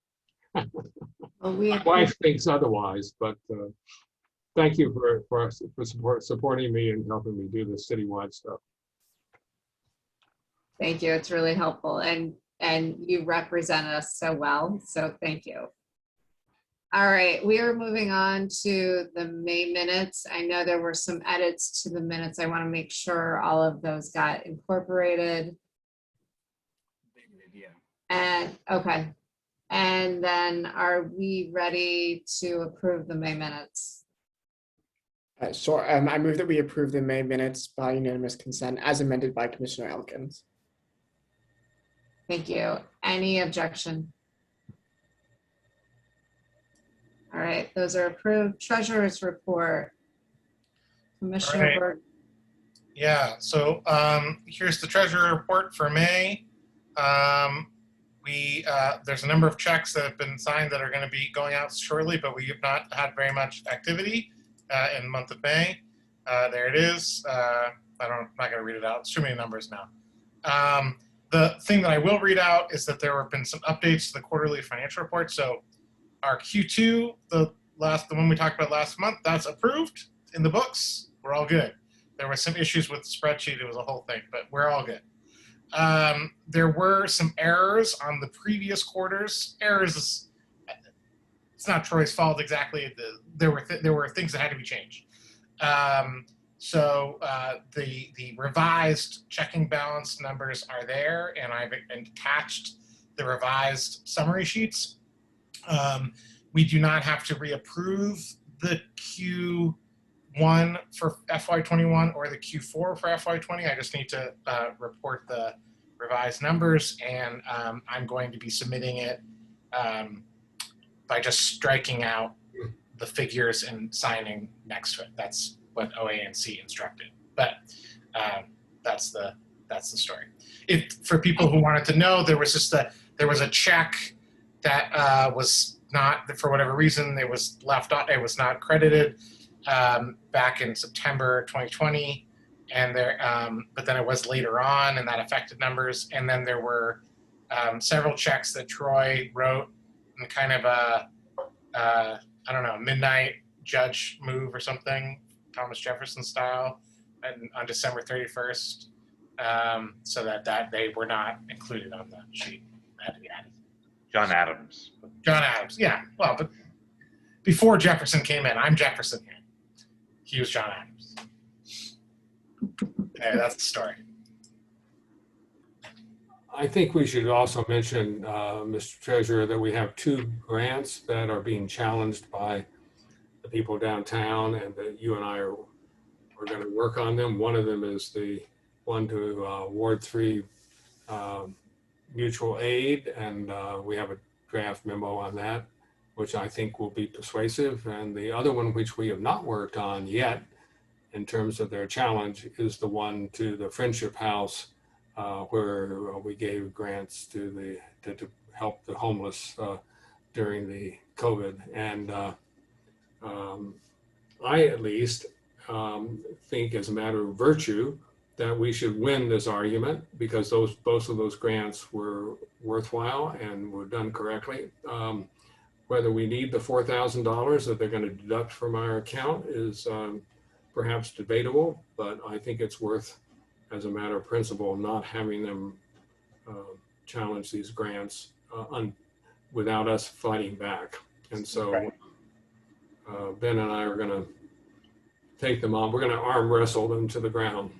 Well, my wife thinks otherwise, but thank you for supporting me and helping me do this citywide stuff. Thank you. It's really helpful, and you represent us so well. So thank you. All right, we are moving on to the May minutes. I know there were some edits to the minutes. I want to make sure all of those got incorporated. Yeah. And okay. And then are we ready to approve the May minutes? So I move that we approve the May minutes by unanimous consent as amended by Commissioner Elkins. Thank you. Any objection? All right, those are approved. Treasurer's report. Commissioner Right. Berg. Yeah, so here's the treasurer report for May. There's a number of checks that have been signed that are going to be going out shortly, but we have not had very much activity in the month of May. There it is. I'm not going to read it out. It's too many numbers now. The thing that I will read out is that there have been some updates to the quarterly financial report. So our Q2, the one we talked about last month, that's approved in the books. We're all good. There were some issues with the spreadsheet. It was a whole thing, but we're all good. There were some errors on the previous quarters. Errors, it's not Troy's fault exactly. There were things that had to be changed. So the revised checking balance numbers are there, and I've attached the revised summary sheets. We do not have to reapprove the Q1 for FY21 or the Q4 for FY20. I just need to report the revised numbers, and I'm going to be submitting it by just striking out the figures and signing next to it. That's what OANC instructed, but that's the story. For people who wanted to know, there was a check that was not, for whatever reason, it was left off. It was not credited back in September 2020, and but then it was later on, and that affected numbers. And then there were several checks that Troy wrote in kind of a I don't know, midnight judge move or something, Thomas Jefferson style, and on December 31st, so that they were not included on the sheet. That had to be added. John Adams. John Adams, yeah. Well, but before Jefferson came in, I'm Jefferson here. He was John Adams. Okay, that's the story. I think we should also mention, Mr. Treasurer, that we have 2 grants that are being challenged by the people downtown, and that you and I are going to work on them. One of them is the one to Ward 3 mutual aid, and we have a draft memo on that, which I think will be persuasive. And the other one, which we have not worked on yet in terms of their challenge, is the one to the Friendship House, where we gave grants to help the homeless during the COVID. And I, at least, think as a matter of virtue that we should win this argument, because both of those grants were worthwhile and were done correctly. Whether we need the $4,000 that they're going to deduct from our account is perhaps debatable, but I think it's worth, as a matter of principle, not having them challenge these grants without us fighting back. And so Ben and I are going to take them on. We're going to arm wrestle them to the ground.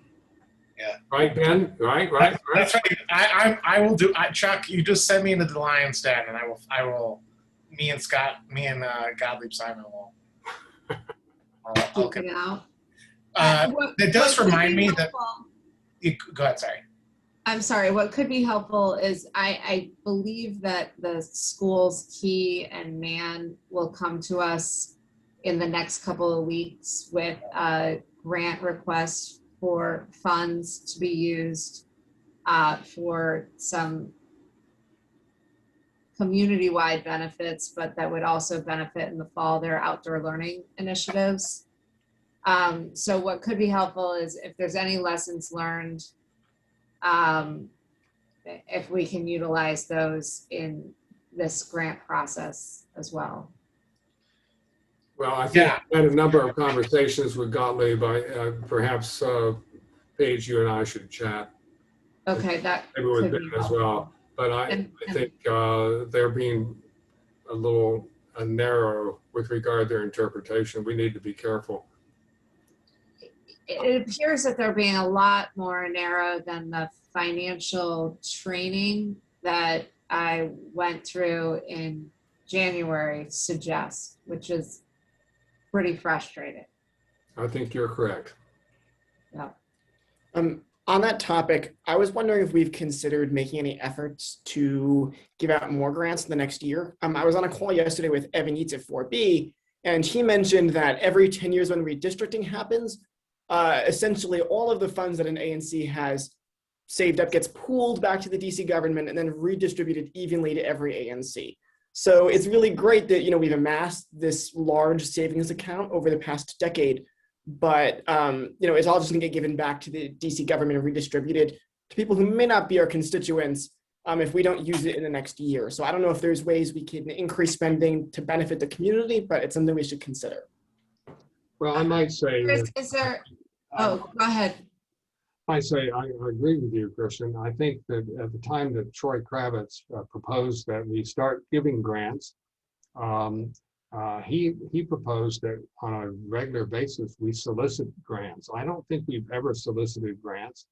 Yeah. Right, Ben? Right. That's right. I will do. Chuck, you just send me into the lion's den, and I will. Me and Gottlieb Simon will. I'll Keep it out. It does what could remind be me that. helpful- Go ahead. Sorry. I'm sorry, what could be helpful is I believe that the schools, Key and Man, will come to us in the next couple of weeks with a grant request for funds to be used for some community-wide benefits, but that would also benefit in the fall their outdoor learning initiatives. So what could be helpful is if there's any lessons learned, if we can utilize those in this grant process as well. Well, I think I had a number of conversations with Gottlieb. Perhaps Paige, you and I should chat. Okay, that maybe with could Ben be as helpful. well. But I think they're being a little narrow with regard to their interpretation. We need to be careful. It appears that they're being a lot more narrow than the financial training that I went through in January suggests, which is pretty frustrating. I think you're correct. Yeah. On that topic, I was wondering if we've considered making any efforts to give out more grants in the next year. I was on a call yesterday with Evan Eats at 4B, and he mentioned that every 10 years when redistricting happens, essentially all of the funds that an ANC has saved up gets pooled back to the DC government and then redistributed evenly to every ANC. So it's really great that we've amassed this large savings account over the past decade, but it's all just going to get given back to the DC government and redistributed to people who may not be our constituents if we don't use it in the next year. So I don't know if there's ways we can increase spending to benefit the community, but it's something we should consider. Well, I might say. Is there? Oh, go ahead. I say I agree with you, Christian. I think that at the time that Troy Kravitz proposed that we start giving grants, he proposed that on a regular basis we solicit grants. I don't think we've ever solicited grants,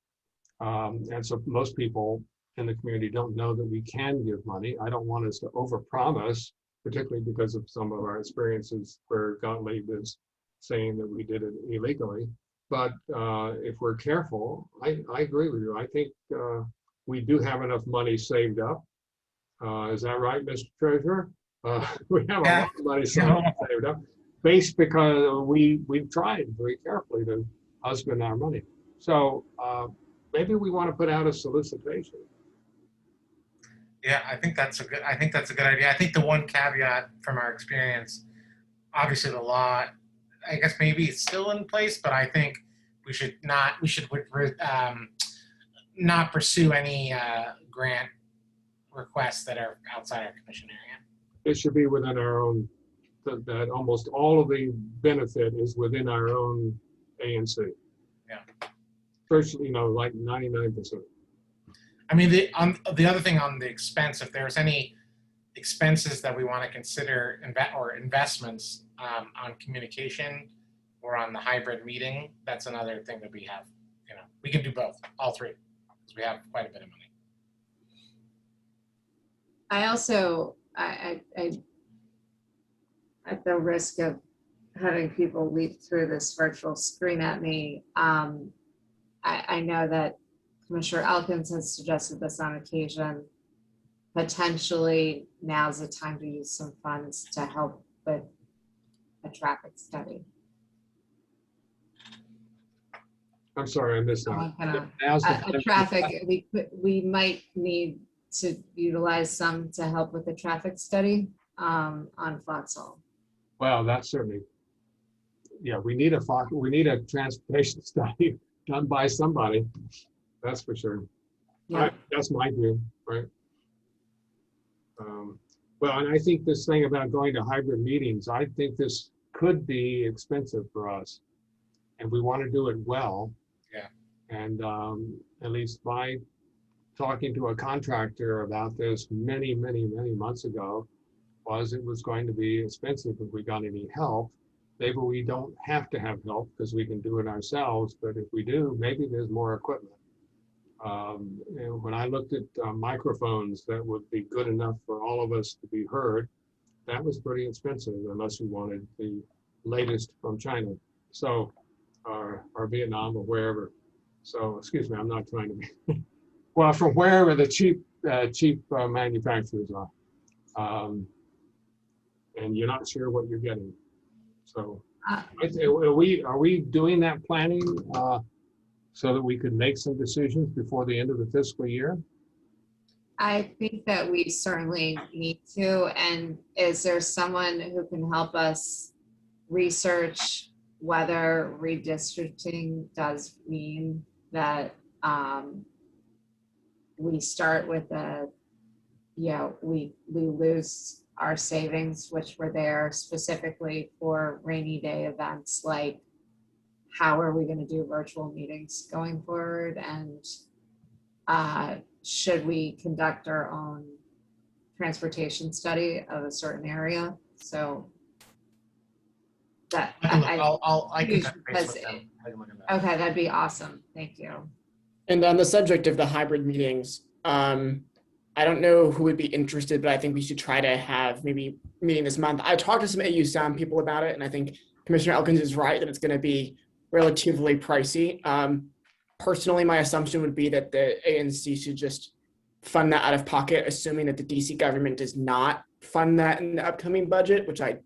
and so most people in the community don't know that we can give money. I don't want us to overpromise, particularly because of some of our experiences where Gottlieb is saying that we did it illegally. But if we're careful, I agree with you. I think we do have enough money saved up. Is that right, Mr. Treasurer? We have a lot of money saved up, based because we've tried very carefully to husband our money. So maybe we want to put out a solicitation. Yeah, I think that's a good idea. I think the one caveat from our experience, obviously the law, I guess maybe it's still in place, but I think we should not pursue any grant requests that are outside our commission area. It should be within our own, that almost all of the benefit is within our own ANC. Yeah. Virtually, like 99%. I mean, the other thing on the expense, if there's any expenses that we want to consider or investments on communication or on the hybrid meeting, that's another thing that we have. We can do both, all three, because we have quite a bit of money. I also, I at the risk of having people leap through this virtual screen at me, I know that Commissioner Elkins has suggested this on occasion. Potentially, now's the time to use some funds to help with a traffic study. I'm sorry, I missed that. A traffic, we might need to utilize some to help with the traffic study on Foxhole. Well, that's certainly, we need a transportation study done by somebody. That's for sure. Yeah. That's my view, right? Well, and I think this thing about going to hybrid meetings, I think this could be expensive for us, and we want to do it well. Yeah. And at least by talking to a contractor about this many, many, many months ago, it was going to be expensive if we got any help. maybe we don't have to have help because we can do it ourselves, but if we do, maybe there's more equipment. When I looked at microphones that would be good enough for all of us to be heard, that was pretty expensive unless you wanted the latest from China, so or Vietnam or wherever. So excuse me, I'm not trying to be well, from wherever the cheap manufacturers are, and you're not sure what you're getting. So are we doing that planning so that we could make some decisions before the end of the fiscal year? I think that we certainly need to. And is there someone who can help us research whether redistricting does mean that we start with we lose our savings, which were there specifically for rainy day events, like how are we going to do virtual meetings going forward, and should we conduct our own transportation study of a certain area? So that I can touch base with them. Okay, that'd be awesome. Thank you. And on the subject of the hybrid meetings, I don't know who would be interested, but I think we should try to have maybe a meeting this month. I talked to some AU Sound people about it, and I think Commissioner Elkins is right that it's going to be relatively pricey. Personally, my assumption would be that the ANC should just fund that out of pocket, assuming that the DC government does not fund that in the upcoming budget, which I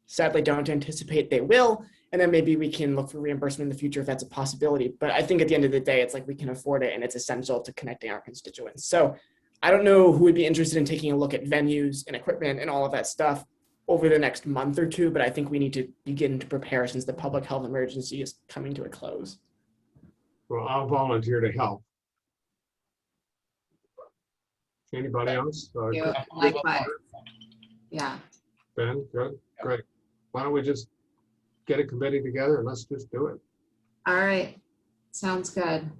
sadly don't anticipate they will. And then maybe we can look for reimbursement in the future if that's a possibility. But I think at the end of the day, it's like we can afford it and it's essential to connecting our constituents. So I don't know who would be interested in taking a look at venues and equipment and all of that stuff over the next month or two, but I think we need to begin to prepare since the public health emergency is coming to a close. Well, I'll volunteer to help. Anybody else? Likewise. Yeah. Ben, good, great. Why don't we just get a committee together and let's just do it. All right. Sounds good.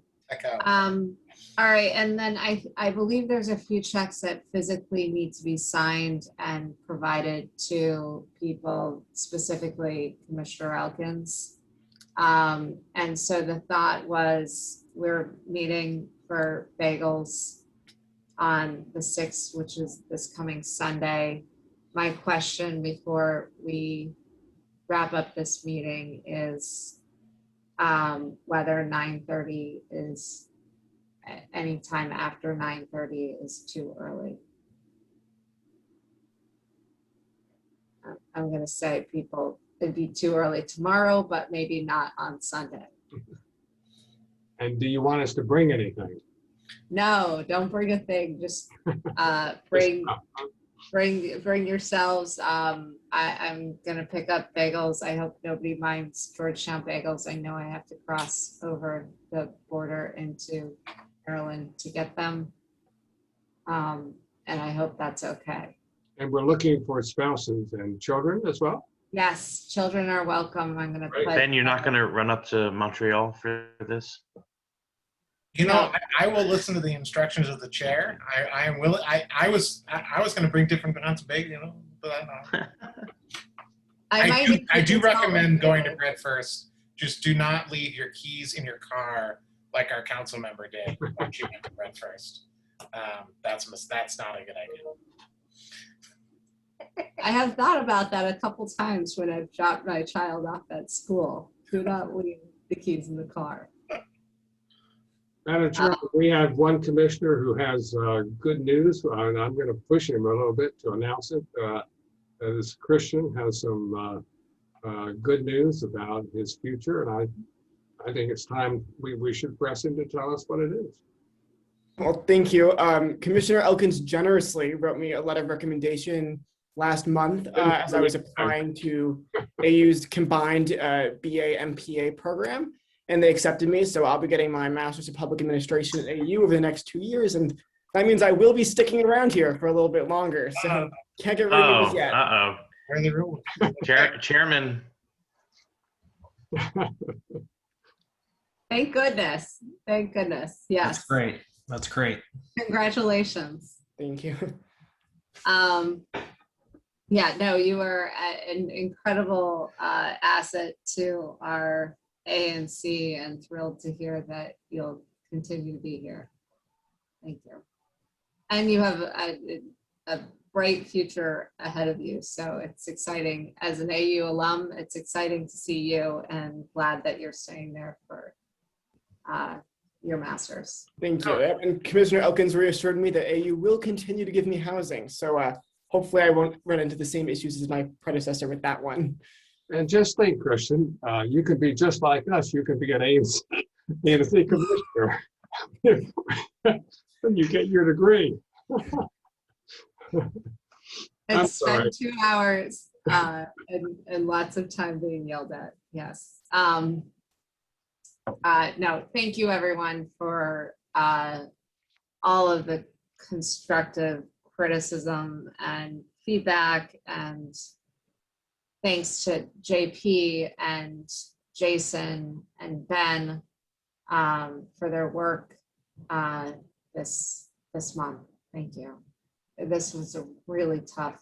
All right, and then I believe there's a few checks that physically need to be signed and provided to people, specifically Commissioner Elkins. And so the thought was we're meeting for bagels on the 6th, which is this coming Sunday. My question before we wrap up this meeting is whether 9:30 is, any time after 9:30 is too early. I'm going to say people, it'd be too early tomorrow, but maybe not on Sunday. And do you want us to bring anything? No, don't bring a thing. Just bring yourselves. I'm gonna pick up bagels. I hope nobody minds Georgetown bagels. I know I have to cross over the border into Maryland to get them, and I hope that's okay. And we're looking for spouses and children as well? Yes, children are welcome. I'm gonna put Ben, you're not going to run up to Montreal for this? You know, I will listen to the instructions of the chair. I am willing. I was going to bring different kinds of bagels, you know, but I do recommend going to Bread First. Just do not leave your keys in your car like our council member did when she went to Bread First. That's not a good idea. I have thought about that a couple times when I've dropped my child off at school. Do not leave the keys in the car. Madam Chair, we have one commissioner who has good news, and I'm going to push him a little bit to announce it. This Christian has some good news about his future, and I think it's time we should press him to tell us what it is. Well, thank you. Commissioner Elkins generously wrote me a letter of recommendation last month as I was applying to AU's combined BA-MPA program. And they accepted me, so I'll be getting my Master's of Public Administration at AU over the next 2 years, and that means I will be sticking around here for a little bit longer, so can't get rid of me just yet. Where are the rules? Chairman. Thank goodness. Thank goodness. Yes. That's great. That's great. Congratulations. Thank you. Yeah, no, you are an incredible asset to our ANC and thrilled to hear that you'll continue to be here. Thank you. And you have a bright future ahead of you. So it's exciting. As an AU alum, it's exciting to see you and glad that you're staying there for your master's. Thank you. And Commissioner Elkins reassured me that AU will continue to give me housing. So hopefully I won't run into the same issues as my predecessor with that one. And just think, Christian, you could be just like us. You could be an ANC commissioner when you get your degree. And spend 2 hours and lots of time being yelled at. Yes. No, thank you everyone for all of the constructive criticism and feedback, and thanks to JP and Jason and Ben for their work this month. Thank you. This was a really tough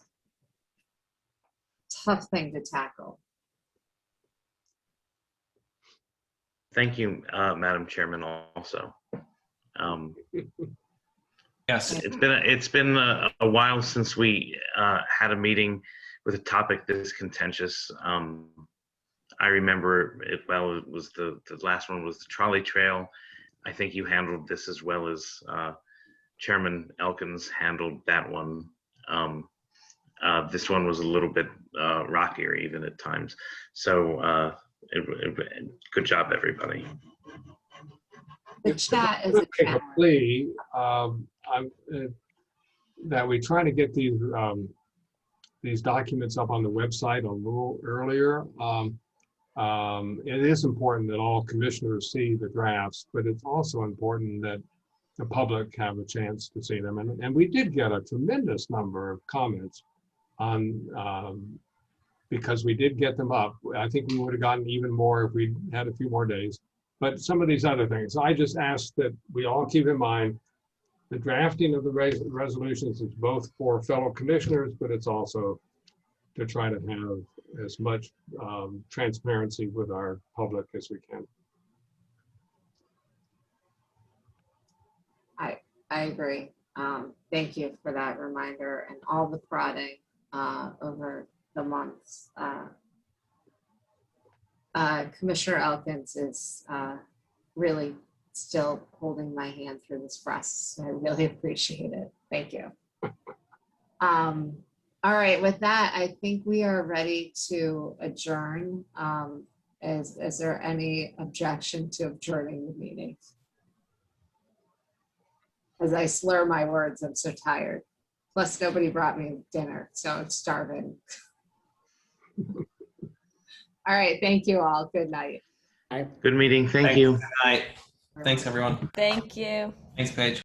thing to tackle. Thank you, Madam Chairman, also. Yes. It's been a while since we had a meeting with a topic this contentious. I remember it well. It was the last one was the trolley trail. I think you handled this as well as Chairman Elkins handled that one. This one was a little bit rockier even at times. So good job, everybody. The chat is a a plea that we try to get these documents up on the website a little earlier. It is important that all commissioners see the drafts, but it's also important that the public have a chance to see them. And we did get a tremendous number of comments on because we did get them up. I think we would have gotten even more if we had a few more days. But some of these other things, I just ask that we all keep in mind the drafting of the resolutions is both for fellow commissioners, but it's also to try to have as much transparency with our public as we can. I agree. Thank you for that reminder and all the prodding over the months. Commissioner Elkins is really still holding my hand through this process. So I really appreciate it. Thank you. All right, with that, I think we are ready to adjourn. Is there any objection to adjourning the meeting? As I slur my words, I'm so tired. Plus, nobody brought me dinner, so I'm starving. All right, thank you all. Good night. Good meeting. Thank you. Good night. Thanks, everyone. Thank you. Thanks, Paige.